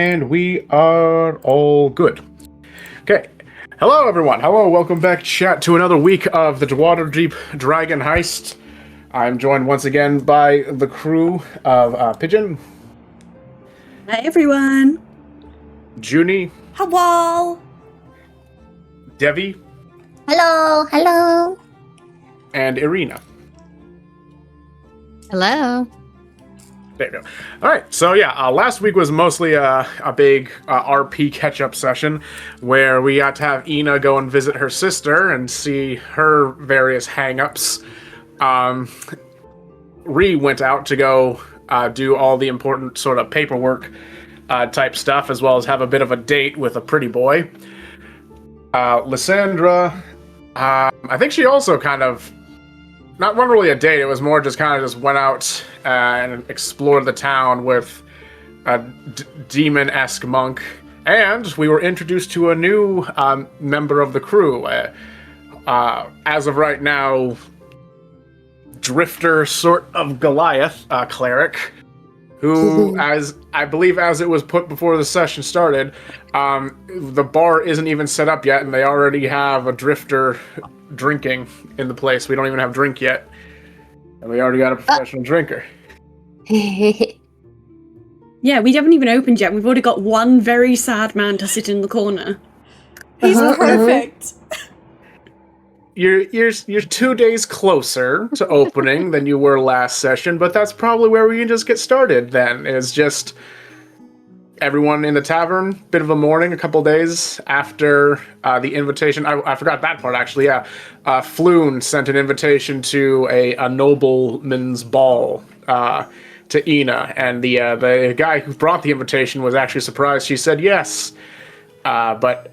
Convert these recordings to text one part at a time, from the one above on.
And we are all good. Okay. Hello, everyone. Hello, welcome back, chat, to another week of the Waterdeep Dragon Heist. I'm joined once again by the crew of Pigeon. Hi, everyone. Junie. Hello. Devi. Hello, hello. And Irina. Hello. There you go. All right, so yeah, last week was mostly a big RP catch-up session where we got to have Ina go and visit her sister and see her various hang-ups. Ree went out to go do all the important sort of paperwork type stuff, as well as have a bit of a date with a pretty boy. Lysandra, I think she also kind of, not really a date, it was more just kind of just went out and explored the town with a demon-esque monk. And we were introduced to a new member of the crew. As of right now, drifter sort of Goliath, cleric, who, as I believe as it was put before the session started, the bar isn't even set up yet, and they already have a drifter drinking in the place. We don't even have drink yet, and we already got a professional drinker. Yeah, we haven't even opened yet. We've already got one very sad man to sit in the corner. He's perfect. You're 2 days closer to opening than you were last session, but that's probably where we can just get started then, is just everyone in the tavern, bit of a morning, a couple days after the invitation. I forgot that part, actually, yeah. Floon sent an invitation to a nobleman's ball to Ina, and the guy who brought the invitation was actually surprised she said yes. But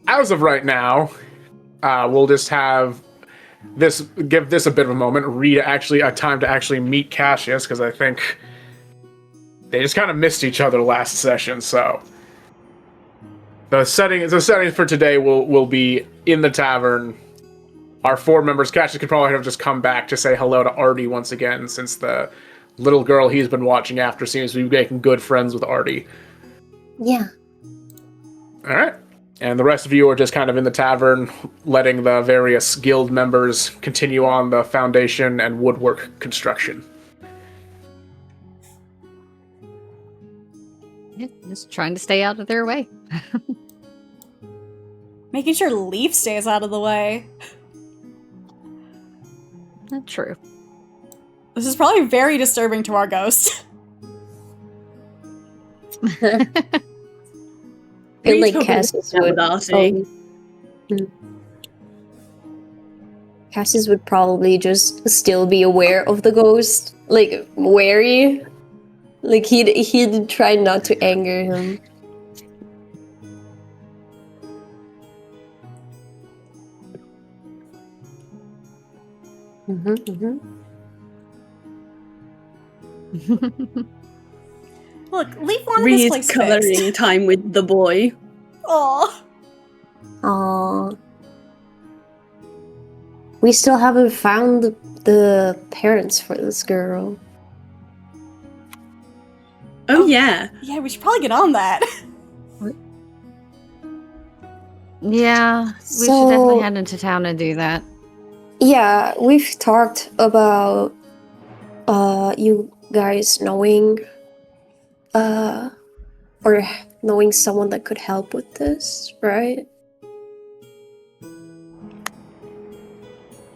as of right now, we'll just have give this a bit of a moment, read actually a time to actually meet Cassius, because I think they just kind of missed each other last session, so the setting for today will be in the tavern. Our 4 members, Cassius could probably have just come back to say hello to Artie once again, since the little girl he's been watching after seems to be making good friends with Artie. Yeah. Alright. And the rest of you are just kind of in the tavern, letting the various guild members continue on the foundation and woodwork construction. Yeah, just trying to stay out of their way. Making sure Leaf stays out of the way. Not true. This is probably very disturbing to our ghost. I feel like Cassius would Cassius would probably just still be aware of the ghost, like wary. Like he'd try not to anger him. Look, Leaf wanted Reed this place coloring fixed. time with the boy. Aww. Aww. We still haven't found the parents for this girl. Oh, yeah. Yeah, we should probably get on that. Yeah, we should definitely head into town and do that. Yeah, we've talked about you guys knowing or knowing someone that could help with this, right?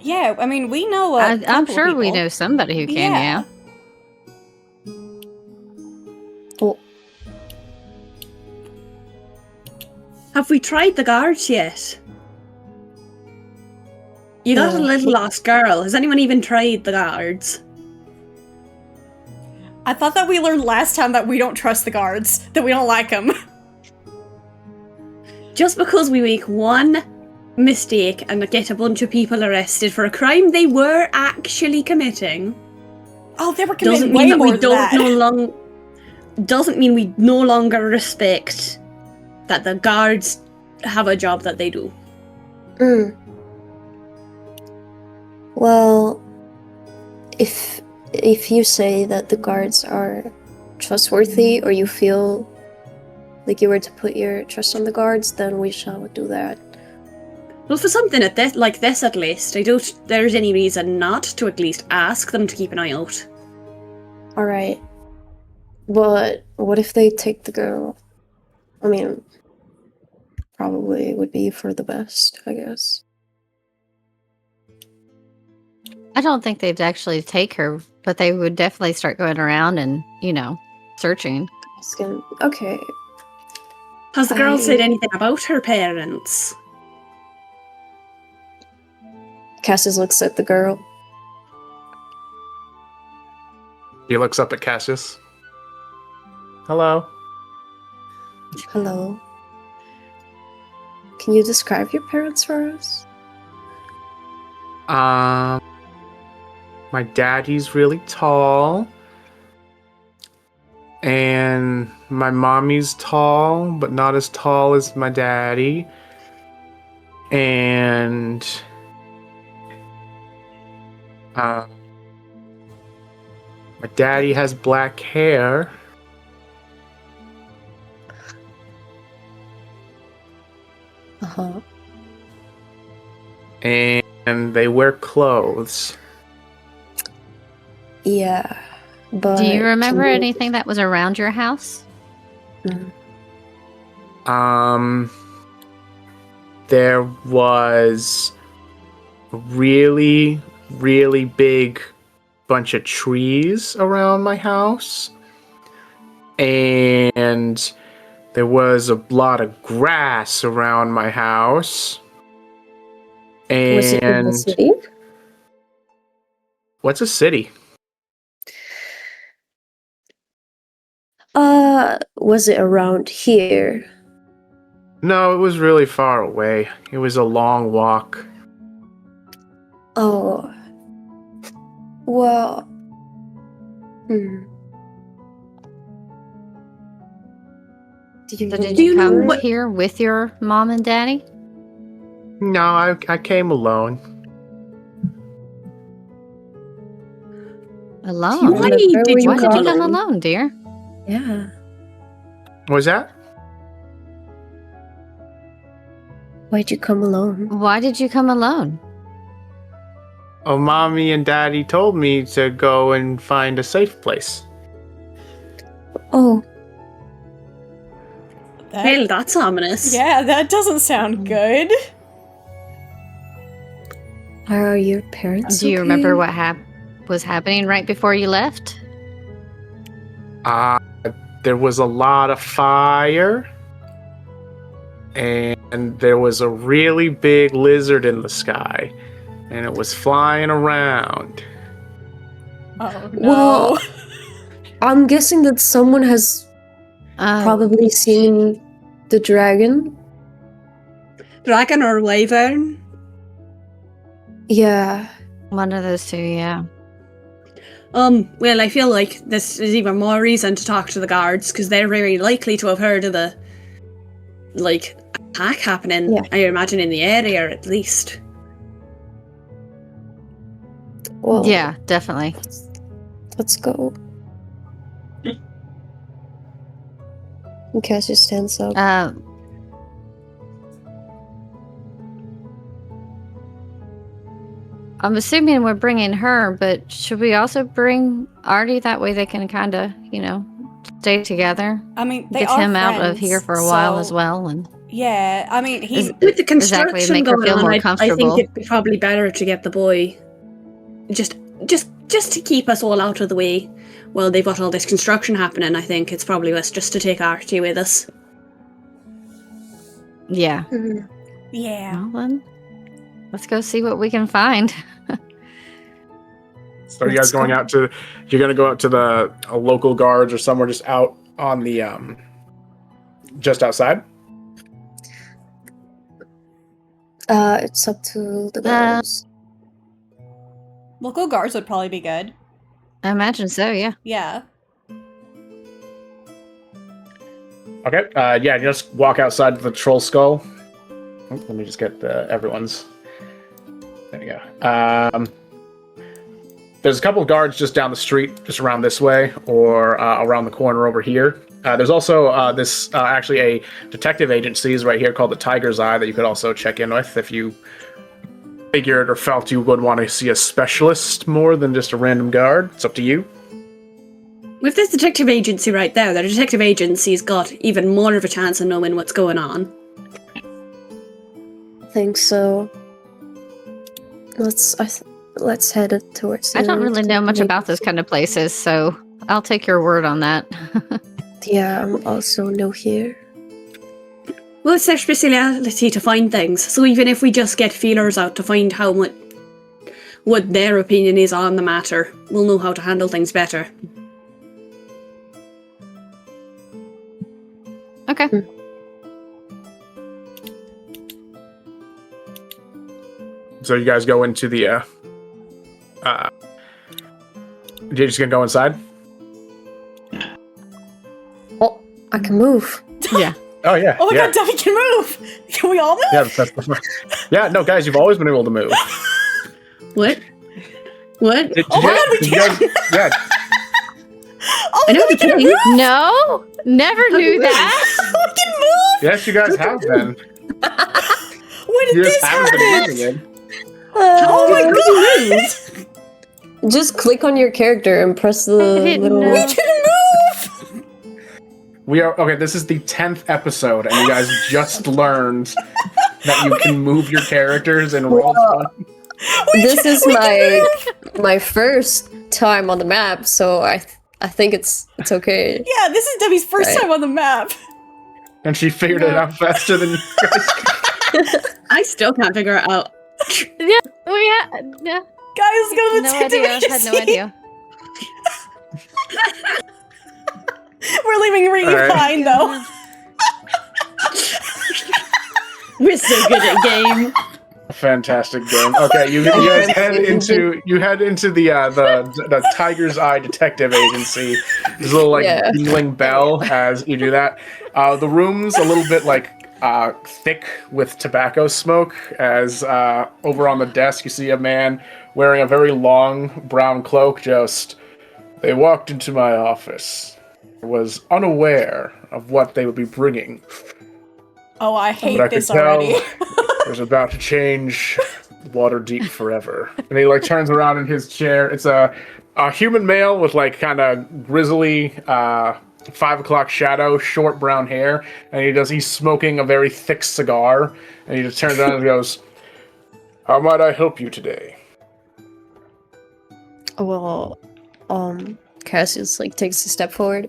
Yeah, I mean, we know I'm sure we know somebody who can, yeah. Well, Have we tried the guards yet? You got a little lost girl. Has anyone even tried the guards? I thought that we learned last time that we don't trust the guards, that we don't like them. Just because we make one mistake and get a bunch of people arrested for a crime they were actually committing. Oh, they were Doesn't committing way mean that more we than don't that. Doesn't mean we no longer respect that the guards have a job that they do. Well, if you say that the guards are trustworthy, or you feel like you were to put your trust on the guards, then we shall do that. Well, for something like this, at least, I don't. There's any reason not to at least ask them to keep an eye out. All right. But what if they take the girl? I mean, probably would be for the best, I guess. I don't think they'd actually take her, but they would definitely start going around and, searching. Okay. Has the girl said anything about her parents? Cassius looks at the girl. He looks up at Cassius. Hello. Hello. Can you describe your parents for us? My daddy's really tall. And my mommy's tall, but not as tall as my daddy. And my daddy has black hair. Uh-huh. And they wear clothes. Yeah, but... Do you remember anything that was around your house? There was a really, really big bunch of trees around my house. And there was a lot of grass around my house. And Was it in the city? What's a city? Was it around here? No, it was really far away. It was a long walk. Oh. Well. So did you come here with your mom and daddy? No, I came alone. Alone? Why did you come alone, dear? Yeah. What was that? Why'd you come alone? Why did you come alone? Oh, mommy and daddy told me to go and find a safe place. Oh. Well, that's ominous. Yeah, that doesn't sound good. Are your parents Do you remember what was happening right before you left? There was a lot of fire. And there was a really big lizard in the sky. And it was flying around. Oh, no. Well, I'm guessing that someone has probably seen the dragon. Dragon or wyvern? Yeah. One of those two, yeah. Well, I feel like this is even more reason to talk to the guards, because they're very likely to have heard of the, attack happening, Yeah. I imagine, in the area, at least. Well, Yeah, definitely. let's go. And Cassius stands up. I'm assuming we're bringing her, but should we also bring Artie? That way they can kind of, stay together. I mean, they Get are him out of friends, here for a while as so- well. And Yeah, I mean, With the construction exactly, make her going feel on, more I comfortable. think it'd be probably better to get the boy just to keep us all out of the way while they've got all this construction happening. I think it's probably best just to take Archie with us. yeah. Yeah. Well then, let's go see what we can find. So are you guys going out to... You're going to go out to the local guards or somewhere just out on the... just outside? It's up to the guards. Local guards would probably be good. I imagine so, yeah. Yeah. Okay, yeah, just walk outside the troll skull. Oh, let me just get everyone's... There you go. There's a couple of guards just down the street, just around this way, or around the corner over here. There's also this actually a detective agency is right here called the Tiger's Eye that you could also check in with if you figured or felt you would want to see a specialist more than just a random guard. It's up to you. With this detective agency right there, the detective agency's got even more of a chance of knowing what's going on. I think so. Let's head it towards. I don't really know much about this kind of places, so I'll take your word on that. Yeah, I'm also new here. Well, it's their speciality to find things, so even if we just get feelers out to find how much what their opinion is on the matter, we'll know how to handle things better. Okay. So you guys go into the you're just gonna go inside? Oh, I can move. Yeah. Oh yeah. Oh my yeah. god, Debbie can move! Can we all move? Yeah, that's the yeah, no, guys, you've always been able to move. What? What? Oh my god, we can! Yeah, Oh I my know god, we the can thing. move! No, never knew that. We can move! yes, you guys have been. When did You this just haven't been happen? moving it. Oh my How god! Just click on your character and press the I didn't little. know. We can move! We are okay. This is the 10th episode, and you guys just learned that you can move your characters and roll. This is my first time on the map, so I think it's okay. Yeah, this is Debbie's first Right. time on the map. And she figured it out faster than you guys. I still can't figure it out. Yeah, yeah. Guys, go to the No detective idea. agency. Had no idea. We're leaving Reed Alright. behind, though. We're so good at game. Fantastic game. Okay, you guys head into the Tiger's Eye Detective Agency. There's a little like Yeah. dingling bell as you do that. The room's a little bit like thick with tobacco smoke. As over on the desk you see a man wearing a very long brown cloak. They walked into my office. I was unaware of what they would be bringing. Oh, I But I hate could this tell already. it was about to change Waterdeep forever. And he like turns around in his chair. It's a human male with like kind of grizzly 5 o'clock shadow, short brown hair, and he's smoking a very thick cigar. And he just turns around and goes, "How might I help you today?" Well, Cassius like takes a step forward.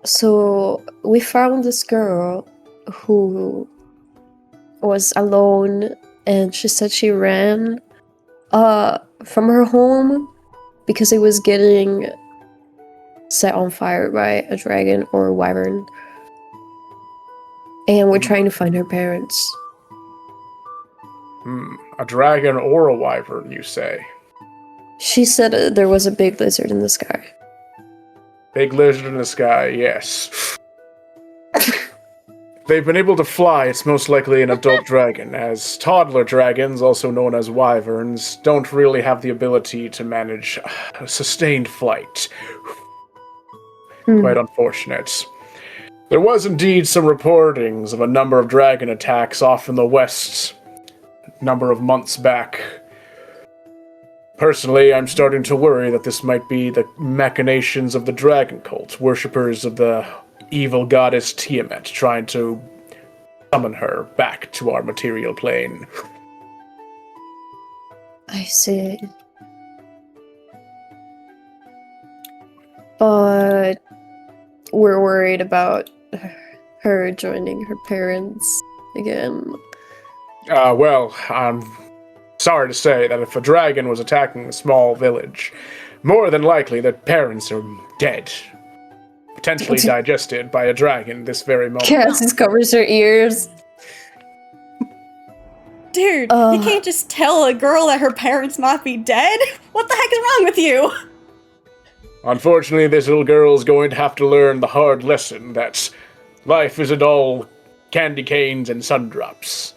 So we found this girl who was alone, and she said she ran from her home because it was getting set on fire by a dragon or a wyvern. And we're trying to find her parents. A dragon or a wyvern, you say? She said there was a big lizard in the sky. Big lizard in the sky, yes. They've been able to fly, it's most likely an adult dragon, as toddler dragons, also known as wyverns, don't really have the ability to manage sustained flight. Quite unfortunate. There was indeed some reportings of a number of dragon attacks off in the west a number of months back. Personally, I'm starting to worry that this might be the machinations of the dragon cult, worshippers of the evil goddess Tiamat, trying to summon her back to our material plane. I see. But we're worried about her joining her parents again. Well, I'm sorry to say that if a dragon was attacking a small village, more than likely their parents are dead. Potentially digested by a dragon this very moment. Cassius covers her ears. Dude, you can't just tell a girl that her parents might be dead? What the heck is wrong with you? Unfortunately, this little girl is going to have to learn the hard lesson that life isn't all candy canes and sundrops.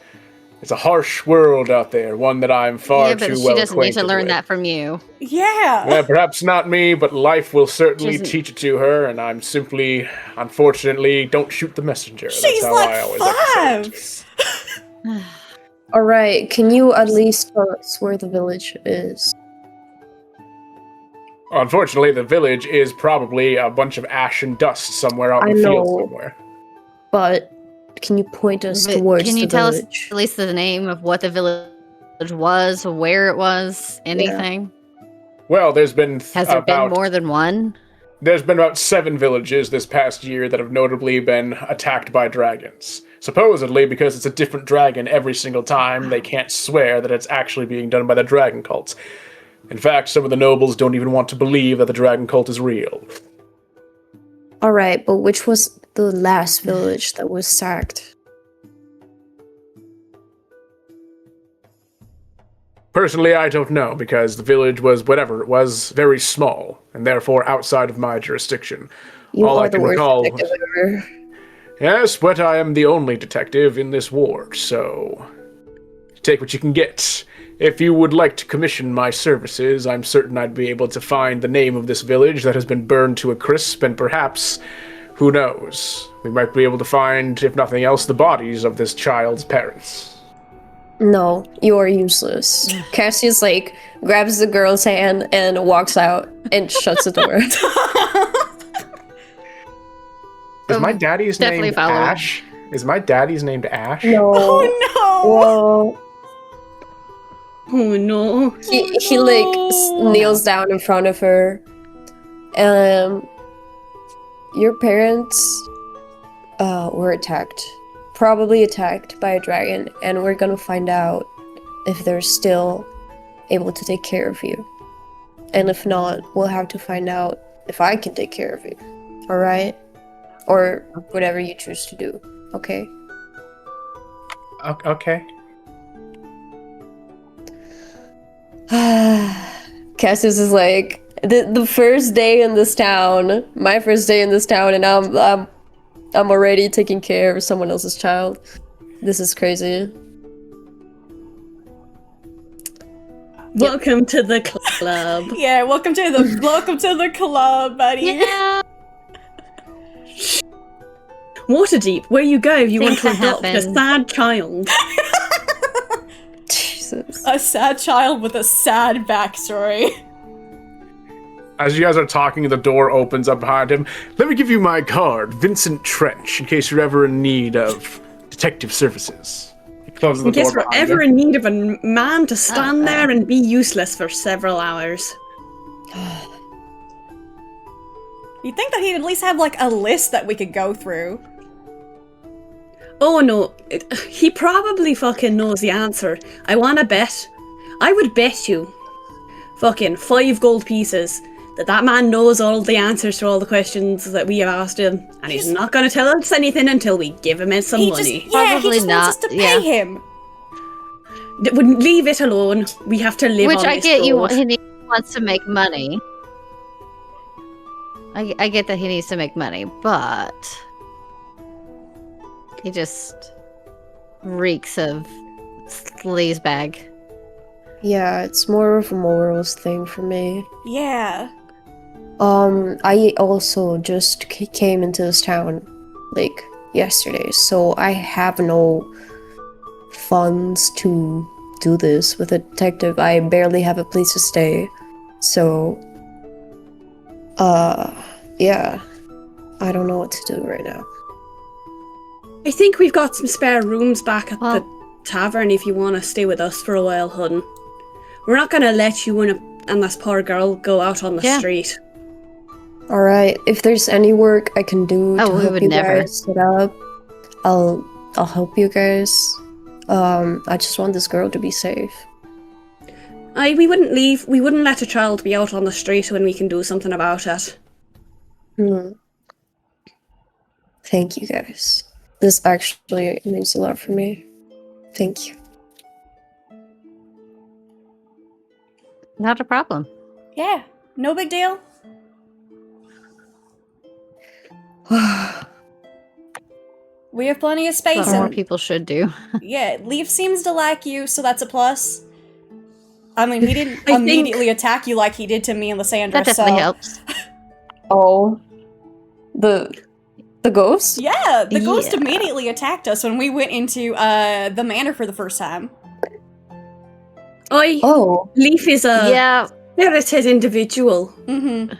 It's a harsh world out there, one that I'm far Yeah, but too she well doesn't need acquainted to learn with. that from you. Yeah. Well, perhaps not me, but life will certainly Doesn't- teach it to her, and I'm simply, unfortunately, don't shoot the messenger. That's She's how I always like to say it. 5. Alright, can you at least tell us where the village is? Unfortunately, the village is probably a bunch of ash and dust somewhere out in I the field know. somewhere. But can you point us But towards can you the tell village? us at least the name of what the village was, where it was, anything? Well, there's been Has there been more than one? There's been about 7 villages this past year that have notably been attacked by dragons. Supposedly, because it's a different dragon every single time, they can't swear that it's actually being done by the dragon cult. In fact, some of the nobles don't even want to believe that the dragon cult is real. Alright, but which was the last village that was sacked? Personally, I don't know, because the village was whatever it was, very small, and therefore outside of my jurisdiction. You All are I the can worst recall- detective ever. Yes, but I am the only detective in this ward, so take what you can get. If you would like to commission my services, I'm certain I'd be able to find the name of this village that has been burned to a crisp, and perhaps, who knows, we might be able to find, if nothing else, the bodies of this child's parents. No, you are useless. Cassius, like, grabs the girl's hand and walks out and shuts the door. Is my daddy's definitely named follow. Ash? Is my daddy's named Ash? No. Oh Well, Oh no. he like kneels down in front of her. Your parents were attacked. Probably attacked by a dragon, and we're gonna find out if they're still able to take care of you. And if not, we'll have to find out if I can take care of you. Alright? Or whatever you choose to do. Okay? Okay. Cassius is like, the first day in this town, my first day in this town, and I'm already taking care of someone else's child. This is crazy. Welcome to the club. Yeah, welcome to the club, buddy. Yeah. Waterdeep, where you go if you want to Things that adopt a happen. sad child. Jesus. A sad child with a sad backstory. As you guys are talking, the door opens up behind him. Let me give you my card, Vincent Trench, in case you're ever in need of detective services. He closes the In case door we're behind ever him. in need of a man to stand there and be useless for several hours. You'd think that he'd at least have like a list that we could go through. Oh no, he probably fucking knows the answer. I wanna bet. I would bet you fucking 5 gold pieces that man knows all the answers to all the questions that we have asked him, and he's not gonna tell us anything until we give him some money. He Probably just wants us not, to pay yeah. him. Wouldn't leave it alone. We have to live Which on I this get. road. He wants to make money. I get that he needs to make money, but he just reeks of sleazebag. Yeah, it's more of a morals thing for me. Yeah. I also just came into this town, like, yesterday, so I have no funds to do this with a detective. I barely have a place to stay, so, yeah. I don't know what to do right now. I think we've got some spare rooms back at Well- the tavern if you want to stay with us for a while, hun. We're not gonna let you and this poor girl go out on the Yeah. street. Alright, if there's any work I can do Oh, to we help would you never. guys set up, I'll help you guys. I just want this girl to be safe. We wouldn't leave. We wouldn't let a child be out on the street when we can do something about it. Thank you guys. This actually means a lot for me. Thank you. Not a problem. Yeah. No big deal. We have plenty of space. What more And people should do. yeah, Leaf seems to like you, so that's a plus. I mean, he didn't I think- immediately attack you like he did to me and Lysandra, That definitely so... helps. Oh, the ghost? Yeah, the ghost Yeah. immediately attacked us when we went into the manor for the first time. Oh, Leaf is a Yeah, spirited individual. Mm-hmm.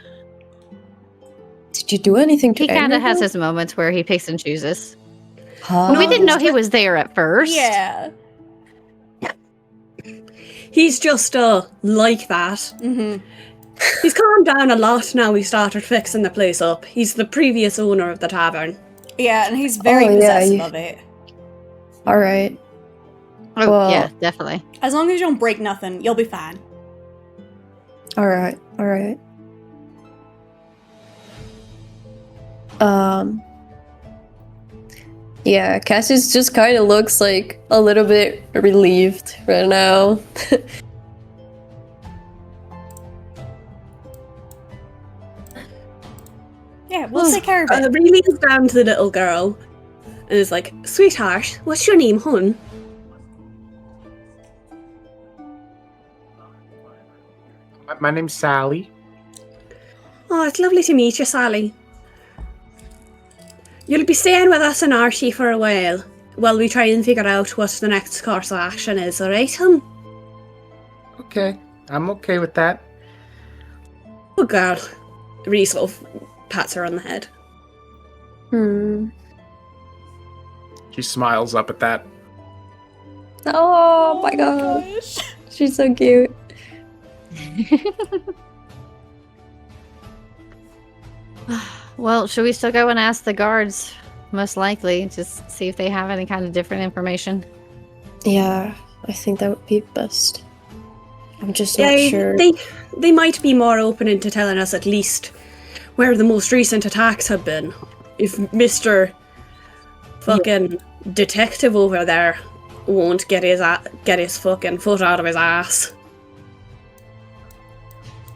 did you do anything to he kind anger of has him? his moments where he picks and chooses. Huh? We didn't know he was there at first. Yeah. He's just like that. Mm-hmm. He's calmed down a lot now we started fixing the place up. He's the previous owner of the tavern. Yeah, and he's very Oh, yeah, possessive you- of it. All right. Oh, Well- yeah, definitely. As long as you don't break nothing, you'll be fine. All right. All right. Yeah, Cassius just kind of looks like a little bit relieved right now. Yeah, we'll take care of it. Really is down to the little girl and is like, "Sweetheart, what's your name, hun?" My name's Sally. Oh, it's lovely to meet you, Sally. You'll be staying with us in Archie for a while we try and figure out what the next course of action is, alright, hun? Okay, I'm okay with that. Good girl. Reese pats her on the head. She smiles up at that. Oh my god. gosh. She's so cute. Well, should we still go and ask the guards? Most likely, just see if they have any kind of different information. Yeah, I think that would be best. I'm just not sure. They might be more open into telling us at least where the most recent attacks have been. If Mr. fucking detective over there won't get his fucking foot out of his ass.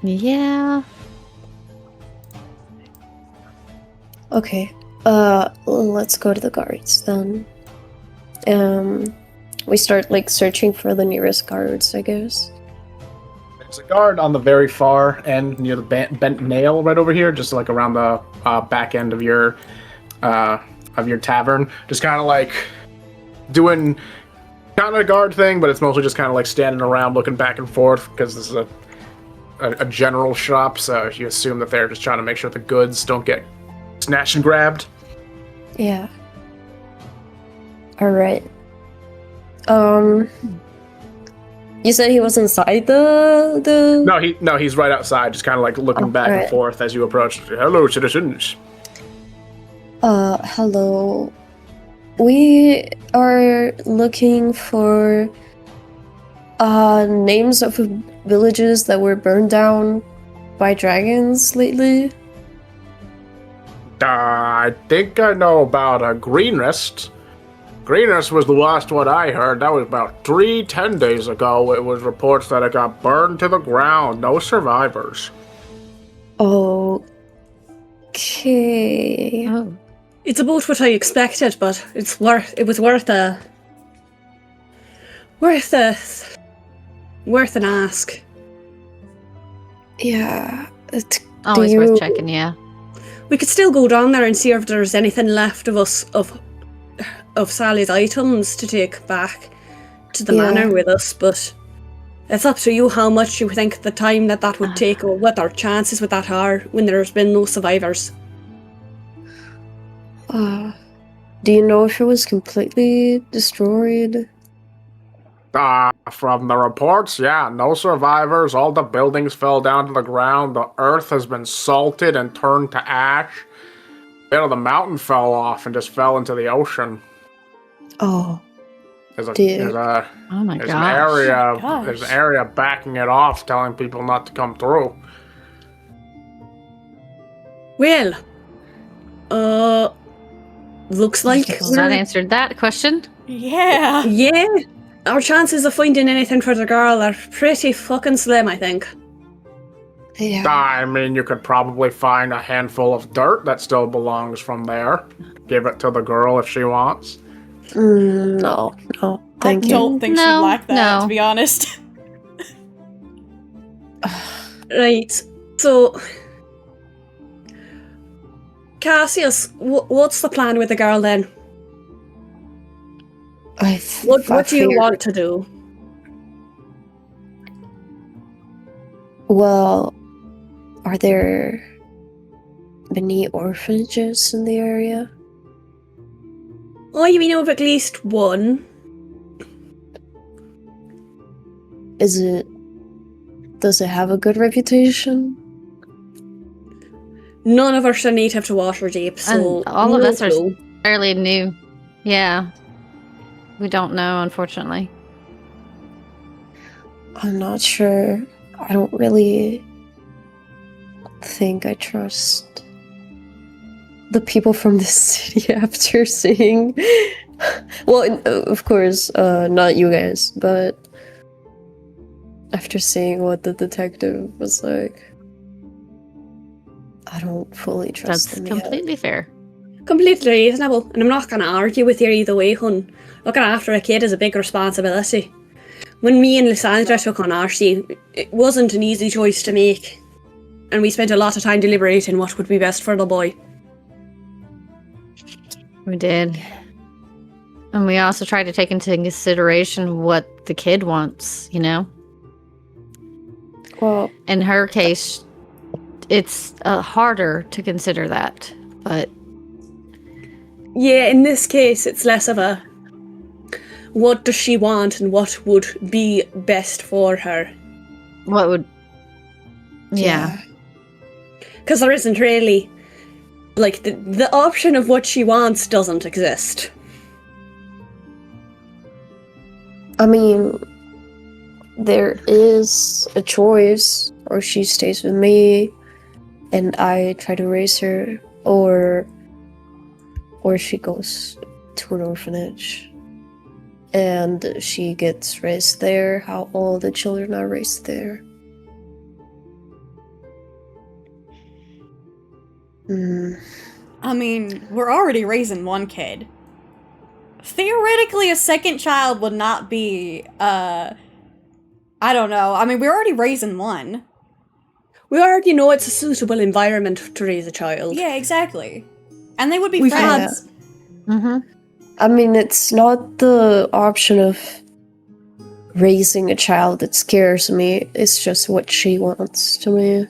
Yeah. Okay. Let's go to the guards then. We start like searching for the nearest guards, I guess. There's a guard on the very far end near the bent nail right over here, just like around the back end of your tavern. Just kind of like doing kind of a guard thing, but it's mostly just kind of like standing around looking back and forth because this is a general shop, so you assume that they're just trying to make sure the goods don't get snatched and grabbed. Yeah. All right. You said he was inside the. No, he's right outside, just kind of like looking back and alright. forth as you approach. Hello, citizens. Hello. We are looking for names of villages that were burned down by dragons lately. I think I know about a Greenrest. Greenrest was the last one I heard. That was about 10 days ago. It was reports that it got burned to the ground. No survivors. Okay. Oh. It's about what I expected, but it was worth an ask. Yeah. Always you- worth checking, yeah. We could still go down there and see if there's anything left of us of Sally's items to take back to the Yeah. manor with us, but it's up to you how much you think the time that would take or what our chances with that are when there's been no survivors. Do you know if it was completely destroyed? From the reports, yeah, no survivors. All the buildings fell down to the ground. The earth has been salted and turned to ash. A bit of the mountain fell off and just fell into the ocean. Oh, There's Dude. Oh my an gosh. area. Gosh. There's an area backing it off, telling people not to come through. Well, looks like Well, that answered that question. Yeah. yeah, our chances of finding anything for the girl are pretty fucking slim, I think. Yeah. I mean, you could probably find a handful of dirt that still belongs from there. Give it to the girl if she wants. No. Thank I you. don't think she'd No, like that, no. to be honest. Right. So, Cassius, what's the plan with the girl then? What do you want to do? Well, are there many orphanages in the area? Oh, you know of at least one. Does it have a good reputation? None of us are native to Waterdeep, so And all of no us are clue. fairly new. Yeah. We don't know, unfortunately. I'm not sure. I don't really think I trust the people from this city after seeing. Well, of course, not you guys, but after seeing what the detective was like, I don't fully trust That's them yet. completely fair. Completely reasonable, and I'm not going to argue with you either way, hun. Looking after a kid is a big responsibility. When me and Lysandra took on Archie, it wasn't an easy choice to make, and we spent a lot of time deliberating what would be best for the boy. We did. And we also tried to take into consideration what the kid wants, you know? Well, In her case, it's harder to consider that, but Yeah, in this case, it's less of a what does she want and what would be best for her. what would... Yeah. Because there isn't really, like, the option of what she wants doesn't exist. I mean, there is a choice, or she stays with me and I try to raise her, or she goes to an orphanage and she gets raised there, how all the children are raised there. I mean, we're already raising one kid. Theoretically, a second child would not be, I don't know. I mean, we're already raising one. We already know it's a suitable environment to raise a child. Yeah, exactly. And they would be We've friends. Mm-hmm. I mean, it's not the option of raising a child that scares me, it's just what she wants to me.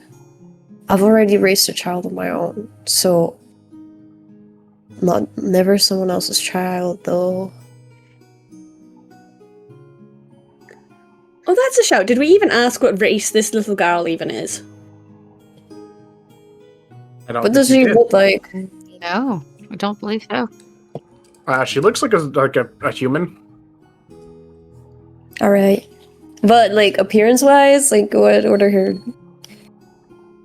I've already raised a child of my own, so never someone else's child though. Oh, that's a shout. Did we even ask what race this little girl even is? I don't What think does you she did. look like? No, I don't believe so. She looks like a human. Alright. But like appearance wise, like what are her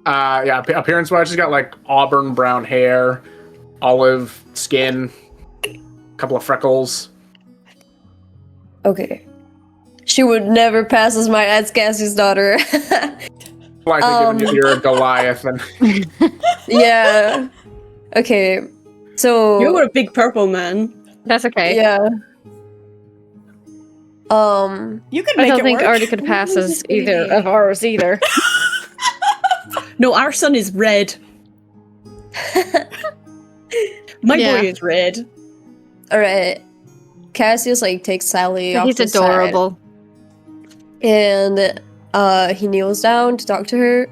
Yeah, appearance wise, she's got like auburn brown hair, olive skin, a couple of freckles. okay. She would never pass as my Aunt Cassie's daughter. Like given you're a Goliath, and Yeah. Okay. So You were a big purple man. That's okay. yeah. You could I make don't it think work. Artie could pass as either of ours either. No, our son is red. My Yeah. boy is red. Alright. Cassius like takes Sally off He's the side, adorable. and he kneels down to talk to her,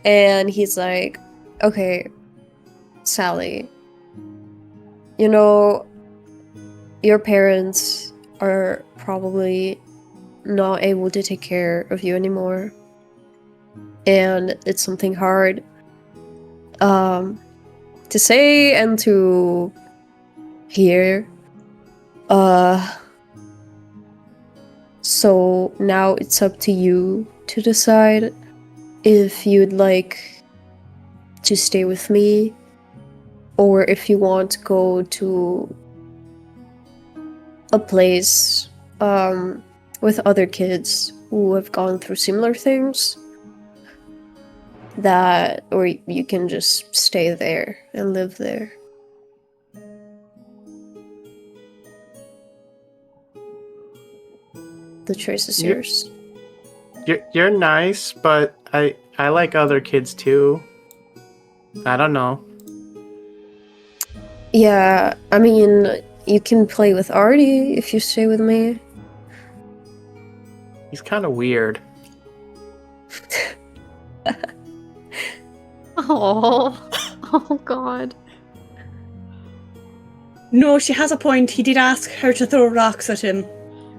and he's like, okay, Sally, you know, your parents are probably not able to take care of you anymore, and it's something hard to say and to hear. So now it's up to you to decide if you'd like to stay with me, or if you want to go to a place with other kids who have gone through similar things. that, or you can just stay there and live there. The choice is You- yours. You're nice, but I like other kids too. I don't know. Yeah, I mean, you can play with Artie if you stay with me. He's kind of weird. Oh, oh God. No, she has a point. He did ask her to throw rocks at him.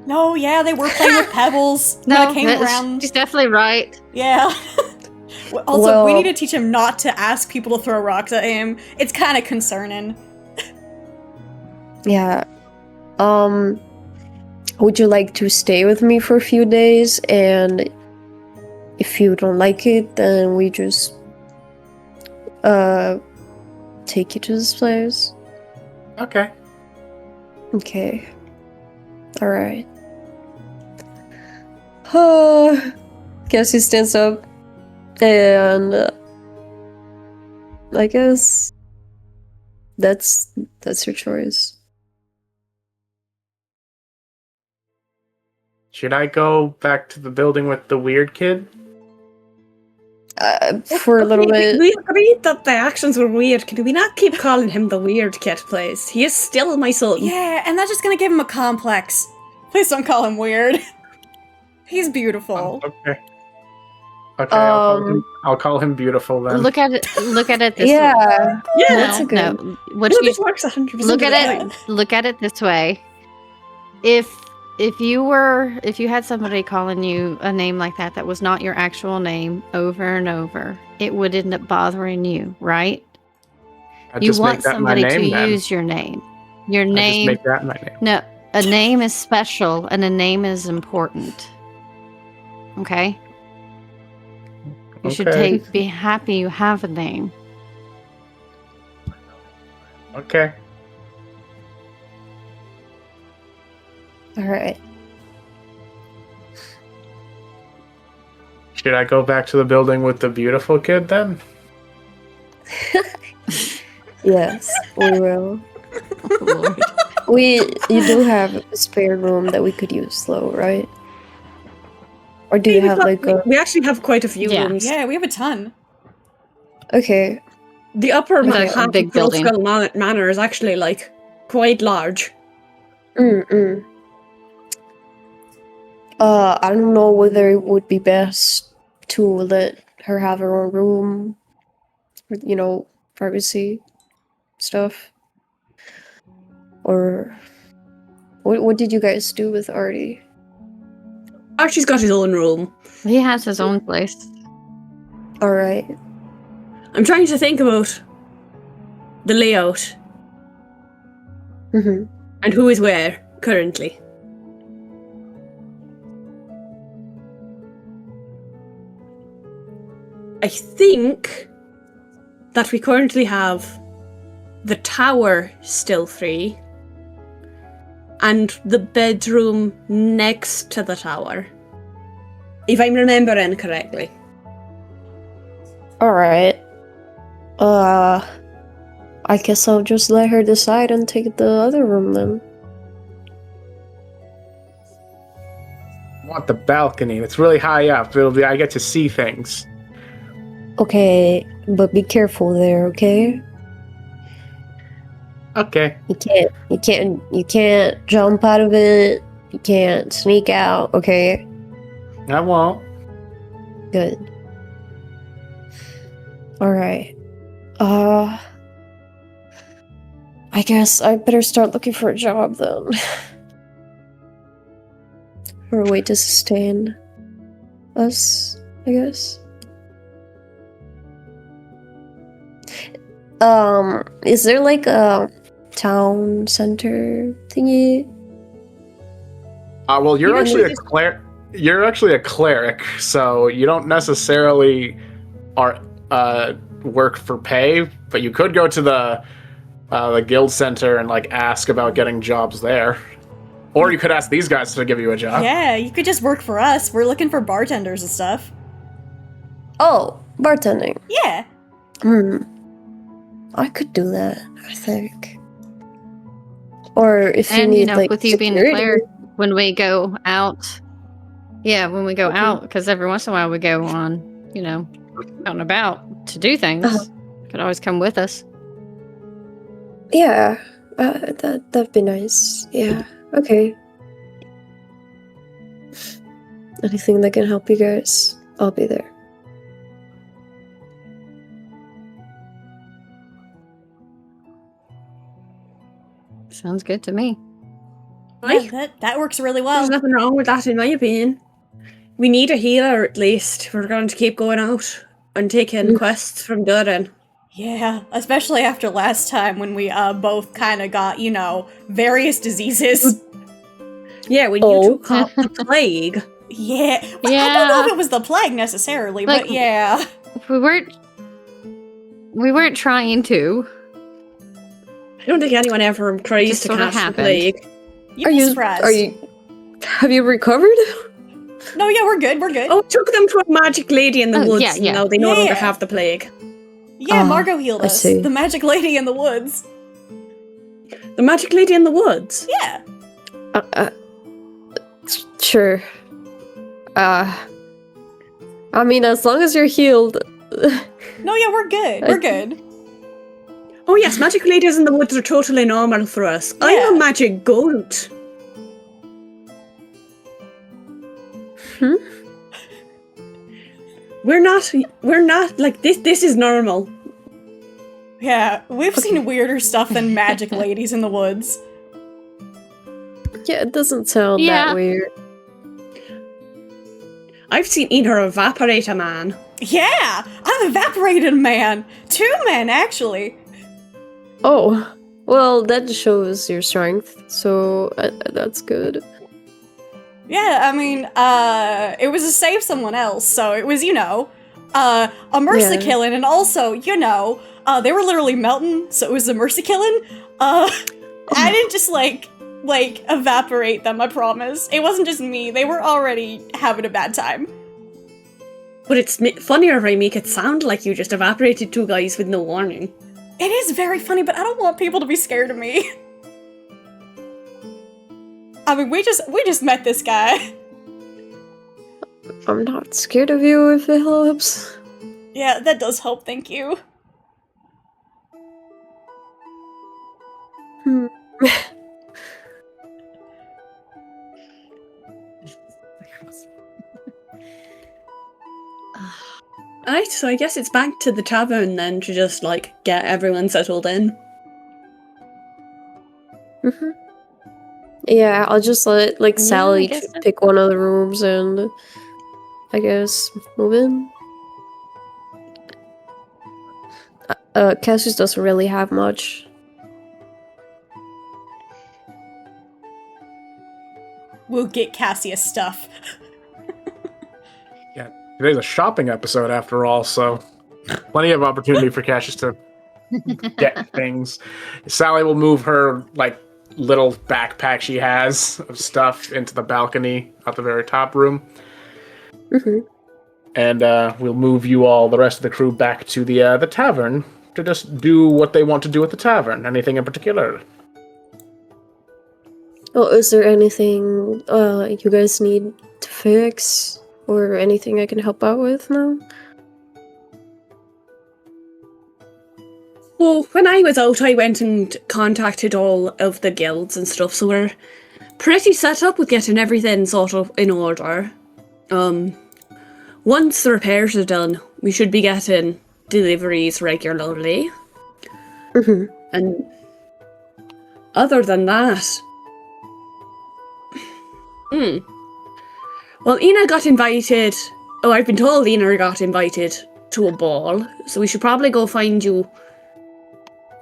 No, yeah, they were playing with pebbles when I came around. She's definitely right. Yeah. Also, we Well- need to teach him not to ask people to throw rocks at him. It's kind of concerning. Yeah. Would you like to stay with me for a few days? And if you don't like it, then we just take you to this place. Okay. Okay. All right. Guess he stands up, and I guess that's your choice. Should I go back to the building with the weird kid? For a little bit. We agreed that the actions were weird. Can we not keep calling him the weird kid, please? He is still my son. Yeah, and that's just gonna give him a complex. Please don't call him weird. He's beautiful. Okay. Okay, I'll call him beautiful then. Look at it. Look at it this way. Yeah. Yeah, No, that's a good. no. What No, you this works 100% look of at the it. time. Look at it this way. If you had somebody calling you a name like that was not your actual name over and over, it would end up bothering you, right? I'd You just want make that my somebody name to then. use your name. Your I'd just name. make that my name. No, a name is special and a name is important. Okay? You should Okay. be happy you have a name. Okay. All right. Should I go back to the building with the beautiful kid then? Yes, we will. Lord. You do have a spare room that we could use, though, right? Or do you have like a? We actually have quite a few Yeah. rooms. Yeah, we have a ton. Okay. The upper It's like a half big of Pearl building. Skull Manor is actually like quite large. Mm. I don't know whether it would be best to let her have her own room, with, privacy stuff. Or what did you guys do with Artie? Archie's got his own room. He has his own place. All right. I'm trying to think about the layout Mm-hmm. and who is where currently. I think that we currently have the tower still free and the bedroom next to the tower. If I'm remembering correctly. All right. I guess I'll just let her decide and take the other room then. I want the balcony. It's really high up. I get to see things. Okay, but be careful there, okay? Okay. You can't jump out of it. You can't sneak out, okay? I won't. Good. Alright. I guess I better start looking for a job then. Or a way to sustain us, I guess. Is there like a town center thingy? Well, you're You know, actually we a cleric. You're actually a cleric, so you don't necessarily work for pay, but you could go to the guild center and like ask about getting jobs there, or you could ask these guys to give you a job. Yeah, you could just work for us. We're looking for bartenders and stuff. Oh, Bartending. Yeah. I could do that, I think. Or if you And, need, you know, like, with you being a security. player, when we go out, when we go out, because every once in a while we go on, you know, out and about to do things. Could always come with us. Yeah, that'd be nice. Yeah, okay. Anything that can help you guys, I'll be there. Sounds good to me. Right? Yeah, that works really well. There's nothing wrong with that, in my opinion. We need a healer, at least, if we're going to keep going out and taking quests from Durin. Yeah, especially after last time when we both kind of got, you know, various diseases. Yeah, when you two caught the plague. Yeah. Well, I don't know if it was the plague necessarily, Like, but yeah. We weren't trying to. I don't think anyone ever tries just to sorta catch the happened. plague. You'd be surprised. Have you recovered? No, yeah, we're good, we're good. Oh, took them to a magic lady in the Oh, woods, yeah, yeah. and now they no longer Yeah. have the plague. Yeah, Margot healed I us. see. The magic lady in the woods. The magic lady in the woods? Yeah. Sure. I mean, as long as you're healed. No, yeah, we're good. We're good. Oh yes, magic ladies in the woods are totally normal for us. I'm Yeah. a magic goat. We're not, like, this is normal. Yeah, we've seen weirder stuff than magic ladies in the woods. Yeah, it doesn't sound Yeah. that weird. I've seen her evaporate a man. Yeah, I've evaporated a man. 2 men, actually. Oh, well, that shows your strength, so that's good. Yeah, I mean, it was to save someone else, so it was, you know, a mercy Yeah. killing, and also, you know, they were literally melting, so it was a mercy killing. I didn't just, like, evaporate them, I promise. It wasn't just me, they were already having a bad time. But it's funnier if I make it sound like you just evaporated 2 guys with no warning. It is very funny, but I don't want people to be scared of me. I mean, we just met this guy. I'm not scared of you if it helps. Yeah, that does help, thank you. Alright, so I guess it's back to the tavern then to just, like, get everyone settled in. Yeah, I'll just let, like, Yeah, Sally I guess so. pick one of the rooms and, I guess, move in. Cassius doesn't really have much. We'll get Cassius stuff. Today's a shopping episode after all, so plenty of opportunity for Cassius to get things. Sally will move her, like, little backpack she has of stuff into the balcony at the very top room. And we'll move you all, the rest of the crew, back to the tavern to just do what they want to do at the tavern. Anything in particular? Well, is there anything you guys need to fix? Or anything I can help out with now? Well, when I was out, I went and contacted all of the guilds and stuff, so we're pretty set up with getting everything sort of in order. Once the repairs are done, we should be getting deliveries regularly. And other than that... Well, Ina got invited... Oh, I've been told Ina got invited to a ball, so we should probably go find you...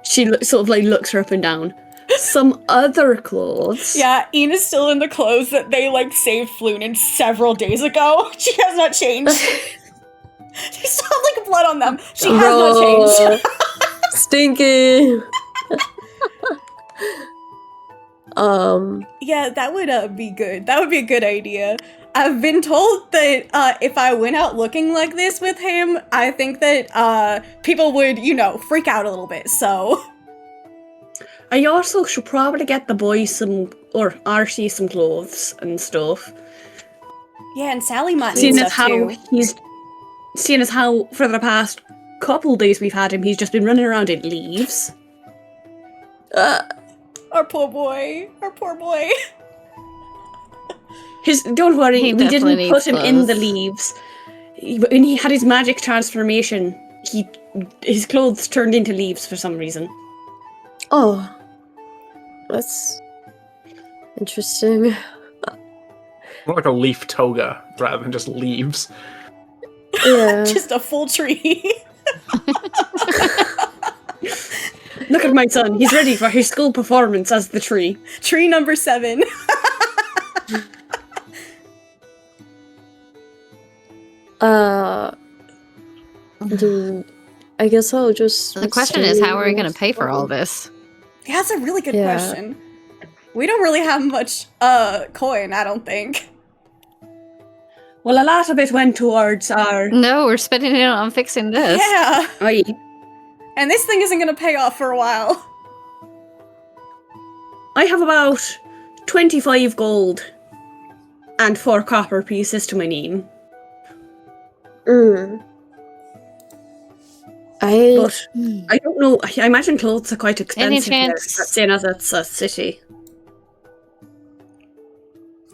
She sort of, like, looks her up and down. Some other clothes. Yeah, Ina's still in the clothes that they, like, saved Flunin several days ago. She has not changed. She still have, like, blood on them. She has not changed. Stinky! Yeah, that would be good. That would be a good idea. I've been told that if I went out looking like this with him, I think that people would, freak out a little bit, so... I also should probably get the boys or Archie some clothes and stuff. Yeah, and Sally might need Seeing as stuff too. how for the past couple days we've had him, he's just been running around in leaves. Our poor boy. Don't worry, He we definitely didn't put him needs in the clothes. leaves. When he had his magic transformation, his clothes turned into leaves for some reason. Oh, that's interesting. More like a leaf toga rather than just leaves. Yeah. Just a full tree. Look at my son, he's ready for his school performance as the tree. Tree number 7. I guess I'll just. The question is, how are we going to pay for all this? Yeah, that's a really good Yeah. question. We don't really have much coin, I don't think. Well, a lot of it went towards our... No, we're spending it on fixing this. Yeah, Aye. and this thing isn't gonna pay off for a while. I have about 25 gold and 4 copper pieces to my name. But I don't know, I imagine clothes are quite expensive there, chance- seeing as it's a city.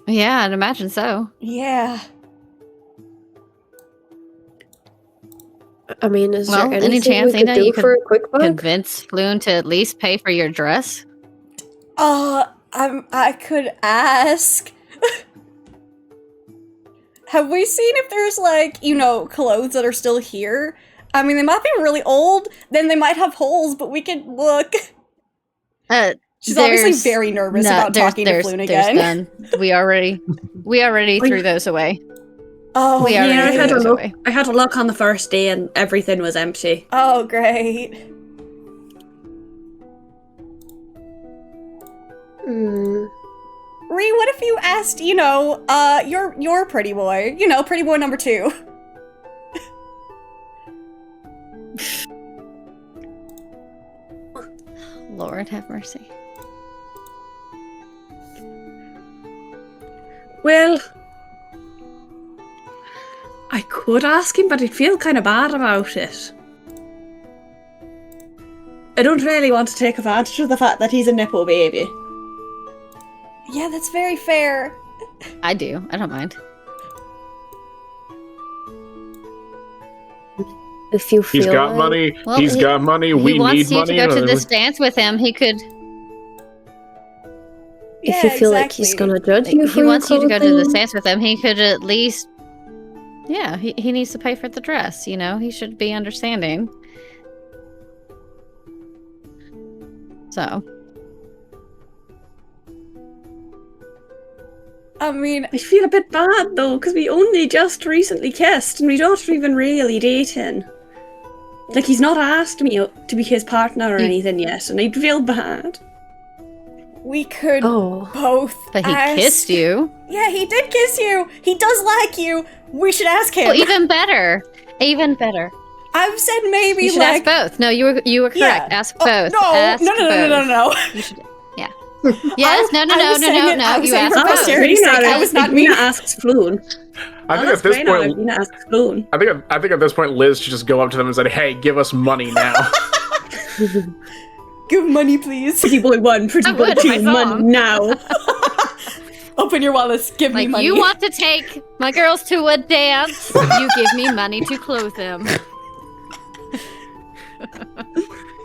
Yeah, I'd imagine so. Yeah. I mean, is Well, there any anything chance, we could Ada, do you for a quick buck? Convince Floon to at least pay for your dress? I could ask. Have we seen if there's, like, clothes that are still here? I mean, they might be really old, then they might have holes, but we can look. She's obviously very nervous about talking to Floon again. Done. We already threw those away. Oh, We already Yeah, I threw had a those look. away. I had a look on the first day and everything was empty. Oh, great. Ree, what if you asked, your pretty boy, pretty boy number 2? Lord have mercy. Well, I could ask him, but I'd feel kind of bad about it. I don't really want to take advantage of the fact that he's a Nepo baby. Yeah, that's very fair. I do. I don't mind. If you feel He's got like- money. Well, He's got money. We he wants need you money. to go to this dance with him. He could. If you feel like he's gonna judge you for He your wants you to go to this clothing, dance with him. He could at least. Yeah, he needs to pay for the dress. He should be understanding. So. I mean, I feel a bit bad though, because we only just recently kissed and we don't even really dating. Like, he's not asked me to be his partner or anything yet, and I'd feel bad. we could Oh, both But he ask- kissed you. Yeah, he did kiss you. He does like you. We should ask him. Well, even better. Even better. I've said maybe You should like ask both. No, you were correct. Yeah. Ask Oh, both. No, Ask no. both. You should. Yeah. Yes. No. I was saying it- I was You saying asked for both. posterity's sake, I was not me. Rina asks Floon. I think at this point, Rina asks Floon. I think at this point, Liz should just go up to them and say, "Hey, give us money now." give money, please. Pretty boy 1, pretty I boy would, 2, my money song. now. Open your wallets. Give me Like, money. you want to take my girls to a dance? You give me money to clothe them.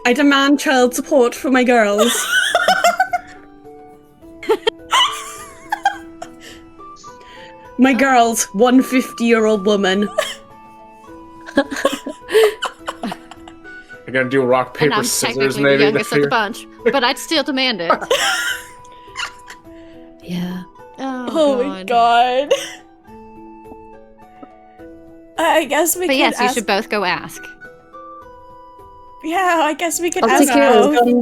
I demand child support for my girls. My girls, 150-year-old woman. You're gonna do rock And paper I'm scissors, technically maybe. the to youngest of the figure- bunch, but I'd still demand it. yeah. Oh my god. I guess we But could yes, you ask. should both go ask. Yeah, I guess we could I'll ask take care both. of You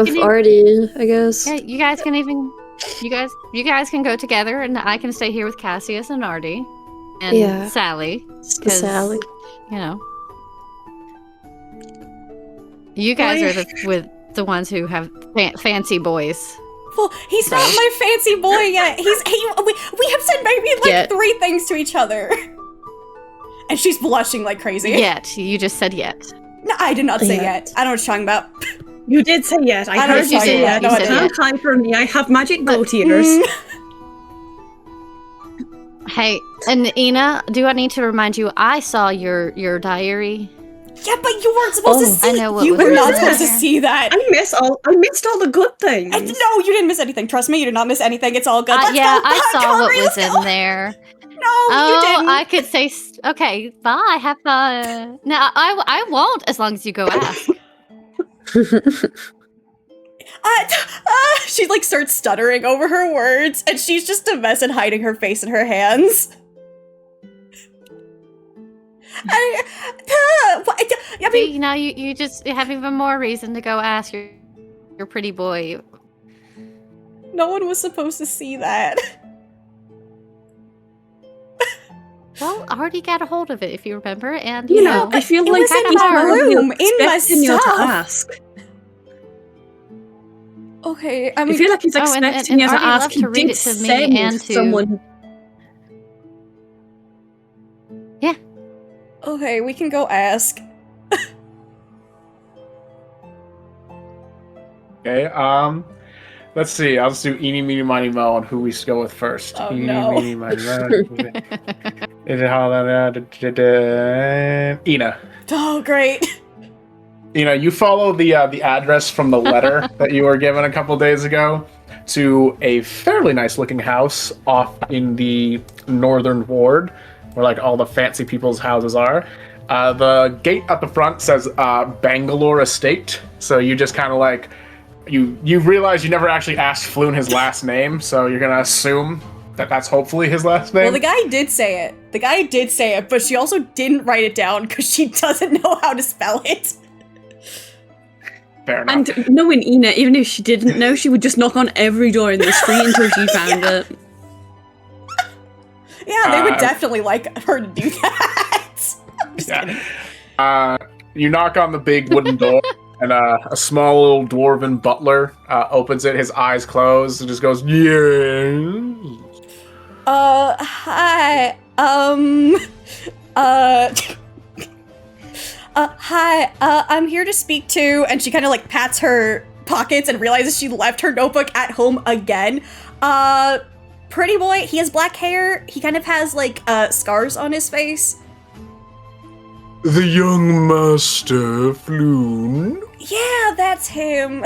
of can even, Artie, I guess. yeah, you guys can even You guys can go together, and I can stay here with Cassius and Artie and Yeah. Sally. Sally. You know, you guys are the ones who have fancy boys. Well, he's not my fancy boy yet. We have said maybe like Yet. 3 things to each other. And she's blushing like crazy. Yet. You just said yet. No, I did not say Yet. yet. I don't know what you're talking about. You did say yet. I I heard know you say you yet. did. You No, I can't hide from me. I have magic goat eaters. Hey, and Ina, do I need to remind you? I saw your diary. Yeah, but you weren't supposed to see. I know what you was were in not there. supposed to see that. I missed all the good things. No, you didn't miss anything. Trust me, you did not miss anything. It's all good. Let's Yeah, go. I Come saw on, what Marie, was let's go. in there. No, you Oh, didn't. I could say, okay, bye, have fun. No, I won't as long as you go ask. She like starts stuttering over her words, and she's just a mess and hiding her face in her hands. I mean, See, now you just have even more reason to go ask your pretty boy. no one was supposed to see that. Well, I already got a hold of it, if you remember, and You know, I feel it like was in he's my probably room, in my expecting you to stuff. ask. Okay, I I mean, feel like he's Oh, and expecting you to Artie ask. loved He to read did it to me send and to- someone. okay, we can go ask. Okay, let's see. I'll just do eeny, meeny, miny, mo on who we go with first. Oh, Eeny, no. meeny, miny, mo. Is it how Ina. Oh, great. You follow the address from the letter that you were given a couple days ago to a fairly nice looking house off in the northern ward, where like all the fancy people's houses are. The gate at the front says Bangalore Estate, so you just kind of like you realize you never actually asked Floon his last name, so you're gonna assume that that's hopefully his last name. Well, the guy did say it. But she also didn't write it down because she doesn't know how to spell it. Fair enough. And knowing Ina, even if she didn't know, she would just knock on every door in the street until she found it. Yeah, they would definitely like her to do that. I'm just kidding. You knock on the big wooden door, and a small little dwarven butler opens it. His eyes closed and just goes, "Yeah." Hi. Hi. I'm here to speak to, and she kind of like pats her pockets and realizes she left her notebook at home again. Pretty boy. He has black hair. He kind of has like scars on his face. The young master, Floon. Yeah, that's him.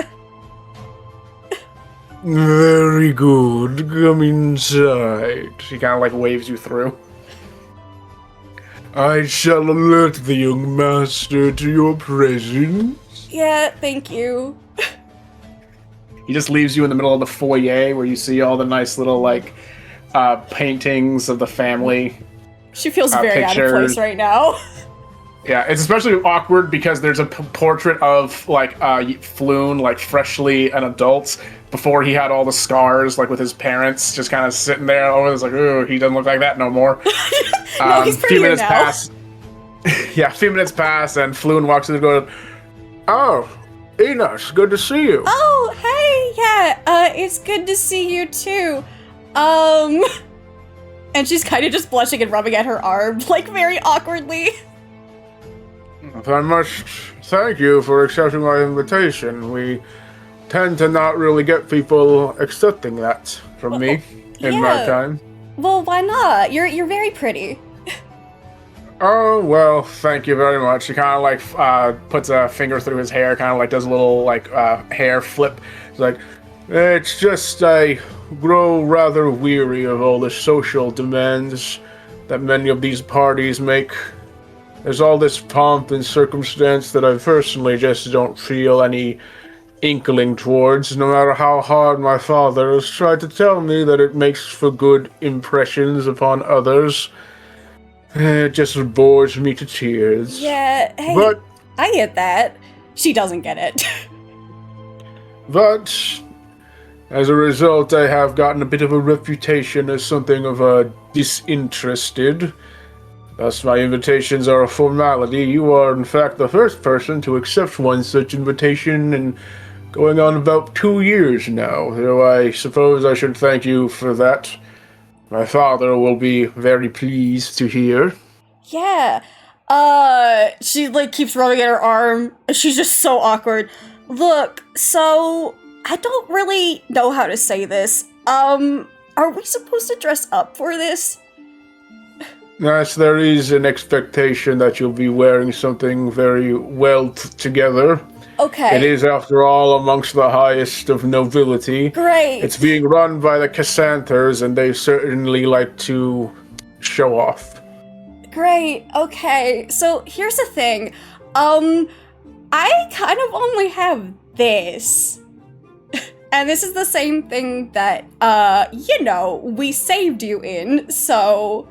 Very good. Come inside. She kind of like waves you through. I shall alert the young master to your presence. Yeah, thank you. He just leaves you in the middle of the foyer where you see all the nice little like paintings of the family. She feels very out of pictures. place right now. Yeah, it's especially awkward because there's a portrait of like Floon, like freshly an adult, before he had all the scars, like with his parents, just kind of sitting there. Oh, it's like, oh, he doesn't look like that no more. No, he's few prettier minutes now. pass. Yeah, a few minutes pass, and Floon walks in and goes, "Oh, Enos, good to see you." Oh, hey, yeah, it's good to see you too. And she's kind of just blushing and rubbing at her arm, like very awkwardly. I must thank you for accepting my invitation. We tend to not really get people accepting that from me in my yeah. time. Well, why not? You're very pretty. Oh, well, thank you very much. He kind of like puts a finger through his hair, kind of like does a little like hair flip. It's like, it's just I grow rather weary of all the social demands that many of these parties make. There's all this pomp and circumstance that I personally just don't feel any inkling towards, no matter how hard my father has tried to tell me that it makes for good impressions upon others. It just bores me to tears. Yeah, hey, But, I get that. She doesn't get it. but, As a result, I have gotten a bit of a reputation as something of a disinterested. Thus, my invitations are a formality. You are, in fact, the first person to accept one such invitation, and going on about 2 years now, though I suppose I should thank you for that. My father will be very pleased to hear. Yeah. She, like, keeps rubbing at her arm. She's just so awkward. Look, so, I don't really know how to say this. Are we supposed to dress up for this? Yes, there is an expectation that you'll be wearing something very well together. Okay. It is, after all, amongst the highest of nobility. Great. It's being run by the Cassanthers, and they certainly like to show off. Great. Okay. So here's the thing. I kind of only have this. And this is the same thing that, we saved you in, so...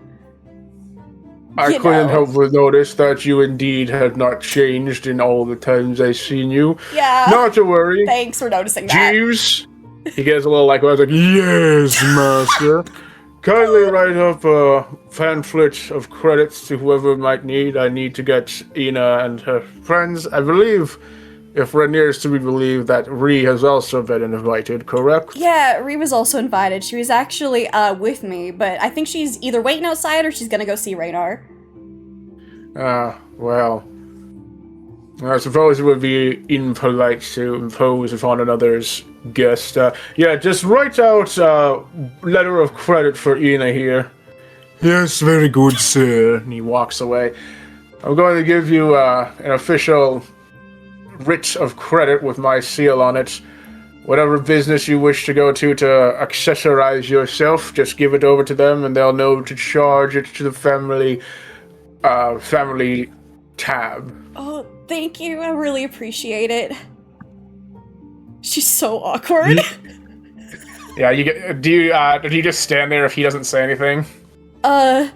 I couldn't help but notice that you indeed had not changed in all the times I've seen you. Yeah. Not to worry. Thanks for noticing that. Jeeves? He gets a little like, I was like, yes, master. Kindly write up a pamphlet of credits to whoever might need. I need to get Ina and her friends. I believe, if Rainier is to be believed, that Ree has also been invited, correct? Yeah, Ree was also invited. She was actually with me, but I think she's either waiting outside or she's gonna go see Raynar. Well, I suppose it would be impolite to impose upon another's guest. Just write out a letter of credit for Ina here. Yes, very good, sir. And he walks away. I'm going to give you an official writ of credit with my seal on it. Whatever business you wish to go to accessorize yourself, just give it over to them and they'll know to charge it to the family tab. Oh, thank you. I really appreciate it. She's so awkward. Yeah, do you just stand there if he doesn't say anything? You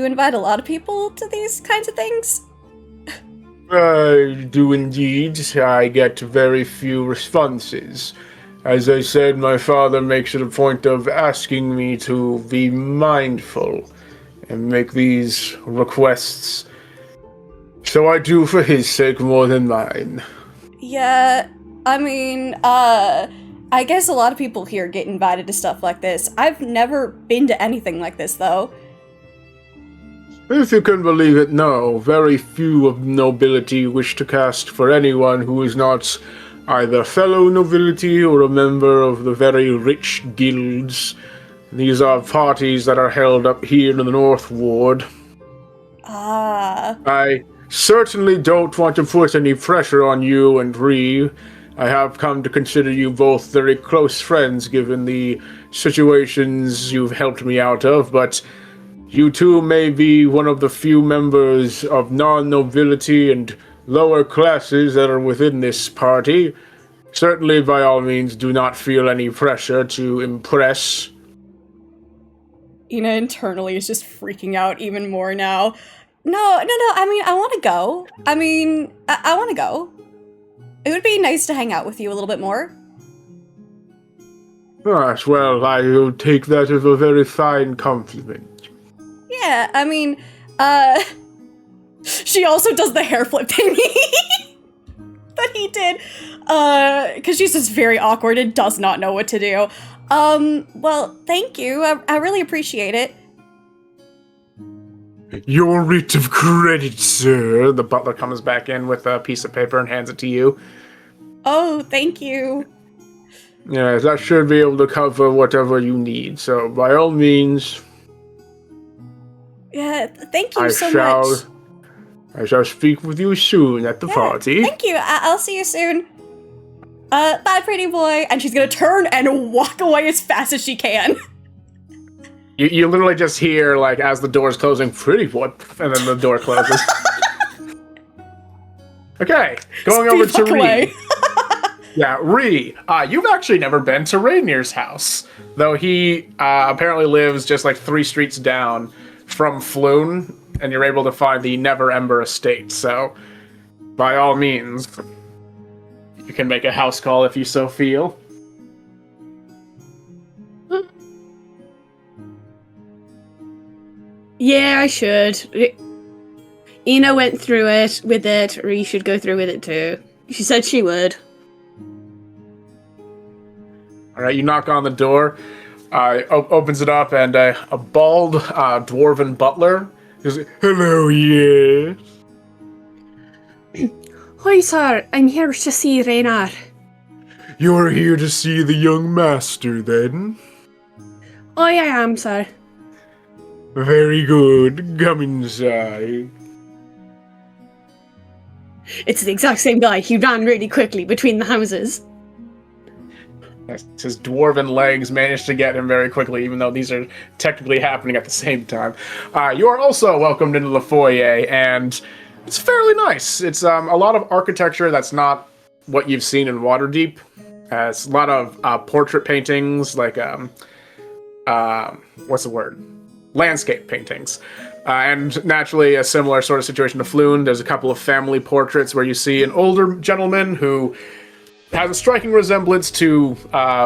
invite a lot of people to these kinds of things? I do indeed. I get very few responses. As I said, my father makes it a point of asking me to be mindful and make these requests. So I do for his sake more than mine. Yeah, I mean, I guess a lot of people here get invited to stuff like this. I've never been to anything like this, though. If you can believe it, no. Very few of nobility wish to cast for anyone who is not either fellow nobility or a member of the very rich guilds. These are parties that are held up here in the North Ward. I certainly don't want to put any pressure on you and Ree. I have come to consider you both very close friends given the situations you've helped me out of, but you two may be one of the few members of non-nobility and lower classes that are within this party. Certainly, by all means, do not feel any pressure to impress. Ina internally is just freaking out even more now. No, I mean, I want to go. I want to go. It would be nice to hang out with you a little bit more. Yes, well, I will take that as a very fine compliment. Yeah, I mean, she also does the hair flip thingy that he did, because she's just very awkward and does not know what to do. Well, thank you. I really appreciate it. Your writ of credit, sir. The butler comes back in with a piece of paper and hands it to you. Oh, thank you. Yes, that should be able to cover whatever you need, so by all means... Yeah, thank you so much. I shall speak with you soon at the party. Thank you. I'll see you soon. Bye, pretty boy. And she's gonna turn and walk away as fast as she can. You literally just hear, like, as the door's closing, pretty boy, and then the door closes. Okay, going over to Ree. Yeah, Ree, you've actually never been to Rainier's house, though he apparently lives just like 3 streets down from Floon, and you're able to find the Never Ember estate, so by all means. You can make a house call if you so feel. Yeah, I should. Ina went through it with it, or you should go through with it too. She said she would. All right, you knock on the door. Opens it up, and a bald dwarven butler goes, "Hello, yes." Hi, sir. I'm here to see Raynar. You're here to see the young master, then? I am, sir. Very good. Come inside. It's the exact same guy. He ran really quickly between the houses. His dwarven legs managed to get him very quickly, even though these are technically happening at the same time. You are also welcomed into the foyer, and it's fairly nice. It's a lot of architecture that's not what you've seen in Waterdeep. It's a lot of portrait paintings, like, what's the word? Landscape paintings. And naturally, a similar sort of situation to Floon. There's a couple of family portraits where you see an older gentleman who has a striking resemblance to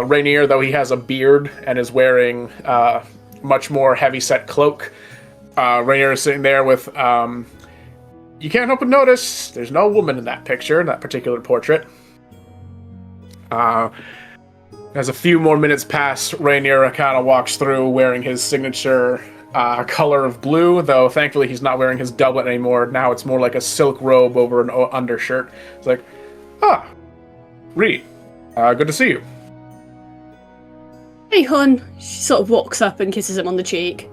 Rainier, though he has a beard and is wearing much more heavy-set cloak. Rainier is sitting there with... you can't help but notice there's no woman in that picture, in that particular portrait. As a few more minutes pass, Rainier kind of walks through wearing his signature color of blue, though thankfully he's not wearing his doublet anymore. Now it's more like a silk robe over an undershirt. It's like, Reed, good to see you. Hey, hun. She sort of walks up and kisses him on the cheek.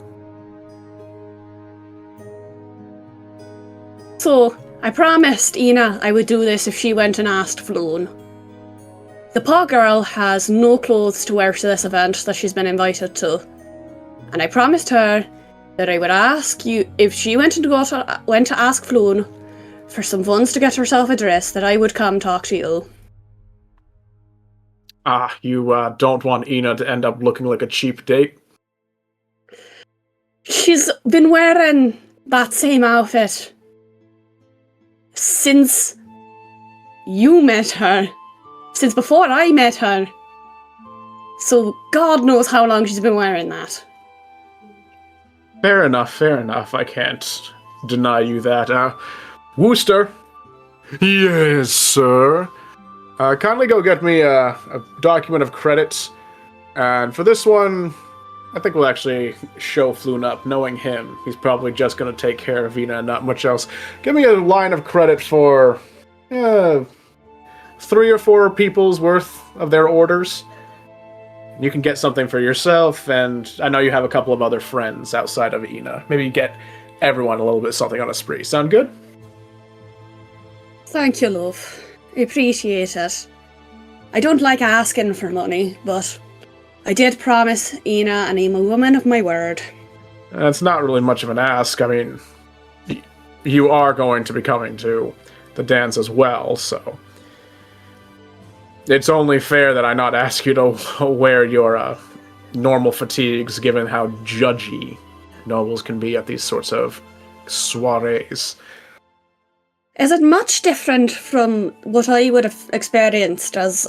So, I promised Ina I would do this if she went and asked Floon. The poor girl has no clothes to wear to this event that she's been invited to. And I promised her that I would ask you, if she went to ask Floon for some funds to get herself a dress, that I would come talk to you. You don't want Ina to end up looking like a cheap date? She's been wearing that same outfit since you met her. Since before I met her. So God knows how long she's been wearing that. Fair enough. I can't deny you that. Wooster? Yes, sir. Kindly go get me a document of credits. And for this one, I think we'll actually show Floon up. Knowing him, he's probably just going to take care of Ina and not much else. Give me a line of credit for 3 or 4 people's worth of their orders. You can get something for yourself, and I know you have a couple of other friends outside of Ina. Maybe get everyone a little bit something on a spree. Sound good? Thank you, love. I appreciate it. I don't like asking for money, but I did promise Ina, and I'm a woman of my word. It's not really much of an ask. I mean, you are going to be coming to the dance as well, so it's only fair that I not ask you to wear your normal fatigues, given how judgy nobles can be at these sorts of soirees. Is it much different from what I would have experienced as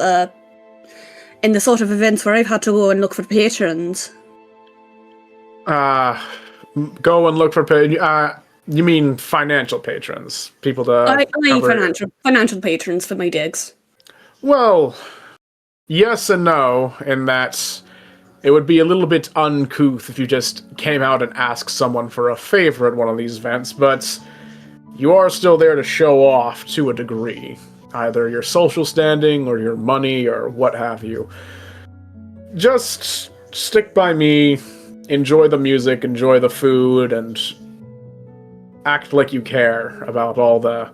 in the sort of events where I've had to go and look for patrons? Go and look for you mean financial patrons? People to I financial patrons for my digs. Well, yes and no, in that it would be a little bit uncouth if you just came out and asked someone for a favor at one of these events, but you are still there to show off to a degree. Either your social standing, or your money, or what have you. Just stick by me, enjoy the music, enjoy the food, and act like you care about all the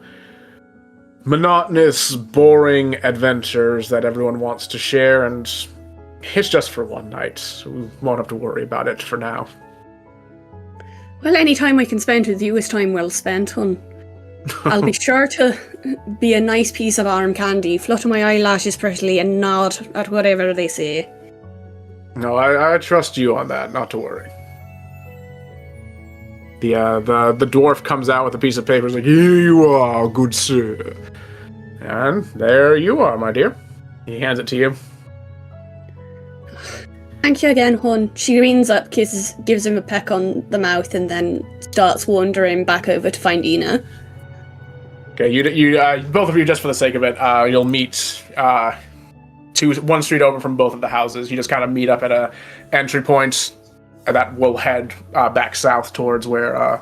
monotonous, boring adventures that everyone wants to share, and it's just for one night, so we won't have to worry about it for now. Well, any time I can spend with you is time well spent, hun. I'll be sure to be a nice piece of arm candy, flutter my eyelashes prettily, and nod at whatever they say. No, I trust you on that, not to worry. The dwarf comes out with a piece of paper, is like, "Here you are, good sir. And there you are, my dear. He hands it to you. Thank you again, hon. She leans up, gives him a peck on the mouth, and then starts wandering back over to find Ina. Okay, you both of you, just for the sake of it, you'll meet one street over from both of the houses. You just kind of meet up at a entry point that will head back south towards where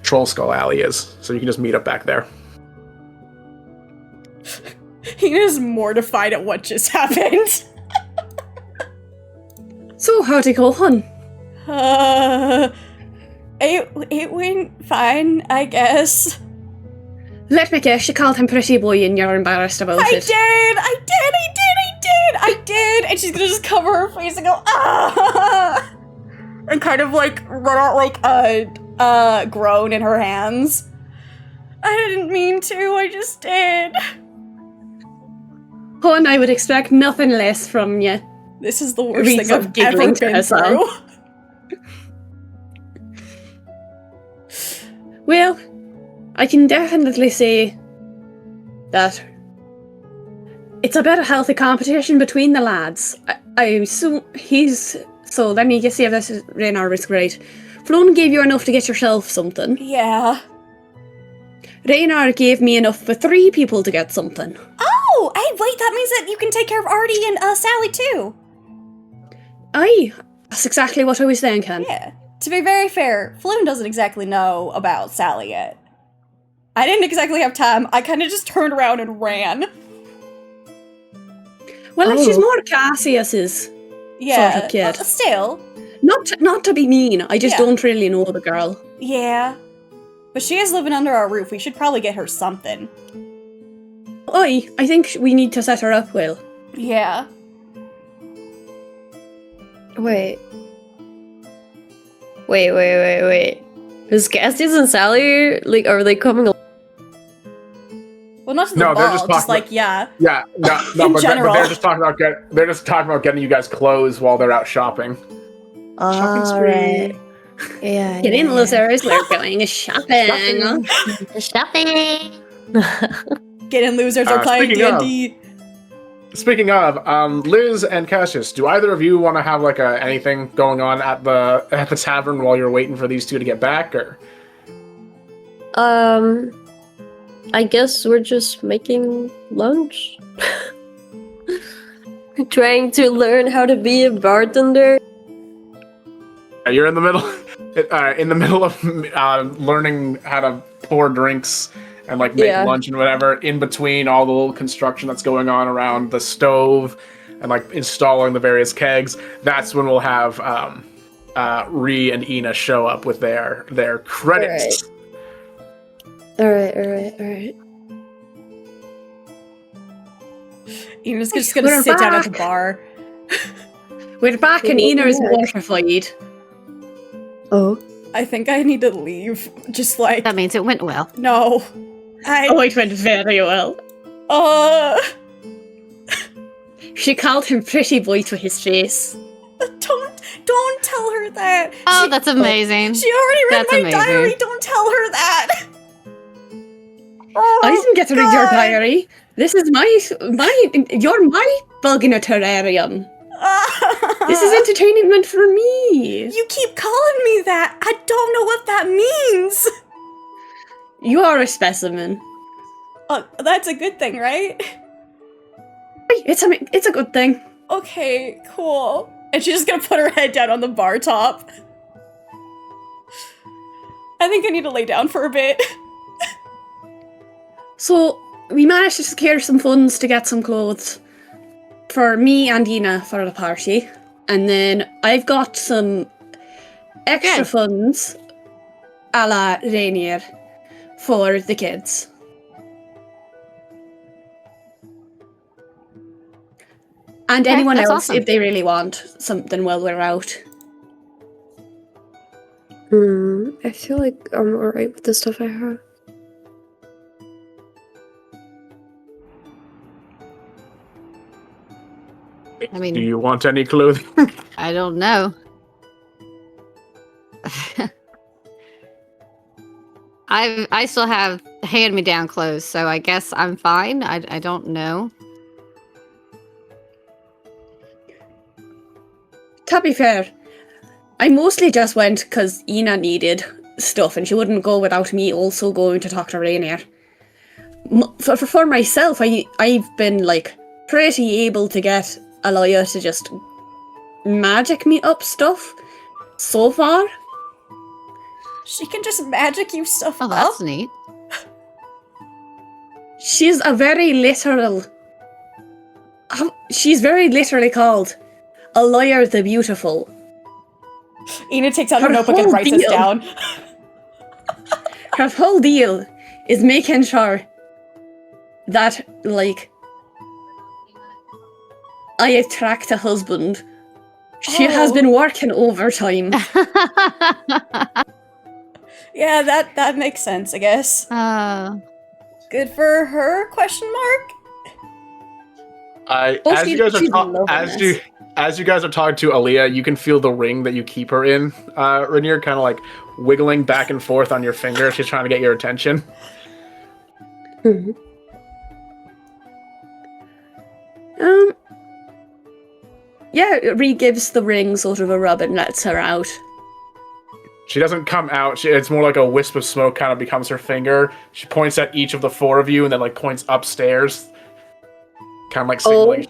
Troll Skull Alley is. So you can just meet up back there. Ina's mortified at what just happened. So, how'd it go, hon? It went fine, I guess. Let me guess, you called him pretty boy and you're embarrassed about I it. did! And she's gonna just cover her face and go, ah! And kind of like run out like a groan in her hands. I didn't mean to, I just did. Hon, I would expect nothing less from you. This is the worst Reeks thing of I've giggling ever to been herself. through. Well, I can definitely say that it's a better healthy competition between the lads. So let me just see if this is Raynar is great. Floan gave you enough to get yourself something. Yeah. Raynar gave me enough for 3 people to get something. Oh, hey, wait, that means that you can take care of Artie and Sally too. Aye, that's exactly what I was thinking. Yeah. To be very fair, Floon doesn't exactly know about Sally yet. I didn't exactly have time. I kind of just turned around and ran. Well, she's more Cassius's Yeah, sort of kid. Still. Not to be mean, I just Yeah. don't really know the girl. Yeah. But she is living under our roof. We should probably get her something. I think we need to set her up well. Yeah. Wait. Is Cassius and Sally, like, are they coming along? Well, not to the No, they're ball, just just talking like, yeah. Yeah, no, In but general. they're just talking about getting you guys clothes while they're out shopping. Shopping spree. Right. Yeah. Get in, losers, we're going shopping. Shopping. Get in, losers, are playing speaking of- D&D. Speaking of, Liz and Cassius, do either of you want to have like anything going on at the tavern while you're waiting for these two to get back, or? I guess we're just making lunch. Trying to learn how to be a bartender. You're in the middle, of learning how to pour drinks and like make lunch and whatever. In between all the little construction that's going on around the stove and like installing the various kegs, that's when we'll have Ree and Ina show up with their credits. All right. Ina's just gonna We're sit down at back. the bar. We're back and Ina is mortified. Oh. I think I need to leave. Just like, That means it went well. no. Oh, it went very well. She called him pretty boy to his face. Don't tell her that. Oh, that's amazing. She already read That's my amazing. diary. Don't tell her that. I didn't get to read your diary. This is you're my bug in a terrarium. This is entertainment for me. You keep calling me that. I don't know what that means. You are a specimen. That's a good thing, right? It's a good thing. Okay, cool. And she's just gonna put her head down on the bar top. I think I need to lay down for a bit. So, we managed to secure some funds to get some clothes for me and Ina for the party. And then I've got some extra funds a la Rainier for the kids. And Okay, anyone that's else awesome. if they really want something while we're out. I feel like I'm alright with the stuff I have. I mean, Do you want any clothing? I don't I still have hand-me-down clothes, so I guess I'm fine. I don't know. To be fair, I mostly just went because Ina needed stuff and she wouldn't go without me also going to talk to Rainier. For myself, I've been like pretty able to get Alaya to just magic me up stuff so far. She can just magic you stuff Oh, up. that's neat. She's a very literal... She's very literally called Alaya the Beautiful. Ina takes out her Her notebook and whole writes this deal. down. Her whole deal is making sure that, like, I attract a husband. She has been working overtime. Yeah, that makes sense, I guess. Good for her? Question mark. Oh, As you guys she's are loving this. as you guys are talking to Aaliyah, you can feel the ring that you keep her in. Rainier kind of like wiggling back and forth on your finger. She's trying to get your attention. Mhm. Yeah, Reed gives the ring sort of a rub and lets her out. She doesn't come out. It's more like a wisp of smoke kind of becomes her finger. She points at each of the four of you and then like points upstairs. Kind of like signaling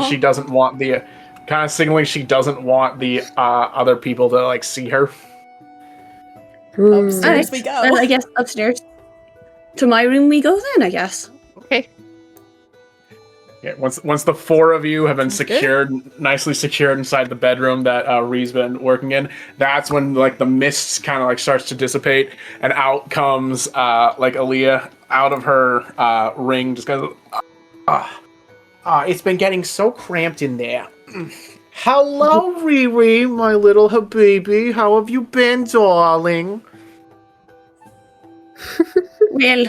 she doesn't want the... Kind of signaling she doesn't want the other people to like see her. Upstairs we go. Well, I guess upstairs. To my room we go then, I guess. Okay. Yeah, once the four of you have been secured, nicely secured inside the bedroom that Ree's been working in, that's when like the mist kind of like starts to dissipate, and out comes like Aaliyah out of her ring, just goes, it's been getting so cramped in there. Hello, Riri, my little habibi. How have you been, darling? Well,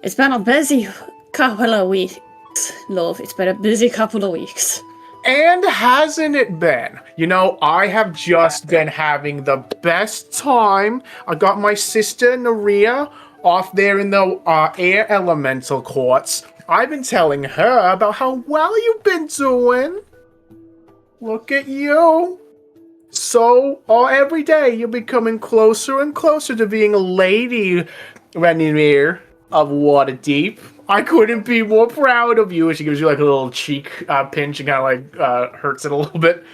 it's been a busy couple of weeks, love. It's been a busy couple of weeks. And hasn't it been? You know, I have just been having the best time. I got my sister Naria off there in the air elemental courts. I've been telling her about how well you've been doing. Look at you. So, every day you're becoming closer and closer to being a lady, Rainier of Waterdeep. I couldn't be more proud of you. She gives you like a little cheek pinch and kind of like hurts it a little bit.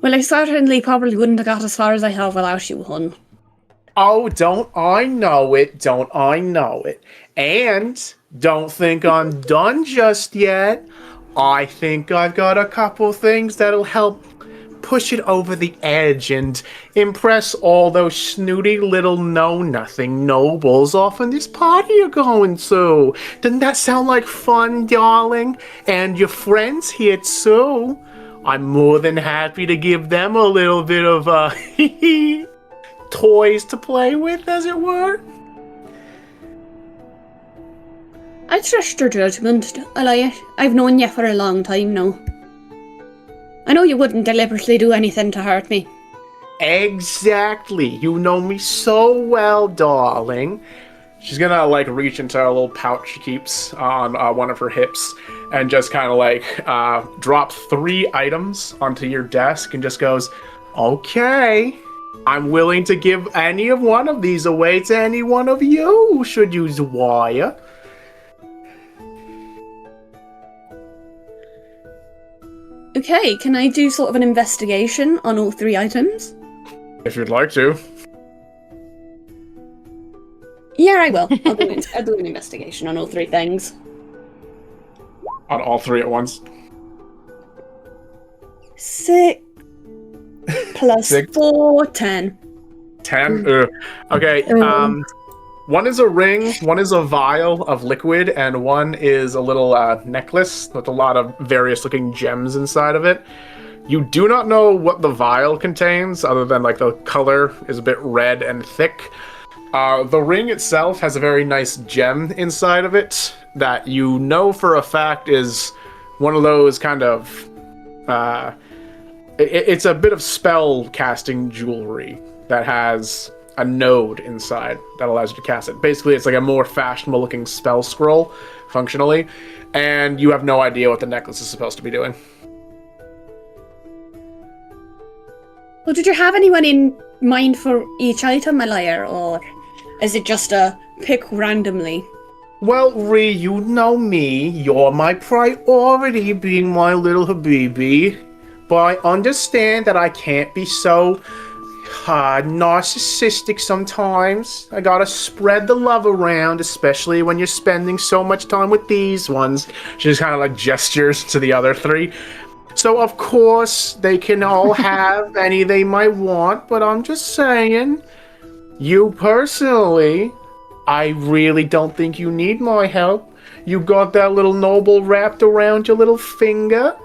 Well, I certainly probably wouldn't have got as far as I have without you, hun. Oh, don't I know it, don't I know it. And don't think I'm done just yet. I think I've got a couple things that'll help push it over the edge and impress all those snooty little know-nothing nobles off in this party you're going to. Doesn't that sound like fun, darling? And your friends here too. I'm more than happy to give them a little bit of toys to play with, as it were. I trust your judgment, Alaya. I've known you for a long time now. I know you wouldn't deliberately do anything to hurt me. Exactly. You know me so well, darling. She's gonna like reach into a little pouch she keeps on one of her hips and just kind of like drop 3 items onto your desk and just goes, okay, I'm willing to give any of one of these away to any one of you, should you desire. Okay, can I do sort of an investigation on all 3 items? If you'd like to. Yeah, I will. I'll do an investigation on all 3 things. On all 3 at once. 6 plus 6. 4, 10. 10? Okay, one is a ring, one is a vial of liquid, and one is a little necklace with a lot of various looking gems inside of it. You do not know what the vial contains, other than like the color is a bit red and thick. The ring itself has a very nice gem inside of it that you know for a fact is one of those kind of... it's a bit of spell casting jewelry. that has a node inside that allows you to cast it. Basically, it's like a more fashionable looking spell scroll, functionally, and you have no idea what the necklace is supposed to be doing. Well, did you have anyone in mind for each item, Malaya, or is it just a pick randomly? Well, Ree, you know me. You're my priority, being my little habibi. But I understand that I can't be so narcissistic sometimes. I gotta spread the love around, especially when you're spending so much time with these ones. She just kind of like gestures to the other three. So, of course, they can all have any they might want, but I'm just saying, you personally, I really don't think you need my help. You got that little noble wrapped around your little finger.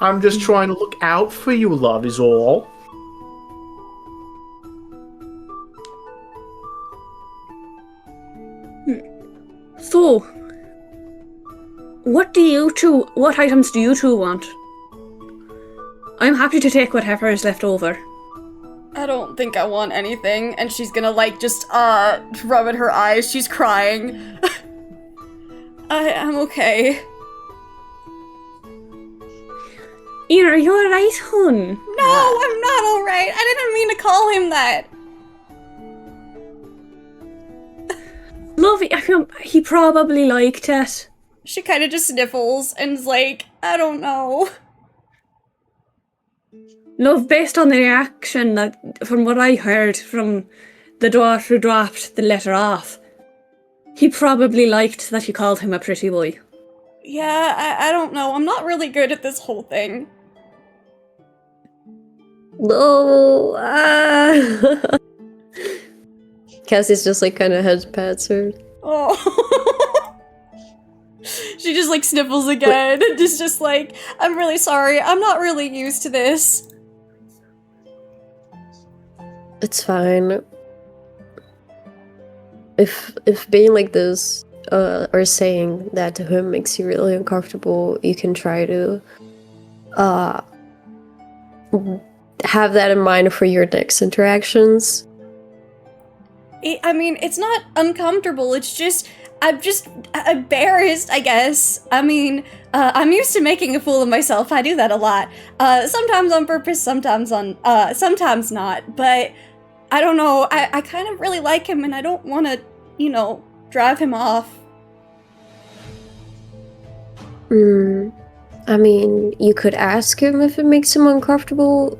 I'm just trying to look out for you, love, is all. So, what items do you two want? I'm happy to take whatever is left over. I don't think I want anything, and she's gonna like just rub at her eyes. She's crying. I'm okay. Ian, are you alright, hun? No, I'm not alright. I didn't mean to call him that. Love, he probably liked it. She kind of just sniffles and is like, I don't know. Love, based on the reaction that, from what I heard from the dwarf who dropped the letter off, he probably liked that you called him a pretty boy. Yeah, I don't know. I'm not really good at this whole thing. No. Cassie's just like kind of head pats her. Oh. She just like sniffles again. Just like, I'm really sorry. I'm not really used to this. It's fine. If being like this, or saying that to him makes you really uncomfortable, you can try to have that in mind for your next interactions. I mean, it's not uncomfortable, it's just, I'm just embarrassed, I guess. I mean, I'm used to making a fool of myself. I do that a lot. Sometimes on purpose, sometimes not, but I don't know, I kind of really like him and I don't want to, drive him off. I mean, you could ask him if it makes him uncomfortable.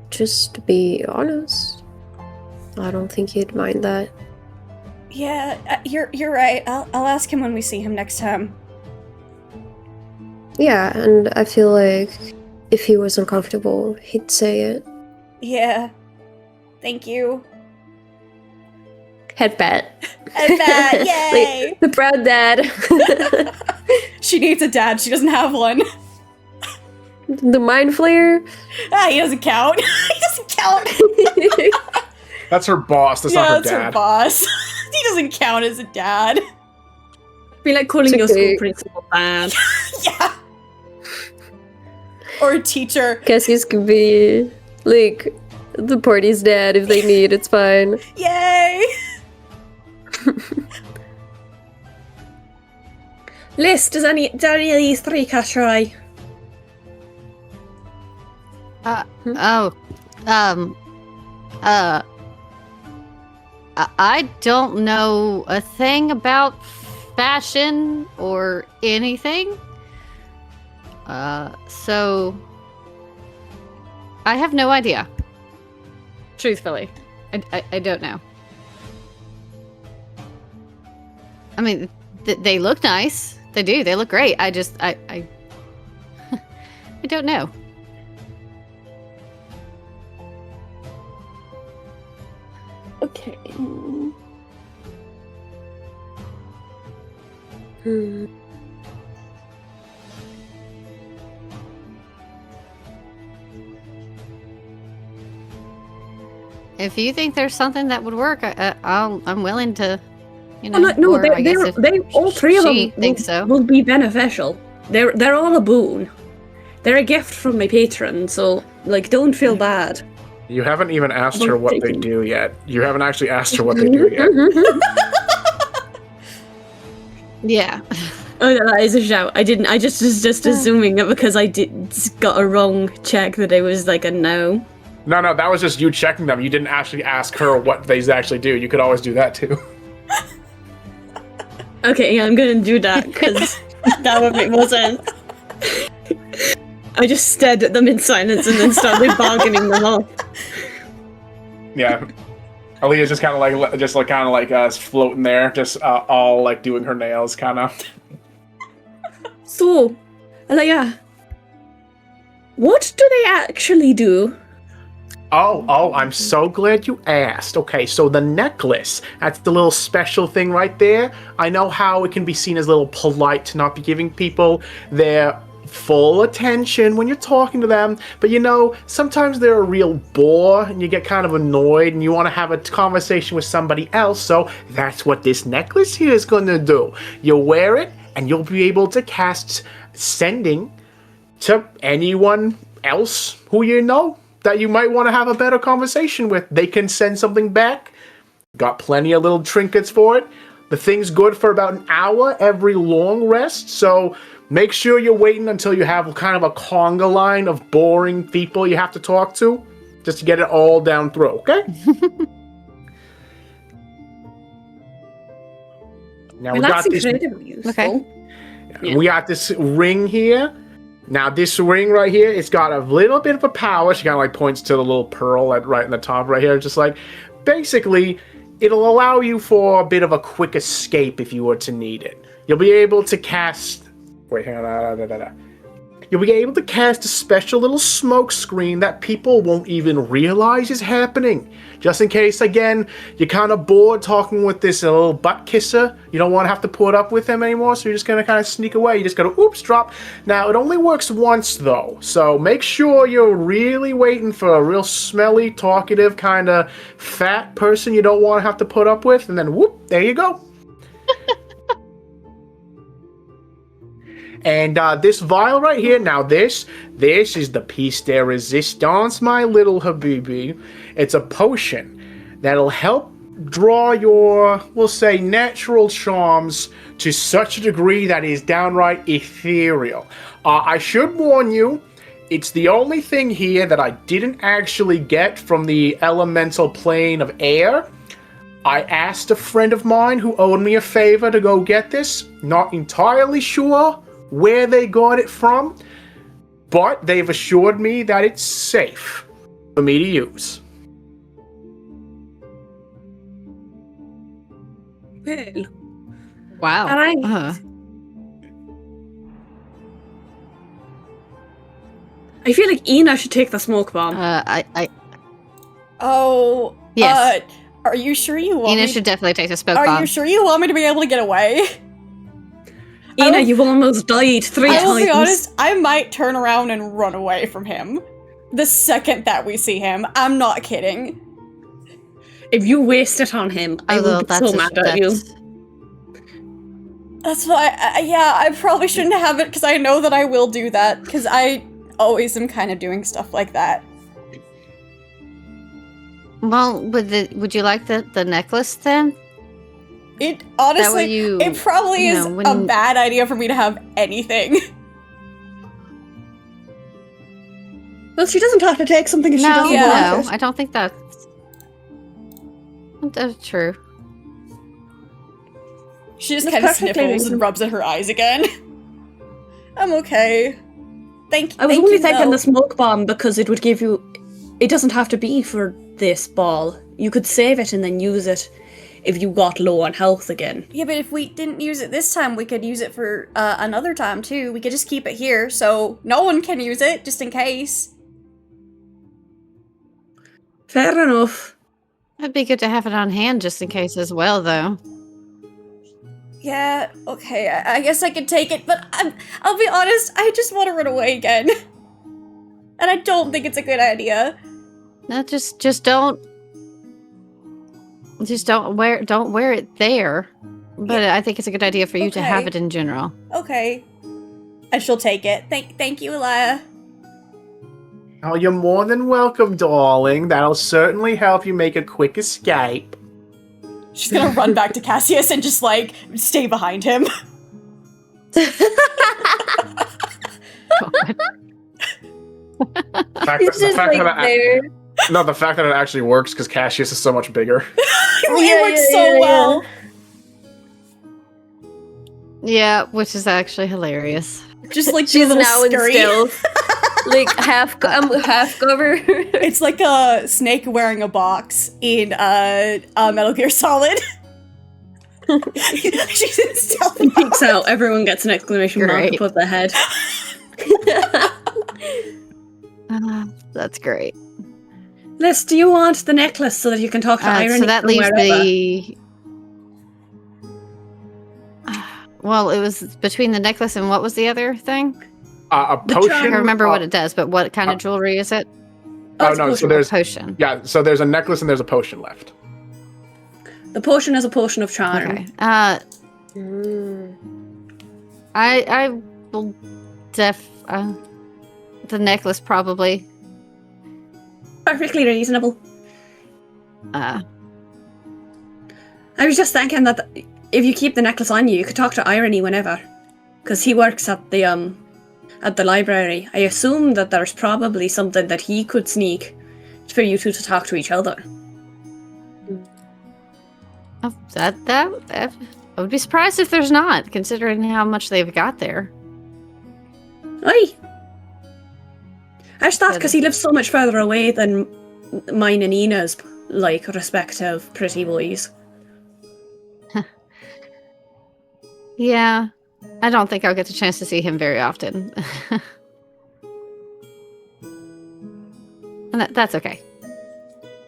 Just to be honest, I don't think he'd mind that. Yeah, you're right. I'll ask him when we see him next time. Yeah, and I feel like if he was uncomfortable, he'd say it. Yeah. Thank you. Headbat. Headbat, yay! Like, the proud dad. She needs a dad, she doesn't have one. The mind flayer? He doesn't count. He doesn't count. That's her boss, that's not her that's dad. her boss. He doesn't count as a dad. Be like calling your okay. school principal bad. Yeah. Or a teacher. Cassius could be, like, the party's dad if they need, it's fine. Yay! Liz, do any of these three catch your eye? I don't know a thing about fashion or anything. So I have no idea. Truthfully, I don't know. I mean, they look nice. They do. They look great. I I don't know. Okay. If you think there's something that would work, I'm willing to, No, or I guess if they all three of she them thinks so. will be beneficial. They're all a boon. They're a gift from my patron, so, like, don't feel bad. You haven't even asked her I'm what they thinking. do yet. You haven't actually asked her what they do yet. Yeah. Oh, that is a shout. I didn't. I just was just assuming that because I got a wrong check that it was like a no. No, that was just you checking them. You didn't actually ask her what they actually do. You could always do that too. Okay, yeah, I'm gonna do that because that would make more sense. I just stared at them in silence and then started bargaining them off. Yeah. Aaliyah's just kind of like floating there, just all like doing her nails, kind of. So, Alaya, what do they actually do? Oh, I'm so glad you asked. Okay, so the necklace, that's the little special thing right there. I know how it can be seen as a little polite to not be giving people their full attention when you're talking to them, but you know, sometimes they're a real bore and you get kind of annoyed and you want to have a conversation with somebody else, so that's what this necklace here is going to do. You'll wear it and you'll be able to cast sending to anyone else who you know that you might want to have a better conversation with. They can send something back. Got plenty of little trinkets for it. The thing's good for about an hour every long rest, so make sure you're waiting until you have kind of a conga line of boring people you have to talk to, just to get it all down through, okay? Now we got this. Incredibly useful. Okay. Yeah. We got this ring here. Now this ring right here, it's got a little bit of a power. She kind of like points to the little pearl right in the top right here. Just like, basically, it'll allow you for a bit of a quick escape if you were to need it. You'll be able to cast... Wait, hang on. You'll be able to cast a special little smoke screen that people won't even realize is happening. Just in case, again, you're kind of bored talking with this little butt kisser. You don't want to have to put up with him anymore, so you're just going to kind of sneak away. You just got to, oops, drop. Now, it only works once, though. So make sure you're really waiting for a real smelly, talkative, kind of fat person you don't want to have to put up with. And then, whoop, there you go. And this vial right here, now this is the piece de resistance, my little habibi. It's a potion that'll help draw your, we'll say, natural charms to such a degree that is downright ethereal. I should warn you, it's the only thing here that I didn't actually get from the elemental plane of air. I asked a friend of mine who owed me a favor to go get this. Not entirely sure where they got it from, but they've assured me that it's safe for me to use. Well, Wow. alright. I feel like Ina should take the smoke bomb. Oh, Yes. Are you sure you want Ina me? should definitely take the smoke Are bomb. you sure you want me to be able to get away? Ina, will- you've almost died 3 I times. will be honest, I might turn around and run away from him. The second that we see him. I'm not kidding. If you waste it on him, I will be so mad at you. That's why, I probably shouldn't have it, because I know that I will do that, because I always am kind of doing stuff like that. Well, would you like the necklace then? It, honestly, you- it probably you is know, a when- bad idea for me to have anything. Well, she doesn't have to take something if she doesn't Yeah. want No, it. I don't think that's true. She just That's kind of perfectly sniffles reasonable. and rubs at her eyes again. I'm okay. Thank I was thank only you, thinking though. the smoke bomb because it would give you... It doesn't have to be for this ball. You could save it and then use it if you got low on health again. Yeah, but if we didn't use it this time, we could use it for another time, too. We could just keep it here, so no one can use it, just in case. Fair enough. It'd be good to have it on hand just in case as well, though. Yeah, okay, I guess I could take it, but I'll be honest, I just want to run away again. And I don't think it's a good idea. No, just don't wear it there. But I think it's a good idea for you to have Okay. it in general. Okay. And she'll take it. Thank you, Elia. Oh, you're more than welcome, darling. That'll certainly help you make a quick escape. She's gonna run back to Cassius and just, like, stay behind him. The fact He's just like there. No, the fact that it actually works because Cassius is so much bigger. It works so well. Yeah, which is actually hilarious. Just like She's the little now in scurry. stealth. Like half cover. It's like a snake wearing a box in Metal Gear Solid. She's in stealth. Peeks out, everyone gets an exclamation mark Great. above their head. That's great. Liz, do you want the necklace so that you can talk to Irony? So that from leaves wherever? the. Well, it was between the necklace and what was the other thing? A The potion. I charm- can't remember what it does, but what kind of jewelry is it? Oh it's a no, so potion. there's Potion. yeah, so there's a necklace and there's a potion left. The potion is a potion of charm. Okay. Mm. I will the necklace probably. Perfectly reasonable. Uh, I was just thinking that if you keep the necklace on you, you could talk to Irony whenever, because he works at the library. I assume that there's probably something that he could sneak for you two to talk to each other. that I would be surprised if there's not, considering how much they've got there. Aye. I just thought because he lives so much further away than mine and Ina's, like, respective pretty boys. Yeah, I don't think I'll get the chance to see him very often. And that's okay.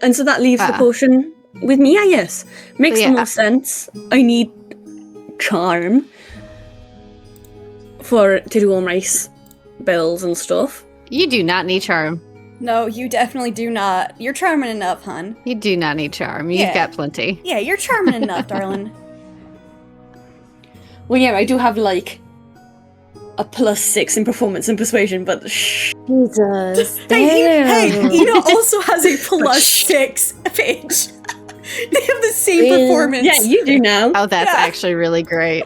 And so that leaves the potion with me, I guess. Makes So, the yeah. most sense. I need charm to do all my bills and stuff. You do not need charm. No, you definitely do not. You're charming enough, hun. You do not need charm. You've Yeah. got plenty. Yeah, you're charming enough, darling. Well, yeah, I do have, like, a +6 in performance and persuasion, but Jesus. Hey, Damn. Ina also has a +6 page. They have the same Yeah. performance. yeah, you do now. Oh, that's Yeah. actually really great.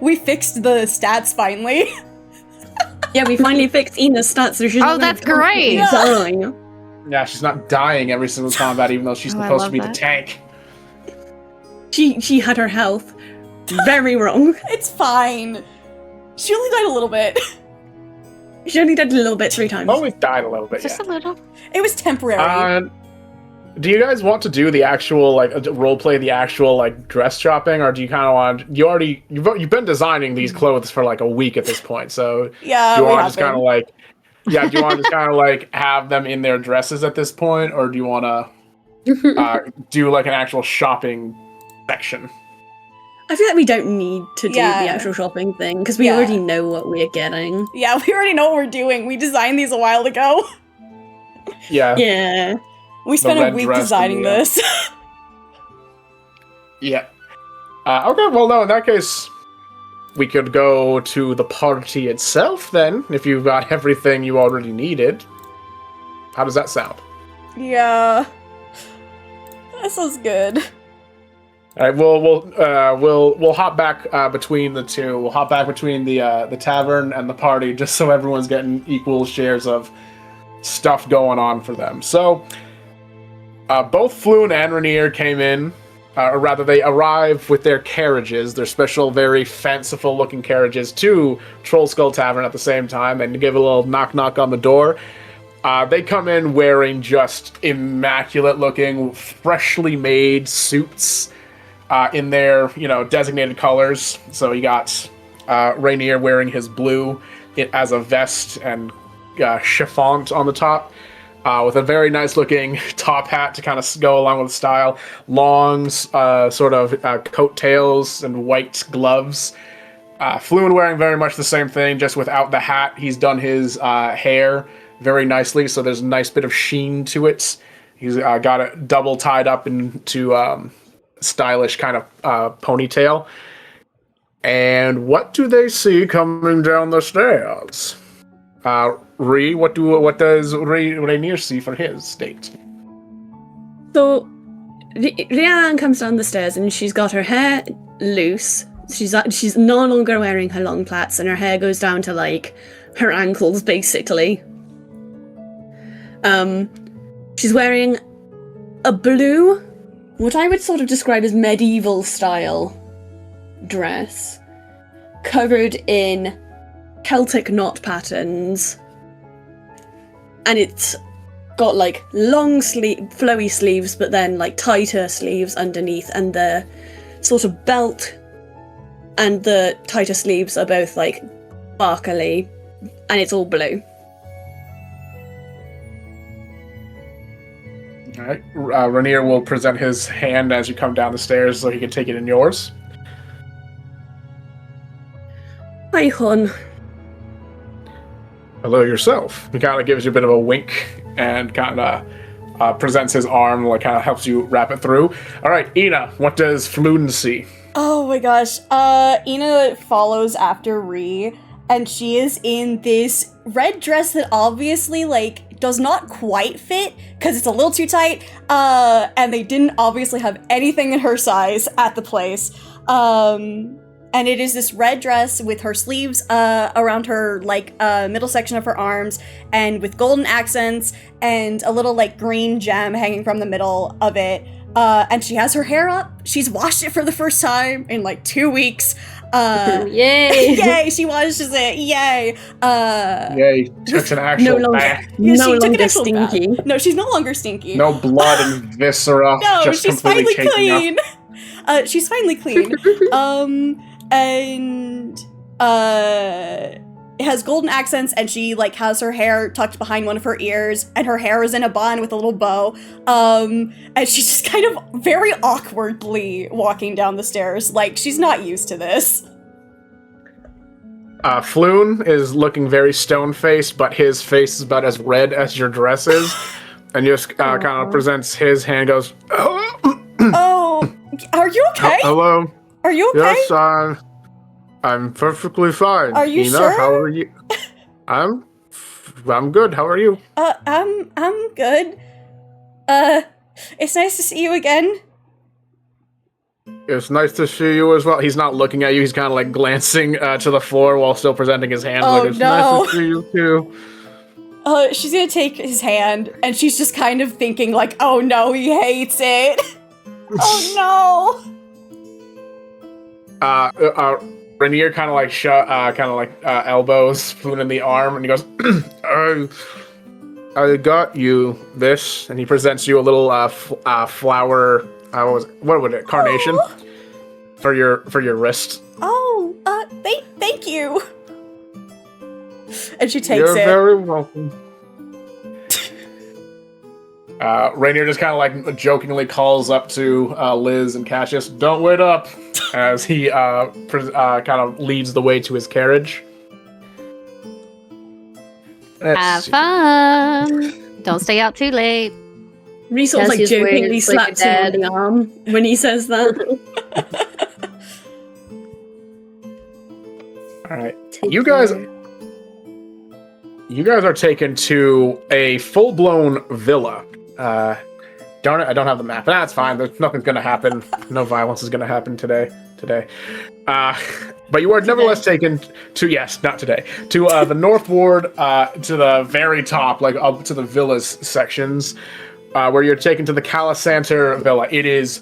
We fixed the stats finally. Yeah, we finally fixed Ina's stats. So she's Oh, not that's gonna great. be dying. Yeah, she's not dying every single combat, even though she's Oh, I supposed to love be that. the tank. She had her health very wrong. It's fine. She only died a little bit. She only did a little bit 3 times. Always died a little bit. Just Yeah. a little. It was temporary. Do you guys want to do the actual role play, the actual like dress shopping, or do you kind of want? You've been designing these clothes for like a week at this point, so Yeah, do you we want to have just kind of been. like, yeah, do you want to just kind of like have them in their dresses at this point, or do you want to do like an actual shopping section? I feel like we don't need to do Yeah. the actual shopping thing because we Yeah. already know what we're getting. Yeah, we already know what we're doing. We designed these a while ago. Yeah, Yeah. We spent a red week dress and designing the, this. yeah. Okay, well, no, in that case, we could go to the party itself then, if you've got everything you already needed. How does that sound? Yeah. That sounds good. All right, we'll hop back between the two. We'll hop back between the tavern and the party, just so everyone's getting equal shares of stuff going on for them. So, both Floon and Rainier came in, or rather, they arrived with their carriages, their special, very fanciful-looking carriages, to Troll Skull Tavern at the same time, and give a little knock-knock on the door. They come in wearing just immaculate-looking, freshly made suits. In their, designated colors. So you got Rainier wearing his blue as a vest and chiffon on the top, with a very nice looking top hat to kind of go along with the style. Long sort of coattails and white gloves. Fluin wearing very much the same thing, just without the hat. He's done his hair very nicely, so there's a nice bit of sheen to it. He's got it double tied up into stylish kind of ponytail. And what do they see coming down the stairs? What does Rainier see for his date? So, Rhiannon comes down the stairs and she's got her hair loose. She's no longer wearing her long plaits, and her hair goes down to like her ankles, basically. She's wearing a blue, what I would sort of describe as medieval style dress, covered in Celtic knot patterns, and it's got like long flowy sleeves, but then like tighter sleeves underneath, and the sort of belt and the tighter sleeves are both like sparkly, and it's all blue. All right. Rainier will present his hand as you come down the stairs so he can take it in yours. Hi, hon. Hello yourself. He kind of gives you a bit of a wink and kind of presents his arm, like kind of helps you wrap it through. All right, Ina, what does Floon see? Oh my gosh. Ina follows after Ree, and she is in this red dress that obviously, like, does not quite fit, because it's a little too tight, and they didn't obviously have anything in her size at the place. And it is this red dress with her sleeves around her, like, middle section of her arms, and with golden accents, and a little, like, green gem hanging from the middle of it. And she has her hair up. She's washed it for the first time in, like, 2 weeks. Yay! Yay, she washes it. Yay. Yay, that's an actual bath. Yeah, no she took an longer actual bath. stinky. No, she's no longer stinky. No blood and viscera. No, just she's completely finally caking up. clean. She's finally clean. And it has golden accents, and she like has her hair tucked behind one of her ears, and her hair is in a bun with a little bow. And she's just kind of very awkwardly walking down the stairs, like she's not used to this. Floon is looking very stone-faced, but his face is about as red as your dress is, and just kind of presents his hand, goes, Oh, are you okay? Hello? Are you okay? Yes, I'm perfectly fine. Are you Ina, sure? How are you? I'm good. How are you? I'm good. It's nice to see you again. It's nice to see you as well. He's not looking at you. He's kind of like glancing to the floor while still presenting his hand. Oh, like, it's no. nice to see you too. She's gonna take his hand, and she's just kind of thinking like, oh no, he hates it. Oh no. Rainier kind of like elbows Floon in the arm, and he goes, I got you this, and he presents you a little flower. What would it? Carnation for your wrist. Oh, thank you. And she takes You're it. very welcome. Rainier just kind of like jokingly calls up to Liz and Cassius, "Don't wait up," as he kind of leads the way to his carriage. Have fun. Don't stay out too late. Reese sort of like Cassius jokingly waves like slaps him on the arm when he says that. All right, you guys are taken to a full-blown villa. Darn it, I don't have the map. That's fine. There's nothing's gonna happen. No violence is gonna happen today. But you are nevertheless taken to, yes, not today, to the north ward, to the very top, like up to the villas sections, where you're taken to the Calisanter Villa. It is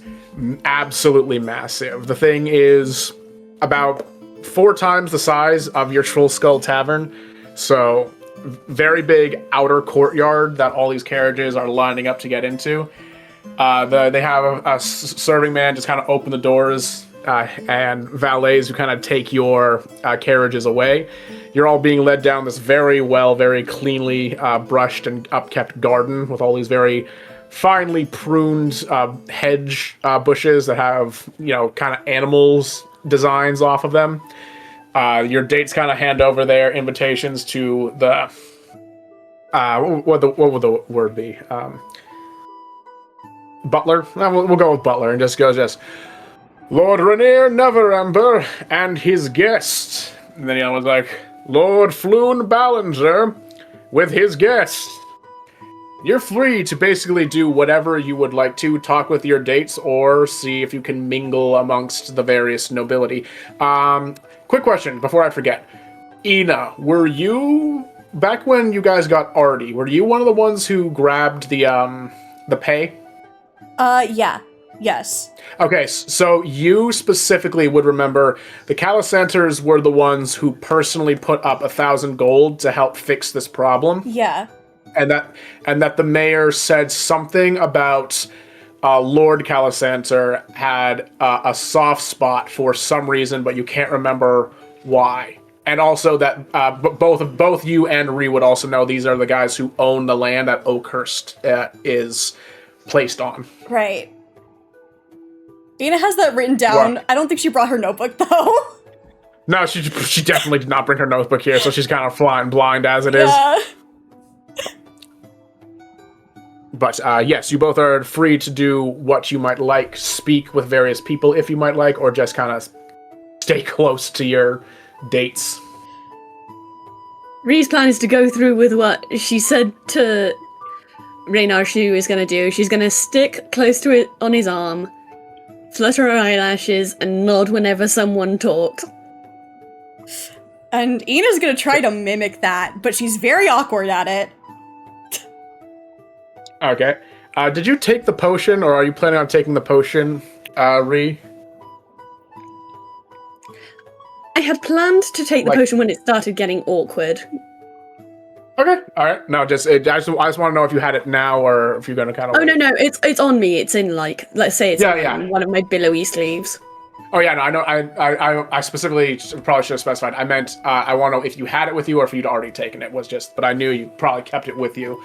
absolutely massive. The thing is about 4 times the size of your Troll Skull Tavern, so very big outer courtyard that all these carriages are lining up to get into. They have a serving man just kind of open the doors, and valets who kind of take your carriages away. You're all being led down this very cleanly brushed and upkept garden with all these very finely pruned hedge bushes that have, kind of animals designs off of them. Your dates kind of hand over their invitations to the what would the word be? Butler? We'll go with butler and just go Lord Rainier Neverember and his guest. And then the other one's like, Lord Floon Ballinger with his guests. You're free to basically do whatever you would like to, talk with your dates, or see if you can mingle amongst the various nobility. Quick question before I forget. Ina, were you, back when you guys got Artie, were you one of the ones who grabbed the pay? Yeah. Yes. Okay, so you specifically would remember the Calisanters were the ones who personally put up 1,000 gold to help fix this problem. Yeah. And that the mayor said something about Lord Calisanter had a soft spot for some reason, but you can't remember why. And also that both you and Ree would also know these are the guys who own the land that Oakhurst is placed on. Right. Ina has that written down. What? I don't think she brought her notebook, though. No, she definitely did not bring her notebook here, so she's kind of flying blind as it is. Yeah. But yes, you both are free to do what you might like, speak with various people if you might like, or just kind of stay close to your dates. Ree's plan is to go through with what she said to Raynar she was going to do. She's going to stick close to it on his arm, flutter her eyelashes, and nod whenever someone talks. And Ina's gonna try to mimic that, but she's very awkward at it. Okay. Did you take the potion, or are you planning on taking the potion, Ree? I had planned to take the potion when it started getting awkward. Okay, all right. No, I just want to know if you had it now, or if you're gonna kind of. Oh no, it's on me. It's in let's say it's in one of my billowy sleeves. Oh yeah, no, I know. I specifically probably should have specified. I meant I want to know if you had it with you or if you'd already taken it. But I knew you probably kept it with you.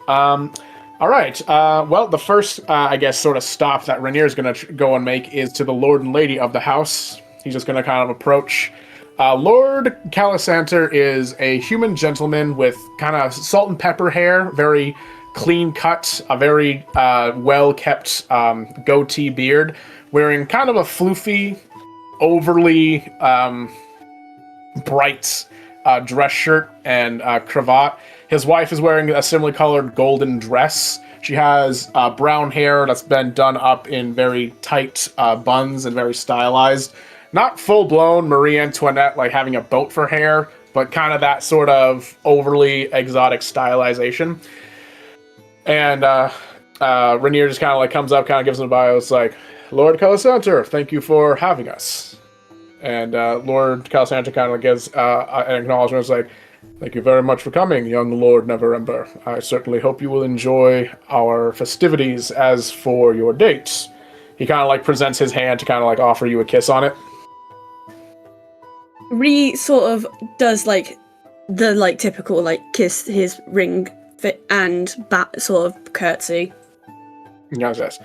All right. Well, the first, I guess, sort of stop that Rainier is going to go and make is to the Lord and Lady of the house. He's just going to kind of approach. Lord Calisanter is a human gentleman with kind of salt and pepper hair, very clean cut, a very well-kept goatee beard, wearing kind of a floofy, overly bright dress shirt and cravat. His wife is wearing a similarly colored golden dress. She has brown hair that's been done up in very tight buns and very stylized. Not full-blown Marie Antoinette, like having a boat for hair, but kind of that sort of overly exotic stylization. And Rainier just kind of like comes up, kind of gives him a bio. It's like, Lord Calisanter, thank you for having us. And Lord Calisanter kind of gives an acknowledgement. It's like, thank you very much for coming, young Lord Neverember. I certainly hope you will enjoy our festivities. As for your dates, he kind of like presents his hand to kind of like offer you a kiss on it. Ree sort of does like the like typical like kiss his ring fit and bat sort of curtsy. Yes.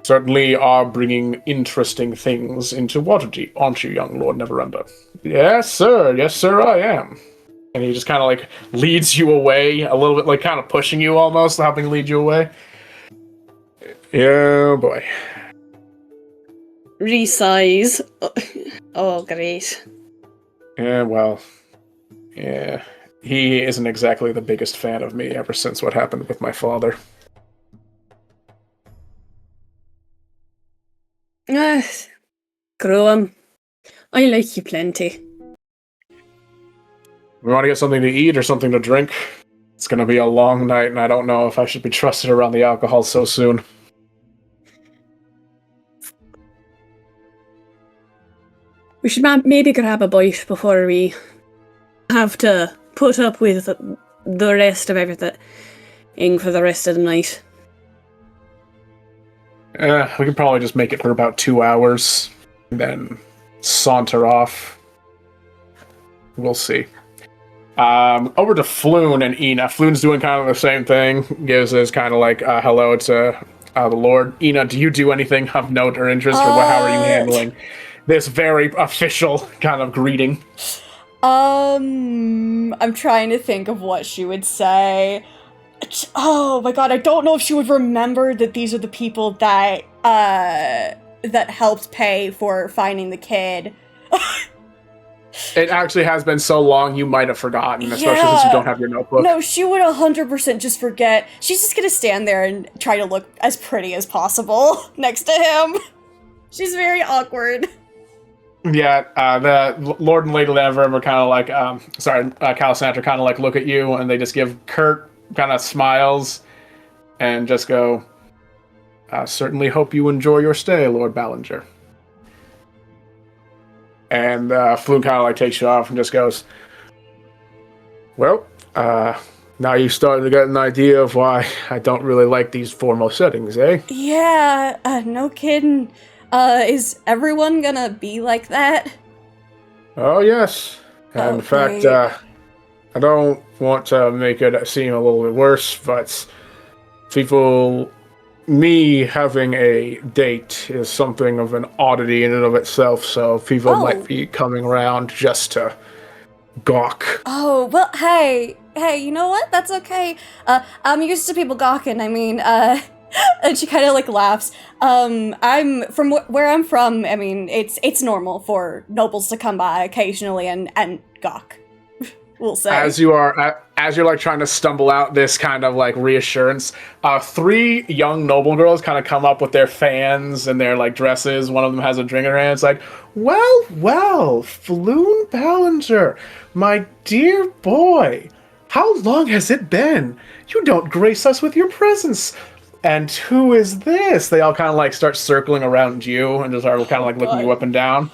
Certainly are bringing interesting things into Waterdeep, aren't you, young Lord Neverember? Yes, sir. Yes, sir, I am. And he just kind of like leads you away a little bit, like kind of pushing you almost, helping lead you away. Yeah, boy. Ree sighs. Oh, great. Yeah, well, yeah. He isn't exactly the biggest fan of me ever since what happened with my father. Grow him. I like you plenty. We want to get something to eat or something to drink. It's going to be a long night, and I don't know if I should be trusted around the alcohol so soon. We should maybe grab a bite before we have to put up with the rest of everything for the rest of the night. We can probably just make it for about 2 hours, and then saunter off. We'll see. Over to Floon and Ina. Floon's doing kind of the same thing. Gives his kind of like hello to the Lord. Ina, do you do anything of note or interest, or how are you handling this very official kind of greeting? I'm trying to think of what she would say. Oh my god, I don't know if she would remember that these are the people that that helped pay for finding the kid. It actually has been so long you might have forgotten, especially since you don't have your notebook. No, she would 100% just forget. She's just gonna stand there and try to look as pretty as possible next to him. She's very awkward. Yeah, the Lord and Lady Leverum are kind of like, Calisandra kind of like look at you, and they just give Kurt kind of smiles, and just go, certainly hope you enjoy your stay, Lord Ballinger. And Floon kind of like takes you off and just goes, well, now you're starting to get an idea of why I don't really like these formal settings, eh? Yeah, no kidding. Is everyone gonna be like that? Oh, yes. And in fact, I don't want to make it seem a little bit worse, but me having a date is something of an oddity in and of itself, so people might be coming around just to gawk. Oh, well, hey, you know what? That's okay. I'm used to people gawking. I mean, and she kind of like laughs. I'm from where I'm from. I mean, it's normal for nobles to come by occasionally and gawk. We'll say. As you're like trying to stumble out this kind of like reassurance, 3 young noble girls kind of come up with their fans and their like dresses. One of them has a drink in her hand. It's like, well, Floon Ballinger, my dear boy, how long has it been? You don't grace us with your presence. And who is this? They all kind of like start circling around you and just are kind of like looking you up and down.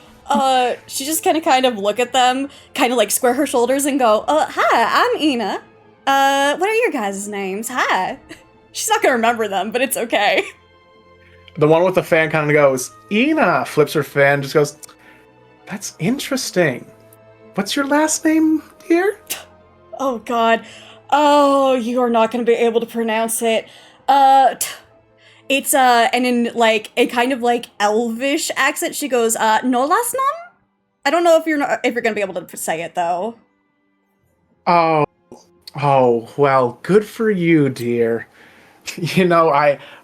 She just kind of look at them, kind of like square her shoulders and go, hi, I'm Ina. What are your guys' names? Hi. She's not gonna remember them, but it's okay. The one with the fan kind of goes, Ina, flips her fan, just goes, that's interesting. What's your last name here? Oh, God. Oh, you are not gonna be able to pronounce it. It's, and in, like, a kind of, like, elvish accent, she goes, no last name? I don't know if you're gonna be able to say it, though. Oh, well, good for you, dear. You know,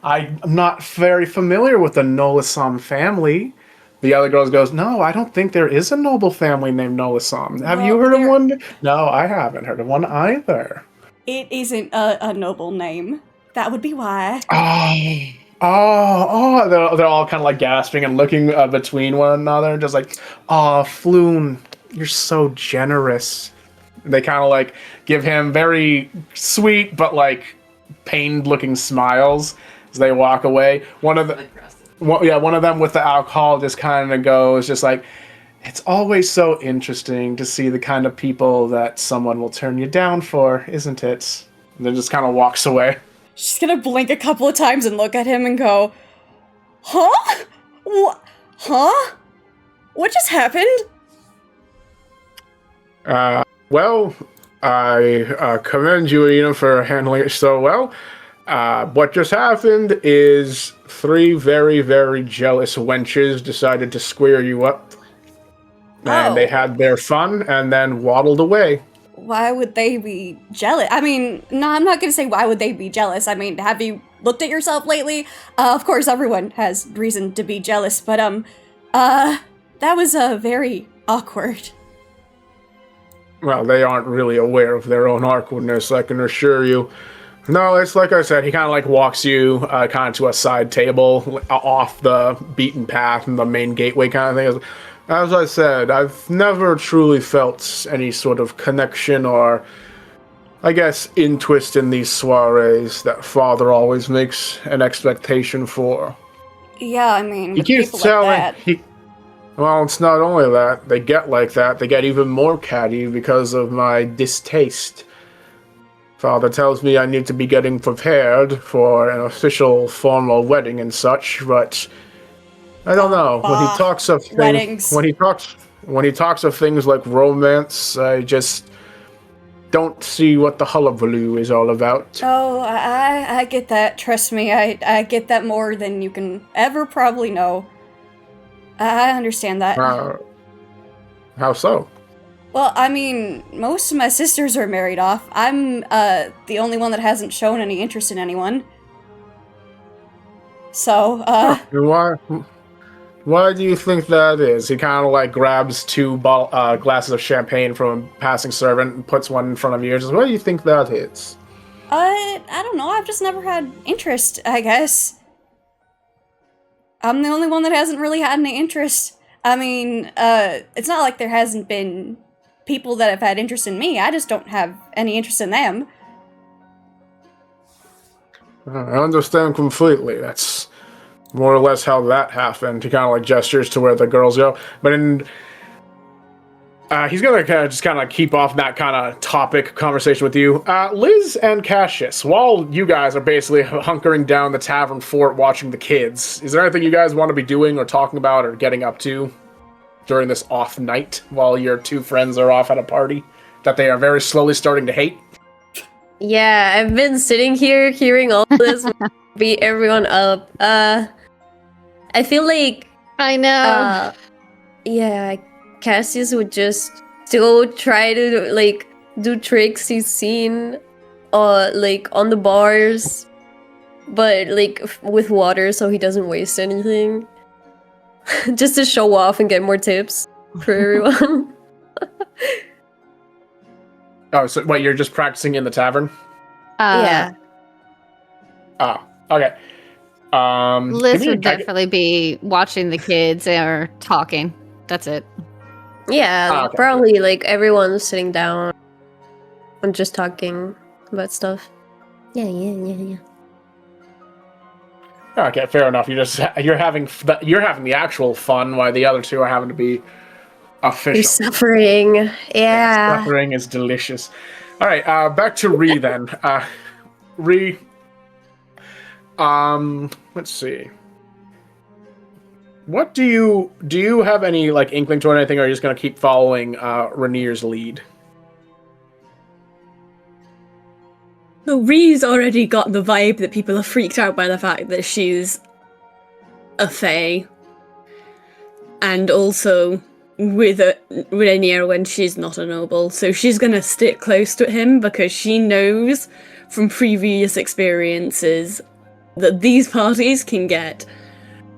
I'm not very familiar with the Nolasam family. The other girl goes, no, I don't think there is a noble family named Nolasam. Have you heard of one? No, I haven't heard of one either. It isn't a noble name. That would be why. Oh, they're all kind of like gasping and looking between one another, just like, Floon, you're so generous. They kind of like give him very sweet but like pained-looking smiles as they walk away. One of them with the alcohol just kind of goes, just like, it's always so interesting to see the kind of people that someone will turn you down for, isn't it? And then just kind of walks away. She's gonna blink a couple of times and look at him and go, huh? Huh? What just happened? Well, I commend you, Ina, for handling it so well. What just happened is 3 very, very jealous wenches decided to square you up. And they had their fun and then waddled away. Why would they be jealous? I mean, no, I'm not gonna say why would they be jealous. I mean, have you looked at yourself lately? Of course, everyone has reason to be jealous, but, that was, very awkward. Well, they aren't really aware of their own awkwardness, I can assure you. No, it's like I said, he kind of like walks you kind of to a side table off the beaten path and the main gateway kind of thing. As I said, I've never truly felt any sort of connection or, I guess, interest in these soirees that Father always makes an expectation for. Yeah, I mean, he keeps people telling, like that. Well, it's not only that. They get like that. They get even more catty because of my distaste. Father tells me I need to be getting prepared for an official formal wedding and such, but I don't know. When he talks of things, when he talks of things like romance, I just don't see what the hullabaloo is all about. Oh, I get that. Trust me, I get that more than you can ever probably know. I understand that. How so? Well, I mean, most of my sisters are married off. I'm the only one that hasn't shown any interest in anyone. So, Why do you think that is? He kind of like grabs two glasses of champagne from a passing servant and puts one in front of you and says, "What do you think that is?" I don't know. I've just never had interest, I guess. I'm the only one that hasn't really had any interest. I mean, it's not like there hasn't been people that have had interest in me. I just don't have any interest in them. I understand completely. That's more or less how that happened. He kind of like gestures to where the girls go. But he's gonna just kind of keep off that kind of topic conversation with you. Liz and Cassius, while you guys are basically hunkering down the tavern fort watching the kids, is there anything you guys want to be doing or talking about or getting up to during this off night while your two friends are off at a party that they are very slowly starting to hate? Yeah, I've been sitting here hearing all this beat everyone up. I feel like I know. yeah, Cassius would just still try to like do tricks he's seen like on the bars, but like with water so he doesn't waste anything. Just to show off and get more tips for everyone. Oh, so what, you're just practicing in the tavern? Yeah. Oh, okay. Liz give me a would definitely be watching the kids or talking. That's it. Yeah, okay. probably like everyone's sitting down and just talking about stuff. Yeah. Okay, fair enough. You're having the actual fun, while the other two are having to be official. You're suffering. Yeah. Suffering is delicious. All right, back to Ree then. Ree, let's see. What do you have any like inkling toward anything, or are you just gonna keep following Rainier's lead? No, Ree's already got the vibe that people are freaked out by the fact that she's a fae. And also with Rainier when she's not a noble. So she's gonna stick close to him because she knows from previous experiences that these parties can get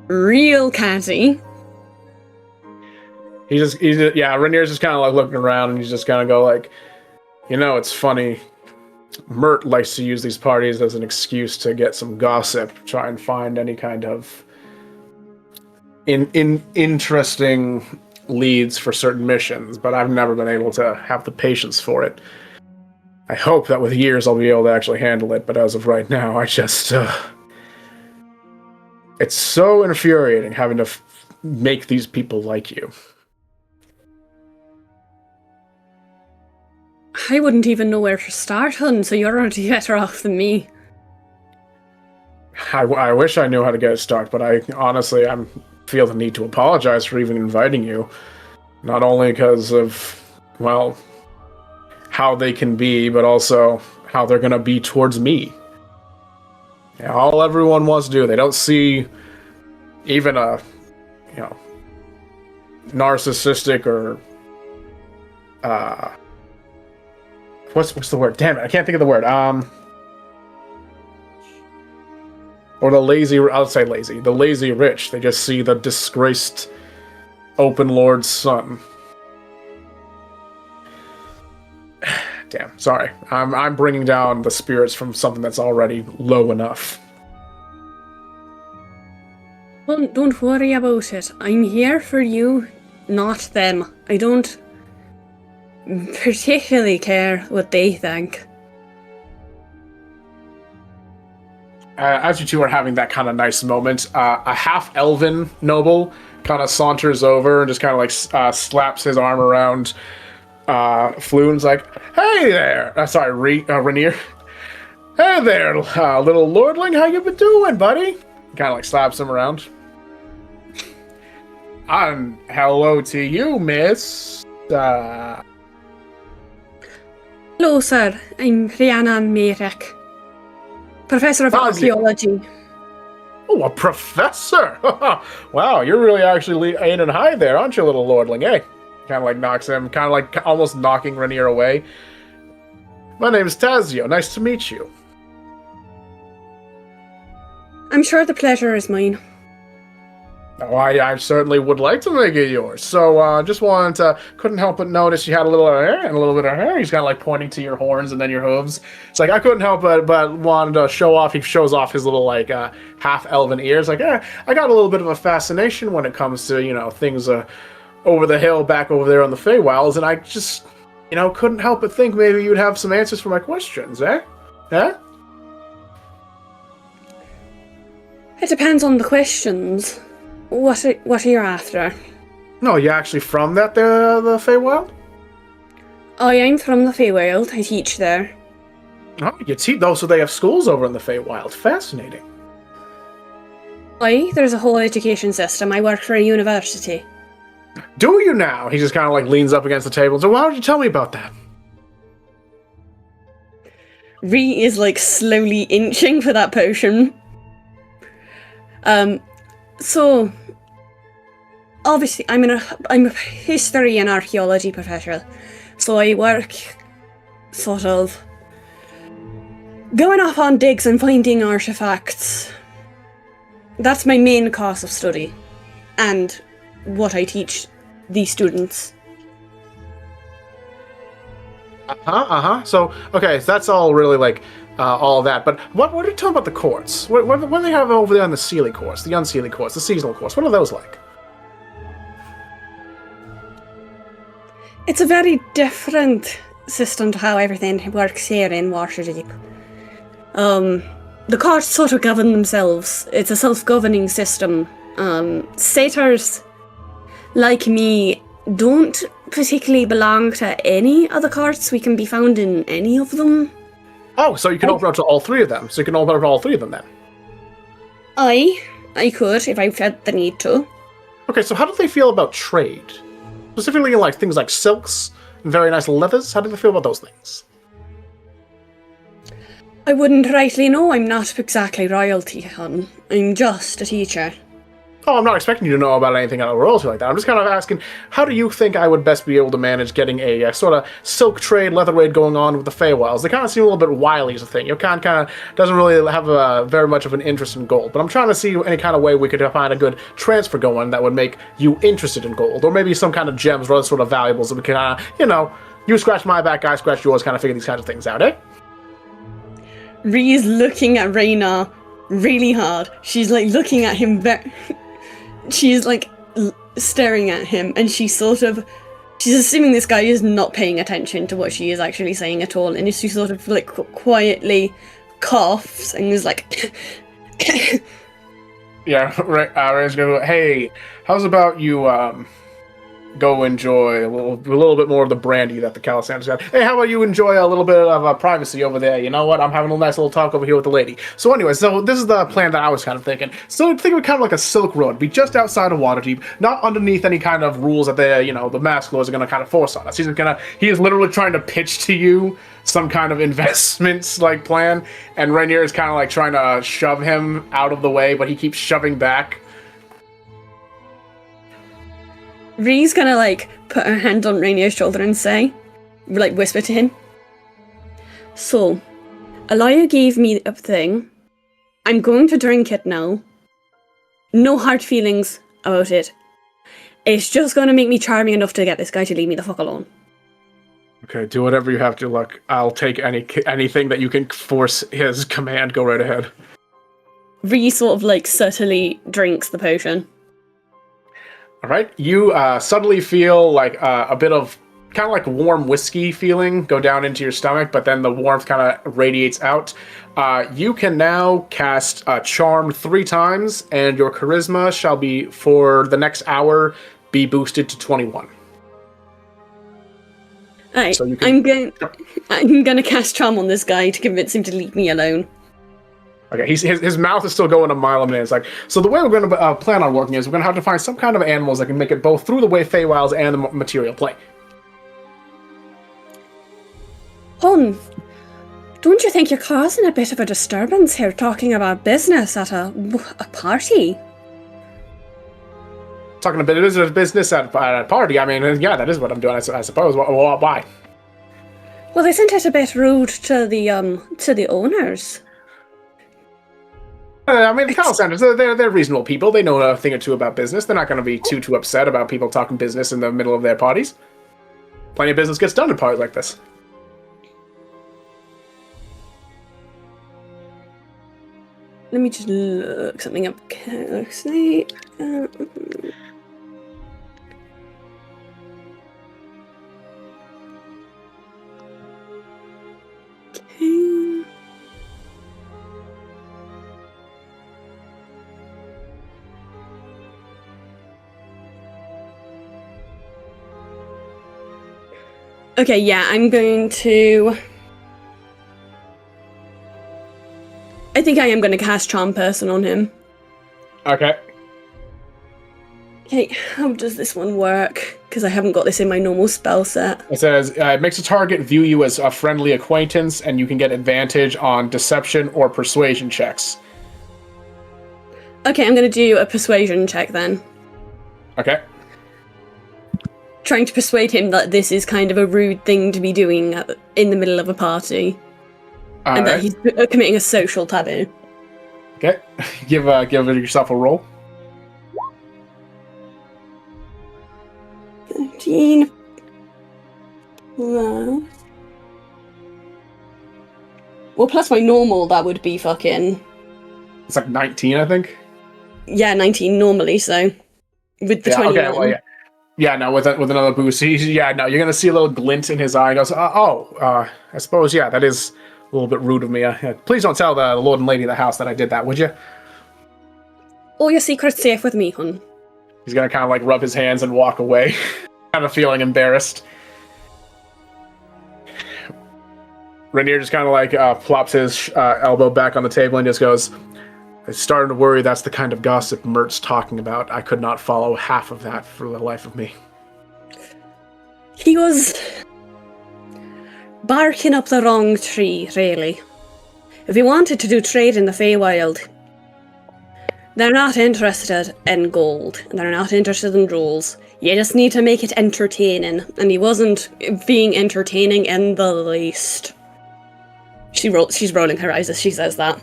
real catty. Rainier's just kind of like looking around and he's just kind of go like, it's funny. Mert likes to use these parties as an excuse to get some gossip, try and find any kind of interesting leads for certain missions, but I've never been able to have the patience for it. I hope that with years I'll be able to actually handle it, but as of right now, I just... it's so infuriating having to make these people like you. I wouldn't even know where to start, hun, so you're already better off than me. I wish I knew how to get a start, but I feel the need to apologize for even inviting you. Not only because of, well, how they can be, but also how they're going to be towards me. Yeah, all everyone wants to do, they don't see even a, narcissistic or, what's the word? Damn it, I can't think of the word. Or the lazy, I'll say lazy. The lazy rich. They just see the disgraced open lord's son. Damn, sorry. I'm bringing down the spirits from something that's already low enough. Well, don't worry about it. I'm here for you, not them. I don't particularly care what they think. As you two are having that kind of nice moment, a half-elven noble kind of saunters over and just kind of like slaps his arm around Flu and's like, "Hey there!" Rainier. "Hey there, little lordling. How you been doing, buddy?" Kind of like slaps him around. And hello to you, miss. Hello, sir. I'm Rhiannon Merrick, Professor of Archaeology. Oh, a professor! Wow, you're really actually aiming high there, aren't you, little lordling? Hey, kind of like knocks him, kind of like almost knocking Rainier away. "My name's Tazio. Nice to meet you." I'm sure the pleasure is mine. Oh, I certainly would like to make it yours. So, just wanted to, couldn't help but notice you had a little hair and a little bit of hair. He's kind of like pointing to your horns and then your hooves. It's like, I couldn't help but wanted to show off. He shows off his little, like, half-elven ears. Like, I got a little bit of a fascination when it comes to, you know, things over the hill back over there on the Feywilds, and I just, you know, couldn't help but think maybe you'd have some answers for my questions, eh? Eh? It depends on the questions. What are you after? No, you actually from the Feywild? I am from the Feywild. I teach there. Oh, you teach those, so they have schools over in the Feywild. Fascinating. Aye, there's a whole education system. I work for a university. Do you now? He just kind of like leans up against the table and says, why don't you tell me about that? Ree is like slowly inching for that potion. So obviously I'm a history and archaeology professor. So I work sort of going off on digs and finding artifacts. That's my main course of study and what I teach the students. So, okay, so that's all really like all of that. But what are you talking about the courts? What do they have over there on the Sealy course, the Unsealy course, the seasonal course? What are those like? It's a very different system to how everything works here in Waterdeep. The courts sort of govern themselves. It's a self-governing system. Satyrs, like me, don't particularly belong to any other courts. We can be found in any of them. Oh, so you can open up to all three of them. So you can open up to all three of them then. I could if I felt the need to. Okay, so how do they feel about trade? Specifically like things like silks and very nice leathers. How do they feel about those things? I wouldn't rightly know. I'm not exactly royalty, hon. I'm just a teacher. Oh, I'm not expecting you to know about anything out of royalty like that. I'm just kind of asking, how do you think I would best be able to manage getting a sort of silk trade, leather trade going on with the Feywilds? They kind of seem a little bit wily as a thing. Your kind of doesn't really have very much of an interest in gold. But I'm trying to see any kind of way we could find a good transfer going that would make you interested in gold. Or maybe some kind of gems or other sort of valuables that we can, you know, you scratch my back, I scratch yours, kind of figure these kinds of things out, eh? Ree's looking at Reyna really hard. She's like looking at him she's like staring at him, and she's assuming this guy is not paying attention to what she is actually saying at all, and she sort of like quietly coughs and is like Yeah, right. Ray's gonna go, hey, how's about you go enjoy a little bit more of the brandy that the Calisander's got. Hey, how about you enjoy a little bit of privacy over there? You know what? I'm having a nice little talk over here with the lady. So anyway, so this is the plan that I was kind of thinking. So think of it kind of like a Silk Road. Be just outside of Waterdeep, not underneath any kind of rules that the Mask Lords are going to kind of force on us. He is literally trying to pitch to you some kind of investments like plan, and Rainier is kind of like trying to shove him out of the way, but he keeps shoving back. Ree's gonna like put her hand on Rainier's shoulder and say, like whisper to him, so, Alaya gave me a thing. I'm going to drink it now. No hard feelings about it. It's just gonna make me charming enough to get this guy to leave me the fuck alone. Okay, do whatever you have to, look. I'll take anything that you can force his command. Go right ahead. Ree sort of like subtly drinks the potion. All right, you suddenly feel like a bit of kind of like warm whiskey feeling go down into your stomach, but then the warmth kind of radiates out. You can now cast Charmed 3 times, and your charisma shall be, for the next hour, be boosted to 21. Alright, So you can- I'm gonna cast Charm on this guy to convince him to leave me alone. Okay, his mouth is still going a mile a minute. It's like, so the way we're going to plan on working is we're going to have to find some kind of animals that can make it both through the way Feywilds and the material plane. Hon, don't you think you're causing a bit of a disturbance here talking about business at a party? Talking a bit of business at a party. I mean, yeah, that is what I'm doing, I suppose. Why? Well, isn't it a bit rude to the owners? I mean, the call centers, they're reasonable people. They know a thing or two about business. They're not going to be too upset about people talking business in the middle of their parties. Plenty of business gets done at parties like this. Let me just look something up carelessly. Okay. Okay, yeah, I'm going to... I think I am going to cast Charm Person on him. Okay. Okay, how does this one work? Because I haven't got this in my normal spell set. It says, it makes a target view you as a friendly acquaintance, and you can get advantage on deception or persuasion checks. Okay, I'm going to do a persuasion check then. Okay. Trying to persuade him that this is kind of a rude thing to be doing in the middle of a party. And that he's committing a social taboo. Okay. Give yourself a roll. 13 plus... Well, plus my normal, that would be fucking... It's like 19, I think. Yeah, 19 normally, so... With the 21. Okay, well, yeah. Yeah, no, with another boost, you're gonna see a little glint in his eye. He goes, I suppose, yeah, that is a little bit rude of me. Please don't tell the lord and lady of the house that I did that, would you? All your secret's safe with me, hon. He's gonna kind of like rub his hands and walk away, kind of feeling embarrassed. Rainier just kind of like plops his elbow back on the table and just goes, I'm starting to worry that's the kind of gossip Mert's talking about. I could not follow half of that for the life of me. He was... barking up the wrong tree, really. If he wanted to do trade in the Feywild, they're not interested in gold, and they're not interested in jewels. You just need to make it entertaining, and he wasn't being entertaining in the least. She's rolling her eyes as she says that.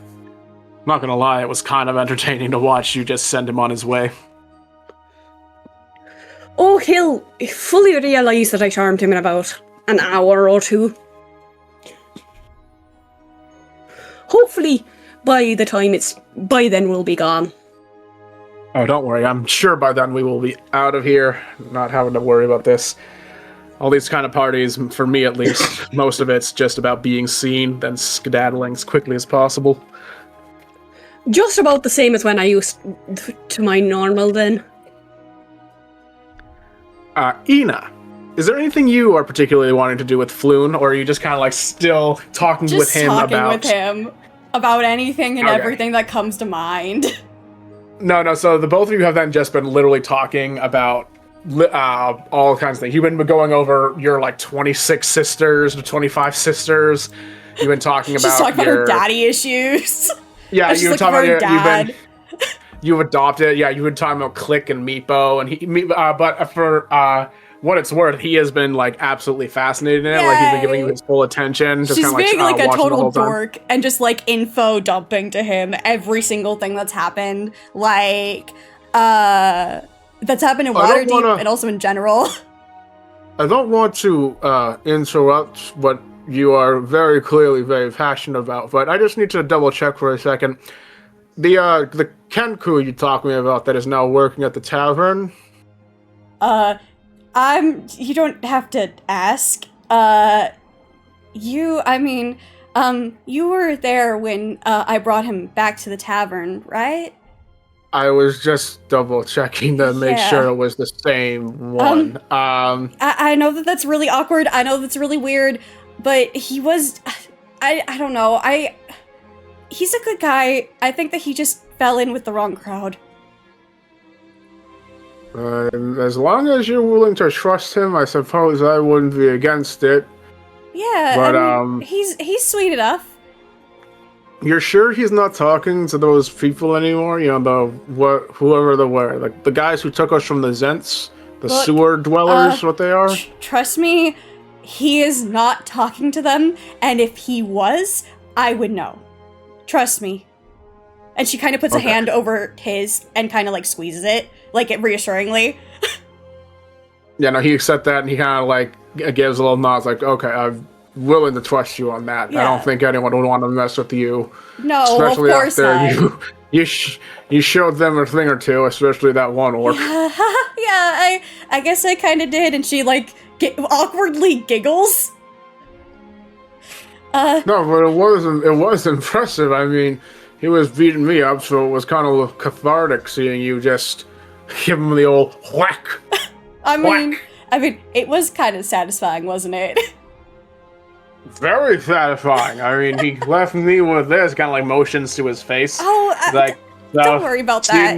Not gonna lie, it was kind of entertaining to watch you just send him on his way. Oh, he'll fully realise that I charmed him in about an hour or two. Hopefully, by then we'll be gone. Oh, don't worry. I'm sure by then we will be out of here, not having to worry about this. All these kind of parties, for me at least, most of it's just about being seen, then skedaddling as quickly as possible. Just about the same as when I used to my normal then. Ina, is there anything you are particularly wanting to do with Floon, or are you just kind of like still talking with him about anything and everything that comes to mind? No, so the both of you have then just been literally talking about all kinds of things. You've been going over your like 26 sisters to 25 sisters. You've been talking about She's talking about her daddy issues. Yeah, you were talking about dad. You've adopted. Yeah, you've been talking about Click and Meepo, and but for what it's worth, he has been like absolutely fascinated in it. Like he's been giving you his full attention. Just She's being like a total dork and just like info dumping to him every single thing that's happened. Like that's happened in Waterdeep and also in general. I don't want to interrupt what you are very clearly very passionate about, but I just need to double check for a second. The Kenku you talked to me about that is now working at the tavern. You don't have to ask. You were there when I brought him back to the tavern, right? I was just double checking to make sure it was the same one. I know that's really awkward. I know that's really weird, but he was, I don't know. He's a good guy. I think that he just fell in with the wrong crowd. As long as you're willing to trust him, I suppose I wouldn't be against it. Yeah, but he's sweet enough. You're sure he's not talking to those people anymore? You know, whoever they were, like the guys who took us from the Zents, the sewer dwellers, what they are. Trust me, he is not talking to them, and if he was, I would know. Trust me. And she kind of puts a Okay. hand over his and kind of like squeezes it, like it reassuringly. Yeah, no, he accepts that and he kind of like gives a little nod, like, okay, I'm willing to trust you on that. I Yeah. don't think anyone would want to mess with you. No, Especially of course after not. you showed them a thing or two, especially that one orc. Yeah, I guess I kind of did. And she like awkwardly giggles. No, but it was impressive. I mean, he was beating me up, so it was kind of cathartic seeing you just give him the old whack. I mean, Whack. it was kind of satisfying, wasn't it? Very satisfying. I mean, he left me with this, kind of like motions to his face. Oh, Like, don't worry about that.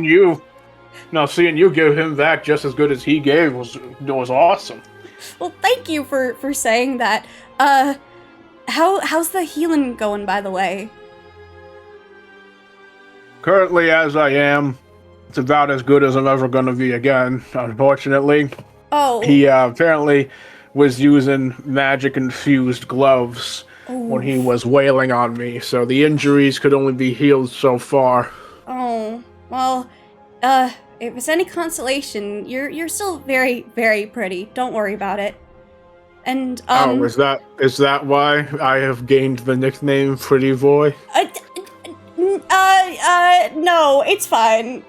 Seeing you give him back just as good as he gave was awesome. Well, thank you for saying that. How's the healing going, by the way? Currently, as I am, it's about as good as I'm ever going to be again, unfortunately. Oh, He apparently was using magic-infused gloves when he was wailing on me, so the injuries could only be healed so far. oh, well, if it's any consolation, you're still very, very pretty. Don't worry about it. And Is that why I have gained the nickname Pretty Boy? No, it's fine.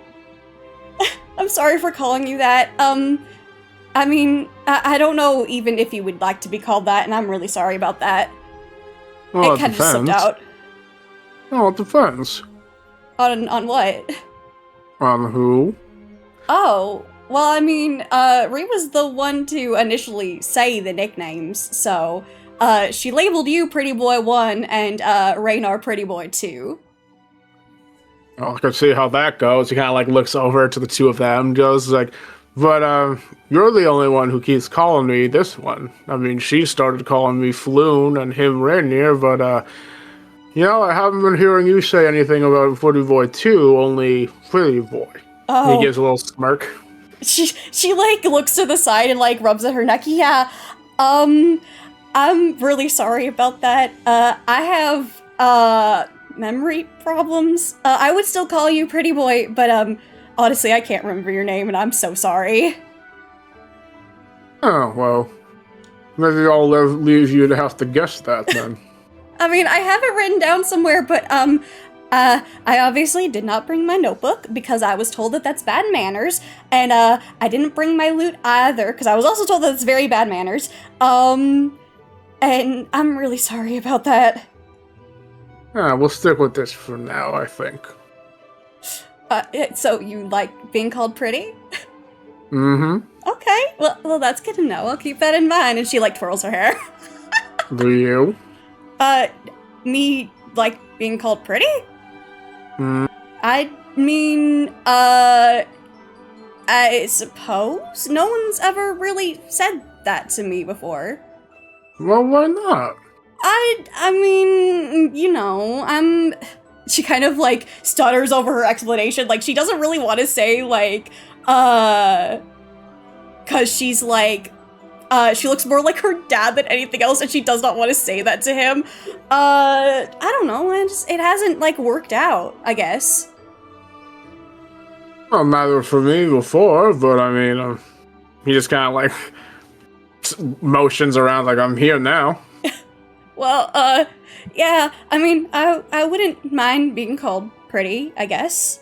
I'm sorry for calling you that. I mean, I don't know even if you would like to be called that, and I'm really sorry about that. Well, It kind of slipped out. Oh, it depends. On what? On who? Oh, well, I mean, Ree was the one to initially say the nicknames, so, she labeled you Pretty Boy 1 and, Raynar Pretty Boy 2. Well, I can see how that goes. He kind of like looks over to the two of them, goes like, but you're the only one who keeps calling me this one. I mean, she started calling me Floon and him Rainier, but I haven't been hearing you say anything about Pretty Boy 2, only Pretty Boy. Oh. He gives a little smirk. She like looks to the side and like rubs at her neck. Yeah, I'm really sorry about that. I have memory problems. I would still call you Pretty Boy, but honestly, I can't remember your name, and I'm so sorry. Oh, well, maybe I'll leave you to have to guess that then. I mean, I have it written down somewhere, but I obviously did not bring my notebook because I was told that that's bad manners, and I didn't bring my loot either because I was also told that it's very bad manners. And I'm really sorry about that. We'll stick with this for now, I think. So you like being called pretty? Mm-hmm. Okay, well, that's good to know. I'll keep that in mind. And she like twirls her hair. Do you? Me like being called pretty? Mm. I mean, I suppose no one's ever really said that to me before. Well, why not? I mean, she kind of like stutters over her explanation. Like she doesn't really want to say like, cause she's like, she looks more like her dad than anything else, and she does not want to say that to him. I don't know, it hasn't like worked out, I guess. Well, neither for me before, but I mean, he just kind of like motions around like I'm here now. Well, yeah, I mean, I wouldn't mind being called pretty, I guess.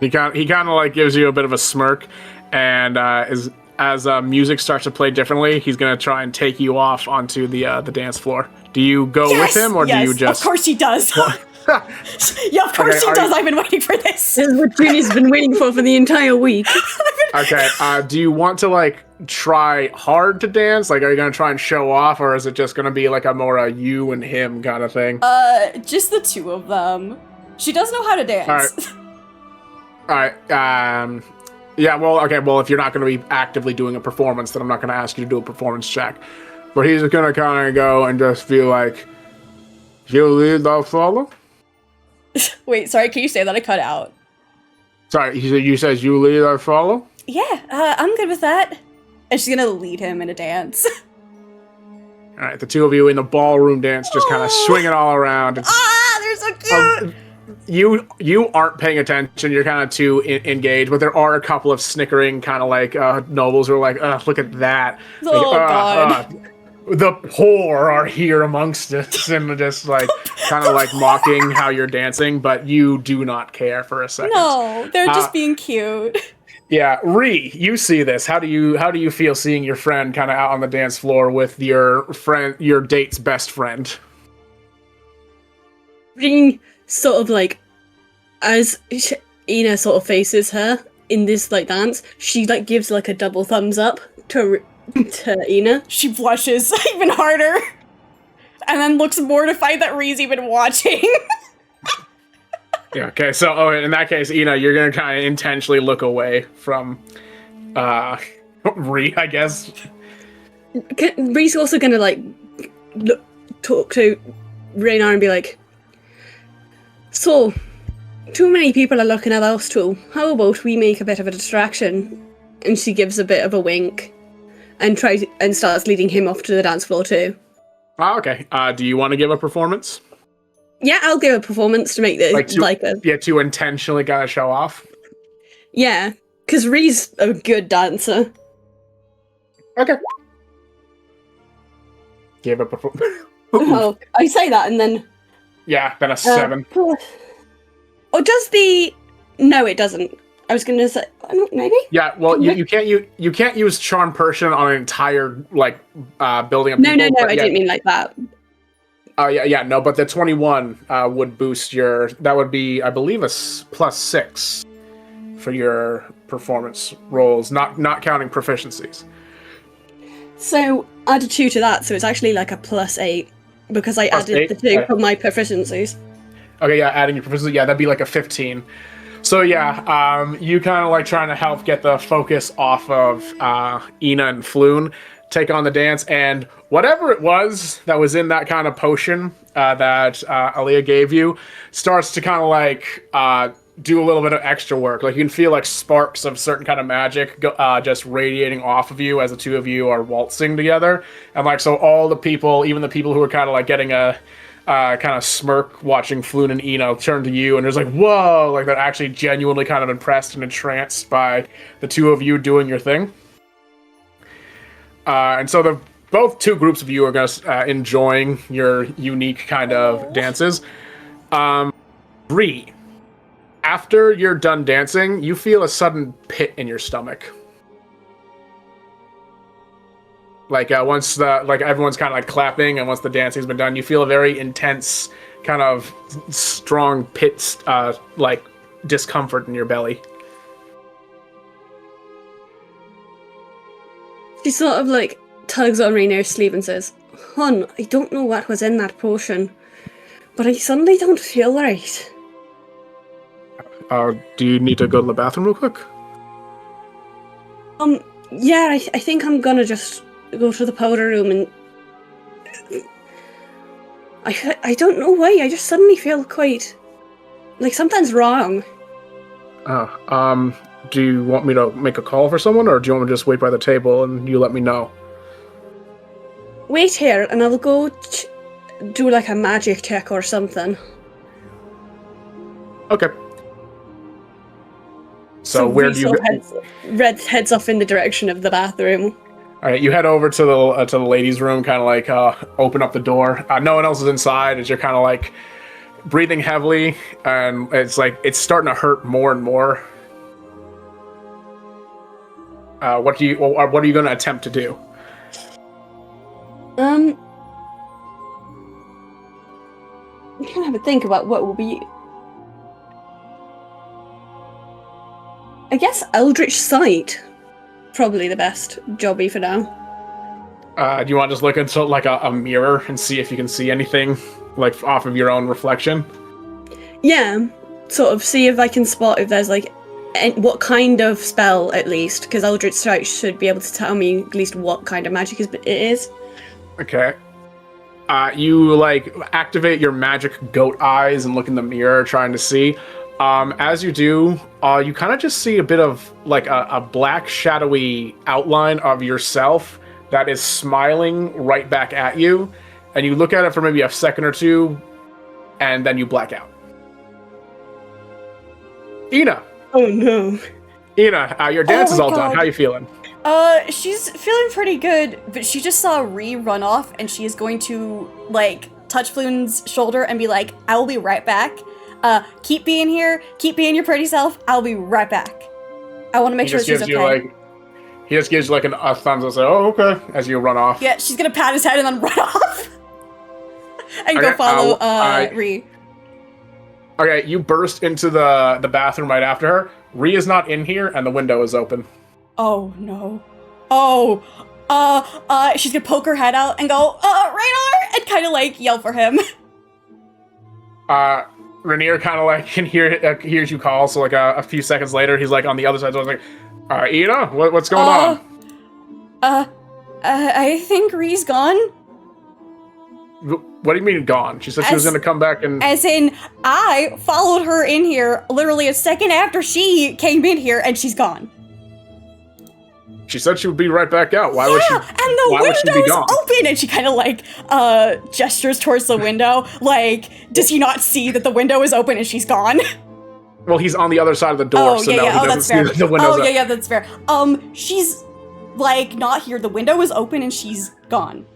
He kind of like gives you a bit of a smirk, and as music starts to play differently, he's gonna try and take you off onto the dance floor. Do you go with him, or do you just? Of course he does. Yeah, of course he does. I've been waiting for this. This is what Trinny's been waiting for the entire week. Okay. Do you want to like try hard to dance? Like, are you gonna try and show off, or is it just gonna be like a more you and him kind of thing? Just the two of them. She does know how to dance. All right. Yeah. Well. Okay. Well, if you're not gonna be actively doing a performance, then I'm not gonna ask you to do a performance check. But he's gonna kind of go and just be like, "You lead, I'll follow." Wait, sorry, can you say that? I cut out. Sorry, you says you lead, I follow? Yeah, I'm good with that. And she's gonna lead him in a dance. Alright, the two of you in the ballroom dance just kind of swing it all around. They're so cute. You aren't paying attention. You're kind of too engaged, but there are a couple of snickering kind of like nobles who are like, look at that. Oh, Like, God. The poor are here amongst us, and just like kind of like mocking how you're dancing, but you do not care for a second. No, they're just being cute. Yeah, Ree, you see this. How do you feel seeing your friend kind of out on the dance floor with your date's best friend? Being sort of like, as Ina sort of faces her in this like dance, she like gives like a double thumbs up to Ina. She blushes even harder, and then looks mortified that Ree's even watching. Yeah. Okay. So, in that case, Ina, you're gonna kind of intentionally look away from Ree, I guess. Ree's also gonna like talk to Raynar and be like, "So, too many people are looking at us too. How about we make a bit of a distraction?" And she gives a bit of a wink, and starts leading him off to the dance floor too. Oh, okay. Do you want to give a performance? Yeah, I'll give a performance to make this to intentionally kind of show off. Yeah, because Ree's a good dancer. Okay. Give a performance. Oh, I say that and then. Yeah, then a 7. Or does the? No, it doesn't. I was gonna say maybe. Yeah, well, you can't use charm person on an entire like building of No, people. I didn't mean like that. No, but the 21 would boost your. That would be, I believe, a +6 for your performance rolls, not counting proficiencies. So add a 2 to that, so it's actually like a +8 because I added the 2 for my proficiencies. Okay, yeah, adding your proficiency, yeah, that'd be like a 15. So yeah, you kind of like trying to help get the focus off of Ina and Floon, take on the dance, and whatever it was that was in that kind of potion that Aaliyah gave you starts to kind of like do a little bit of extra work. Like you can feel like sparks of certain kind of magic just radiating off of you as the two of you are waltzing together. And like, so all the people, even the people who are kind of like getting a kind of smirk watching Floon and Ina turn to you, and there's like, whoa, like they're actually genuinely kind of impressed and entranced by the two of you doing your thing. And so both two groups of you are going to enjoying your unique kind of dances. Bree, after you're done dancing, you feel a sudden pit in your stomach. Like once everyone's kind of like clapping, and once the dancing's been done, you feel a very intense, kind of strong pit, like discomfort in your belly. She sort of like tugs on Raynar's sleeve and says, "Hon, I don't know what was in that potion, but I suddenly don't feel right." Do you need to go to the bathroom real quick? Yeah, I think I'm gonna just go to the powder room and... I don't know why, I just suddenly feel quite... like something's wrong. Do you want me to make a call for someone, or do you want me to just wait by the table and you let me know? Wait here, and I'll go do like a magic check or something. Okay. So where do you heads off in the direction of the bathroom. All right, you head over to the ladies' room, kind of like open up the door. No one else is inside, as you're kind of like breathing heavily, and it's like it's starting to hurt more and more. What are you going to attempt to do? I'm trying to have a think about what will be. I guess Eldritch Sight, probably the best jobby for now. Do you want to just look into like a mirror and see if you can see anything like off of your own reflection? Yeah, sort of see if I can spot if there's like what kind of spell at least, because Eldritch Sight should be able to tell me at least what kind of magic it is. Okay. You like activate your magic goat eyes and look in the mirror trying to see. As you do, you kind of just see a bit of like a black shadowy outline of yourself that is smiling right back at you. And you look at it for maybe a second or two, and then you black out. Ina, Oh no. your dance Oh is my all done. God. How you feeling? She's feeling pretty good, but she just saw Ree run off, and she is going to, like, touch Floon's shoulder and be like, I will be right back. Keep being here, keep being your pretty self, I'll be right back. I want to make He sure just she's gives okay. you like, he just gives you like a thumbs up, say, "Oh, okay," as you run off. Yeah, she's gonna pat his head and then run off. And go Okay, follow, I- Ree. Okay, you burst into the bathroom right after her. Rhea is not in here, and the window is open. Oh, no. Oh, she's gonna poke her head out and go, Radar! And kind of, like, yell for him. Rainier kind of like can hears you call, so like a few seconds later, he's like on the other side. So I was like, Ina, what's going on? I think Ree's gone. What do you mean gone? She said she was As- going to come back and... As in, I followed her in here literally a second after she came in here, and she's gone. She said she would be right back out. Why would she? And the why would she be window's gone? open, and she kind of like gestures towards the window. Like, does he not see that the window is open and she's gone? Well, he's on the other side of the door, so no, he doesn't that's see fair. that the window's open. Yeah, that's fair. She's like not here. The window is open and she's gone.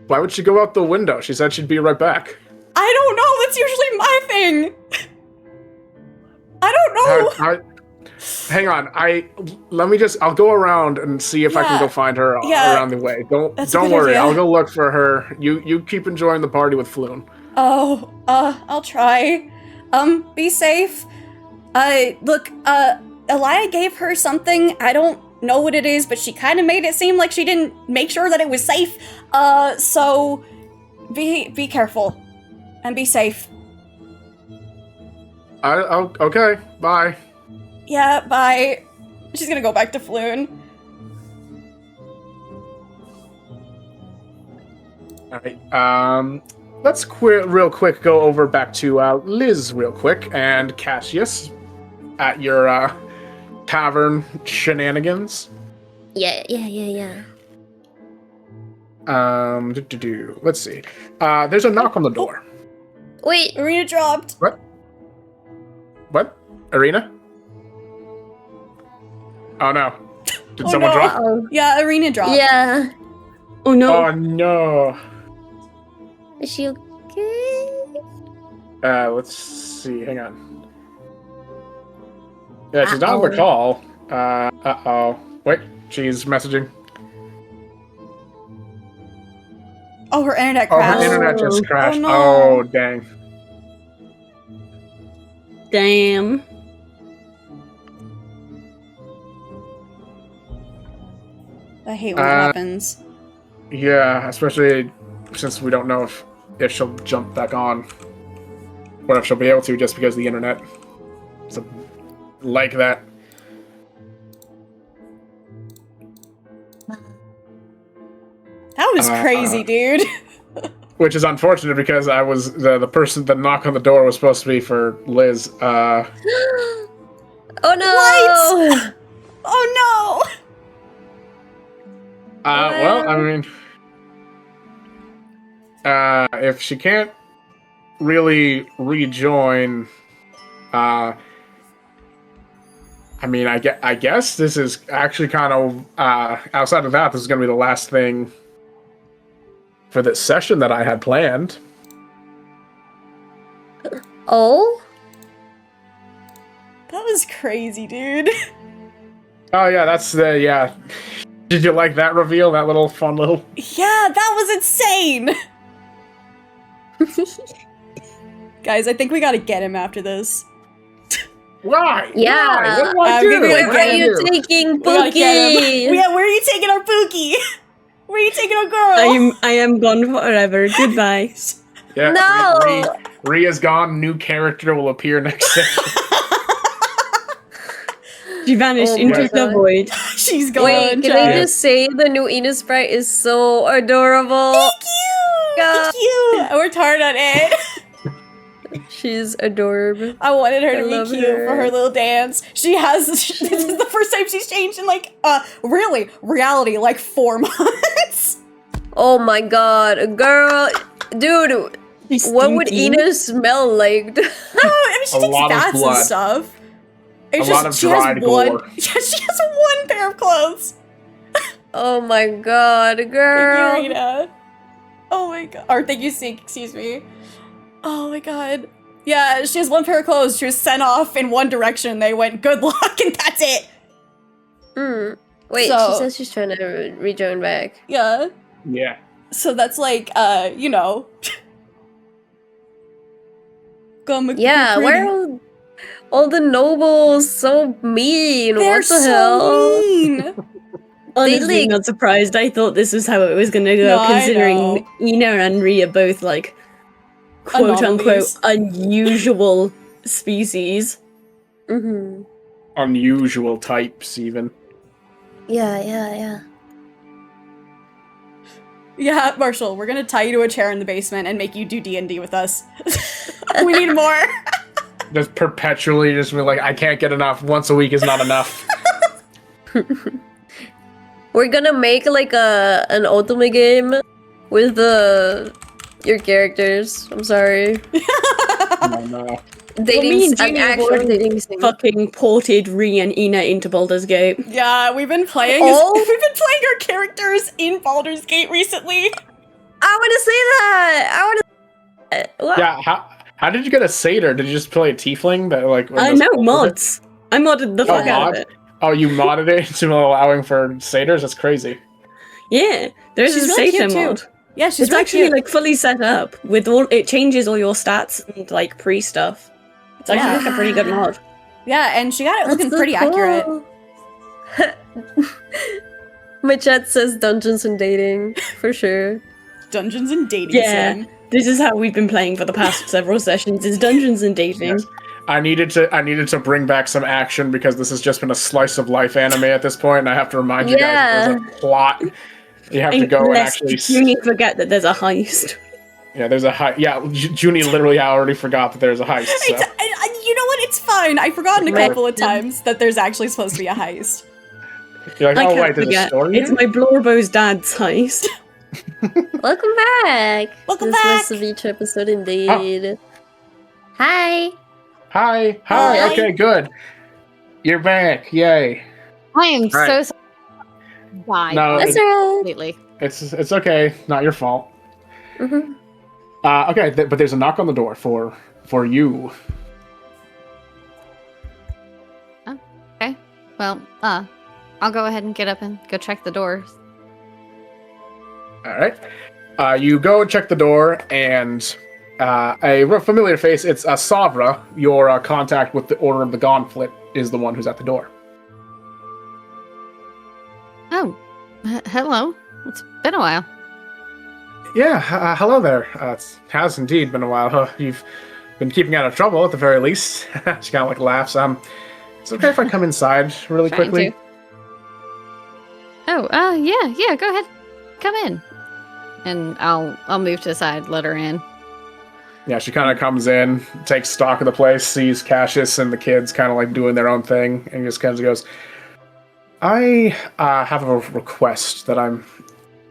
Why would she go out the window? She said she'd be right back. I don't know. That's usually my thing. I don't know. Hang on. I'll go around and see if I can Yeah. go find her Yeah. around the way. That's a Don't good worry. idea. I'll go look for her. You keep enjoying the party with Floon. I'll try. Be safe. Look, Elia gave her something. I don't know what it is, but she kind of made it seem like she didn't make sure that it was safe. So be careful and be safe. Okay. Bye. Yeah, bye. She's gonna go back to Floon. All right. Let's real quick go over back to Liz real quick and Cassius at your tavern shenanigans. Yeah. Let's see. There's a knock on the door. Wait, Arena dropped. What? Arena? Oh no. Did Oh, someone no. drop? oh, Yeah, Arena dropped. yeah. Oh no. Oh no. Is she okay? Let's see. Hang on. Yeah, she's not on the call. Uh-oh. Wait, she's messaging. Oh, her internet Oh, crashed. her internet just crashed. no. Oh, dang. Damn. I hate when that happens. Yeah, especially since we don't know if she'll jump back on. Or if she'll be able to just because of the internet. So, like that. That was crazy, dude. Which is unfortunate because I was the person that knocked on the door was supposed to be for Liz. Oh no! What? Oh Well, I mean, if she can't really rejoin, I mean, I guess this is actually kind of outside of that. This is going to be the last thing for this session that I had planned. Oh? no! That was crazy, dude. Oh yeah, that's the yeah. Did you like that reveal? That little fun little. Yeah, that was insane. Guys, I think we gotta get him after this. Why? Yeah. Why? What did I do? Where Where What are did I you do? taking We gotta get him. Pookie? Yeah, where are you taking our Pookie? Where are you taking our girl? I am gone forever. Goodbye. Yeah, No. Ria's gone. New character will appear next session. She vanished Oh into my the God. void. She's gone. Wait, can I Chad. just say the new Ina sprite is so adorable? Thank you. God. Thank you. I worked hard on it. She's adorable. I wanted her I to love be cute her. for her little dance. This is the first time she's changed in like, really, reality, like 4 months. Oh my god, girl, dude, What would stinky. Ina smell like? No, I mean, she A takes lot of baths and blood. stuff. It's A lot of she has dried one. gore. Yeah, she has one pair of clothes. Oh my god, girl. Thank you, Rita. Oh my god. Or thank you, Sink, excuse me. Oh my god. Yeah, she has one pair of clothes. She was sent off in one direction. They went, good luck, and that's it. Wait, So- she says she's trying to rejoin back. Yeah. Yeah. So that's like, you know. Yeah, why are all the nobles so mean? They're What the so hell? mean. Honestly, like- not surprised. I thought this was how it was gonna go, No, I considering know. Ina and Rhea both like quote unquote Anomalies. unusual species. Mm-hmm. Unusual types, even. Yeah. Yeah, Marshall, we're gonna tie you to a chair in the basement and make you do D&D with us. We need more. Just perpetually just be like, I can't get enough. Once a week is not enough. We're gonna make like an ultimate game with your characters. I'm sorry. No. Dating and an Junie actual already dating sim. Fucking ported Rhea and Ina into Baldur's Gate. Yeah, we've been playing Oh. we've been playing our characters in Baldur's Gate recently. I want to say that. What? Yeah, how did you get a satyr? Did you just play a tiefling that like? I know mods. I modded the fuck out mod? of it. Oh, you modded it to allowing for satyrs? That's crazy. Yeah, there's She's a really satyr cute, too. mod. Yeah, she's It's really actually cute. like fully set up with all. It changes all your stats and like pre stuff. It's actually Yeah. like a pretty good mod. Yeah, and she got it That's looking so pretty accurate. cool. My chat says Dungeons and Dating for sure. Dungeons and dating Yeah. sim. This is how we've been playing for the past several sessions. Is Dungeons and Dating. Yes. I needed to bring back some action because this has just been a slice of life anime at this point, and I have to remind you guys there's a plot. You have to go and Unless actually. you need to forget that there's a heist. Yeah, there's a heist. Yeah, Junie literally already forgot that there's a heist. So. You know what? It's fine. I've forgotten a Right. couple of times that there's actually supposed to be a heist. You're like, I oh can't wait, there's a forget. story. It's here? my Blorbo's dad's heist. Welcome back. Welcome this back. was the beach episode indeed. Hi. Hi. Hi. Okay, good. You're back. Yay. I am Right. so sorry. Bye. No, That's alright. Completely. it's okay. Not your fault. Mhm. Okay, but there's a knock on the door for you. Okay. Well, I'll go ahead and get up and go check the doors. All right. You go and check the door, and a familiar face. It's Savra, your contact with the Order of the Gauntlet, is the one who's at the door. Oh, hello. It's been a while. Yeah, hello there. It has indeed been a while. You've been keeping out of trouble at the very least. She kind of like laughs. It's okay if I come inside really Trying quickly. to. Oh, yeah, go ahead. Come in. And I'll move to the side, let her in. Yeah, she kind of comes in, takes stock of the place, sees Cassius and the kids kind of like doing their own thing, and just kind of goes, I have a request that I'm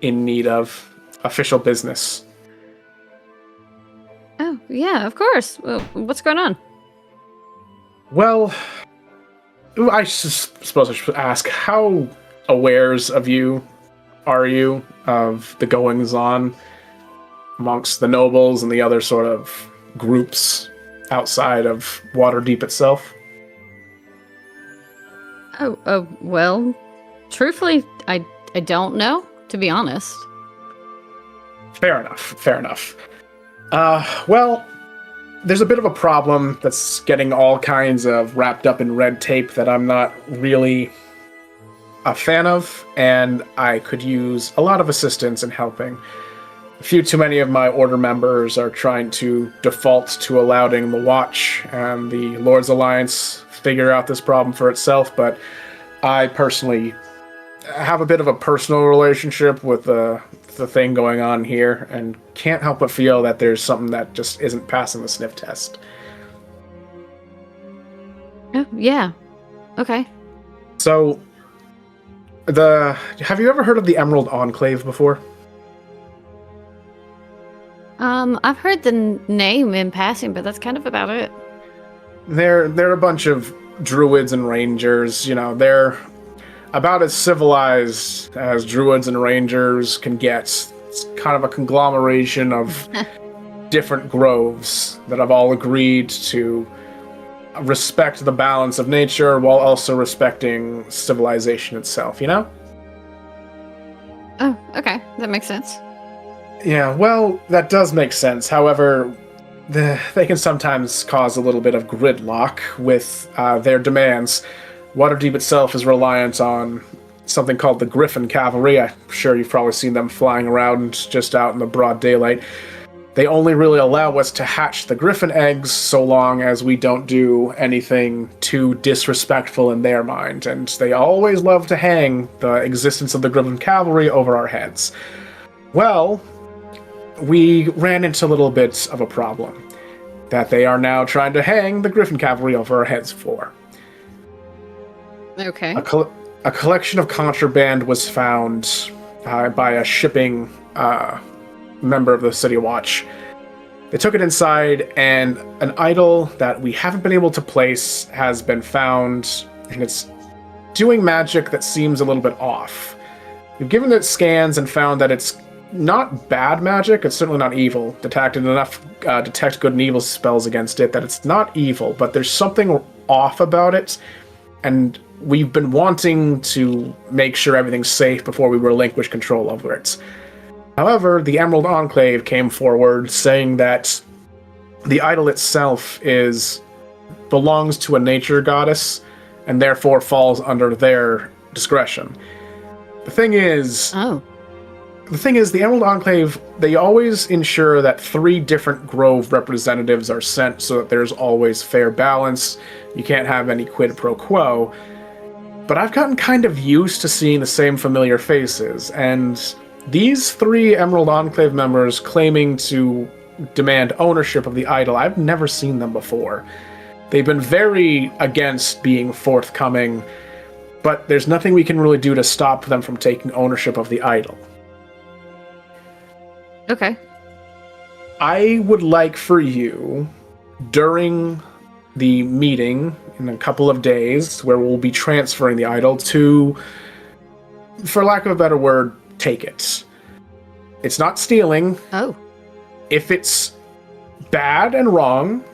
in need of. Official business. Oh, yeah, of course. Well, what's going on? Well, I suppose I should ask, how awares of you are you of the goings-on amongst the nobles and the other sort of groups outside of Waterdeep itself? Oh, well, truthfully, I don't know, to be honest. Fair enough. Well, there's a bit of a problem that's getting all kinds of wrapped up in red tape that I'm not really a fan of, and I could use a lot of assistance in helping. A few too many of my Order members are trying to default to allowing the Watch and the Lord's Alliance figure out this problem for itself, but I personally have a bit of a personal relationship with the thing going on here, and can't help but feel that there's something that just isn't passing the sniff test. Oh, yeah. Okay. So, have you ever heard of the Emerald Enclave before? I've heard the name in passing, but that's kind of about it. They're a bunch of druids and rangers. You know, they're about as civilized as druids and rangers can get. It's kind of a conglomeration of different groves that have all agreed to respect the balance of nature while also respecting civilization itself, you know? Oh, okay. That makes sense. Yeah, well, that does make sense. However, they can sometimes cause a little bit of gridlock with their demands. Waterdeep itself is reliant on something called the Griffin Cavalry. I'm sure you've probably seen them flying around just out in the broad daylight. They only really allow us to hatch the griffin eggs so long as we don't do anything too disrespectful in their mind, and they always love to hang the existence of the Griffin Cavalry over our heads. Well, we ran into a little bit of a problem that they are now trying to hang the Griffin Cavalry over our heads for. Okay. A collection of contraband was found by a shipping member of the City Watch. They took it inside, and an idol that we haven't been able to place has been found, and it's doing magic that seems a little bit off. We've given it scans and found that it's not bad magic, it's certainly not evil. Detected enough detect good and evil spells against it that it's not evil, but there's something off about it, and we've been wanting to make sure everything's safe before we relinquish control over it. However, the Emerald Enclave came forward saying that the idol itself belongs to a nature goddess and therefore falls under their discretion. The thing is, the Emerald Enclave, they always ensure that 3 different grove representatives are sent so that there's always fair balance. You can't have any quid pro quo. But I've gotten kind of used to seeing the same familiar faces, and these 3 Emerald Enclave members claiming to demand ownership of the idol, I've never seen them before. They've been very against being forthcoming, but there's nothing we can really do to stop them from taking ownership of the idol. Okay. I would like for you, during the meeting in a couple of days, where we'll be transferring the idol, to, for lack of a better word, take it. It's not stealing. Oh. If it's bad and wrong,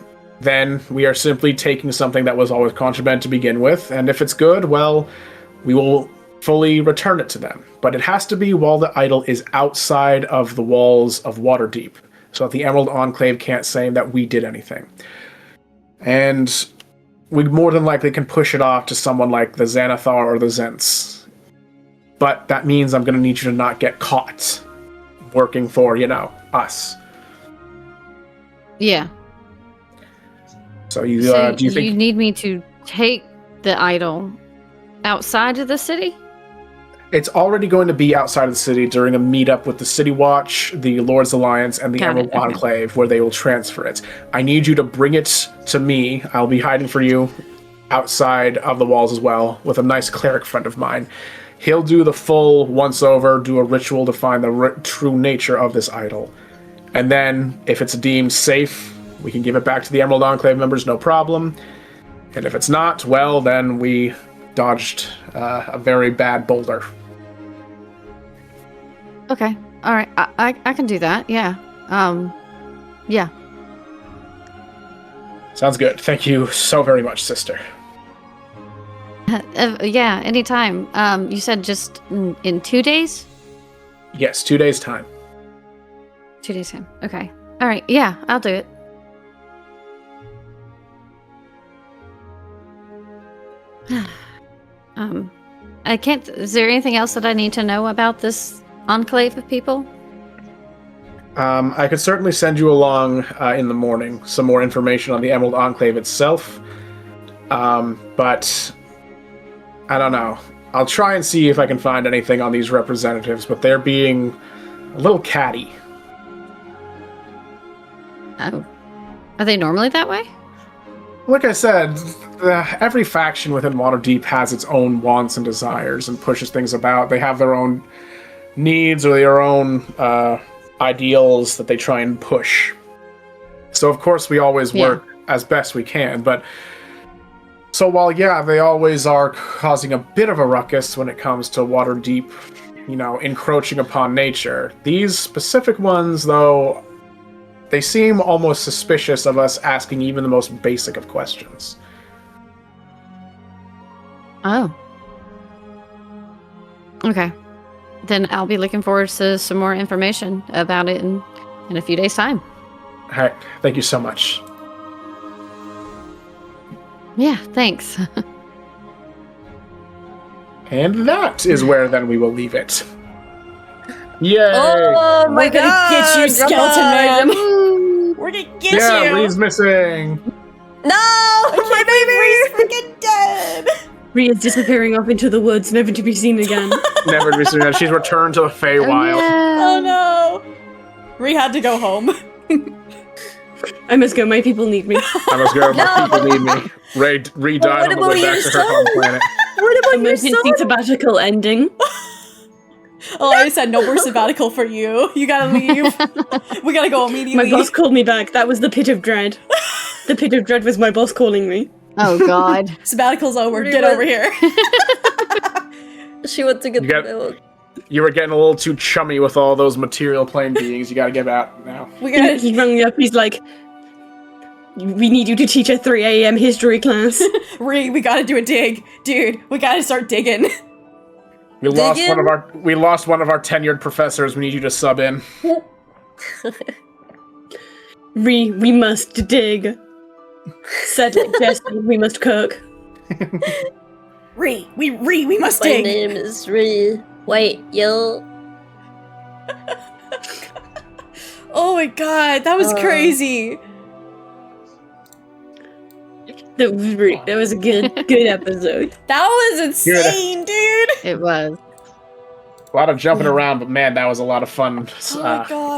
then we are simply taking something that was always contraband to begin with, and if it's good, well, we will fully return it to them. But it has to be while the idol is outside of the walls of Waterdeep, so that the Emerald Enclave can't say that we did anything. And we more than likely can push it off to someone like the Xanathar or the Zents. But that means I'm going to need you to not get caught working for, us. Yeah. So do you think you need me to take the idol outside of the city? It's already going to be outside of the city during a meetup with the City Watch, the Lord's Alliance, and the Emerald Enclave, where they will transfer it. I need you to bring it to me. I'll be hiding for you outside of the walls as well, with a nice cleric friend of mine. He'll do the full once-over, do a ritual to find the true nature of this idol. And then, if it's deemed safe, we can give it back to the Emerald Enclave members, no problem. And if it's not, well, then we dodged a very bad boulder. Okay. All right. I can do that. Yeah. Yeah. Sounds good. Thank you so very much, sister. Yeah, anytime. You said just in 2 days? Yes, 2 days' time. 2 days time. Okay. All right. Yeah, I'll do it. I can't. Is there anything else that I need to know about this enclave of people? I could certainly send you along in the morning some more information on the Emerald Enclave itself. But I don't know. I'll try and see if I can find anything on these representatives, but they're being a little catty. Oh. Are they normally that way? Like I said, every faction within Waterdeep has its own wants and desires and pushes things about. They have their own needs or their own ideals that they try and push. So of course we always work as best we can, but so while they always are causing a bit of a ruckus when it comes to Waterdeep, encroaching upon nature, these specific ones, though, they seem almost suspicious of us asking even the most basic of questions. Oh. Okay. Then I'll be looking forward to some more information about it in a few days' time. All right. Thank you so much. Yeah, thanks. And that is where then we will leave it. Yay! Oh my We're gonna god! get you, Skeleton Man. We're gonna get Yeah, you! Ree's missing. No! My baby's freaking dead! Rhea is disappearing off into the woods, never to be seen again. Never to be seen. She's returned to the Feywild. Oh no! Rhea had to go home. I must go, my people need me. I must go. My people need me. Ree died on the way back to her home planet. What about emergency sabbatical ending? Oh, I said no more sabbatical for you. You gotta leave. We gotta go immediately. My boss called me back. That was the pit of dread. The pit of dread was my boss calling me. Oh god. Sabbatical's over. Get over here. She went to get the milk. You were getting a little too chummy with all those material plane beings. You gotta get out now. We gotta. He rang me up. He's like, "We need you to teach a 3 a.m. history class." Ree, we gotta do a dig, dude. We gotta start digging. We lost one of our tenured professors. We need you to sub in. We must dig. Said like Jesse, we must cook. Ree, we must My dig. name is Ree. Wait, yo. Oh my god, that was crazy. That was a good episode. That was insane, dude. It was. A lot of jumping around, but man, that was a lot of fun. Oh my god.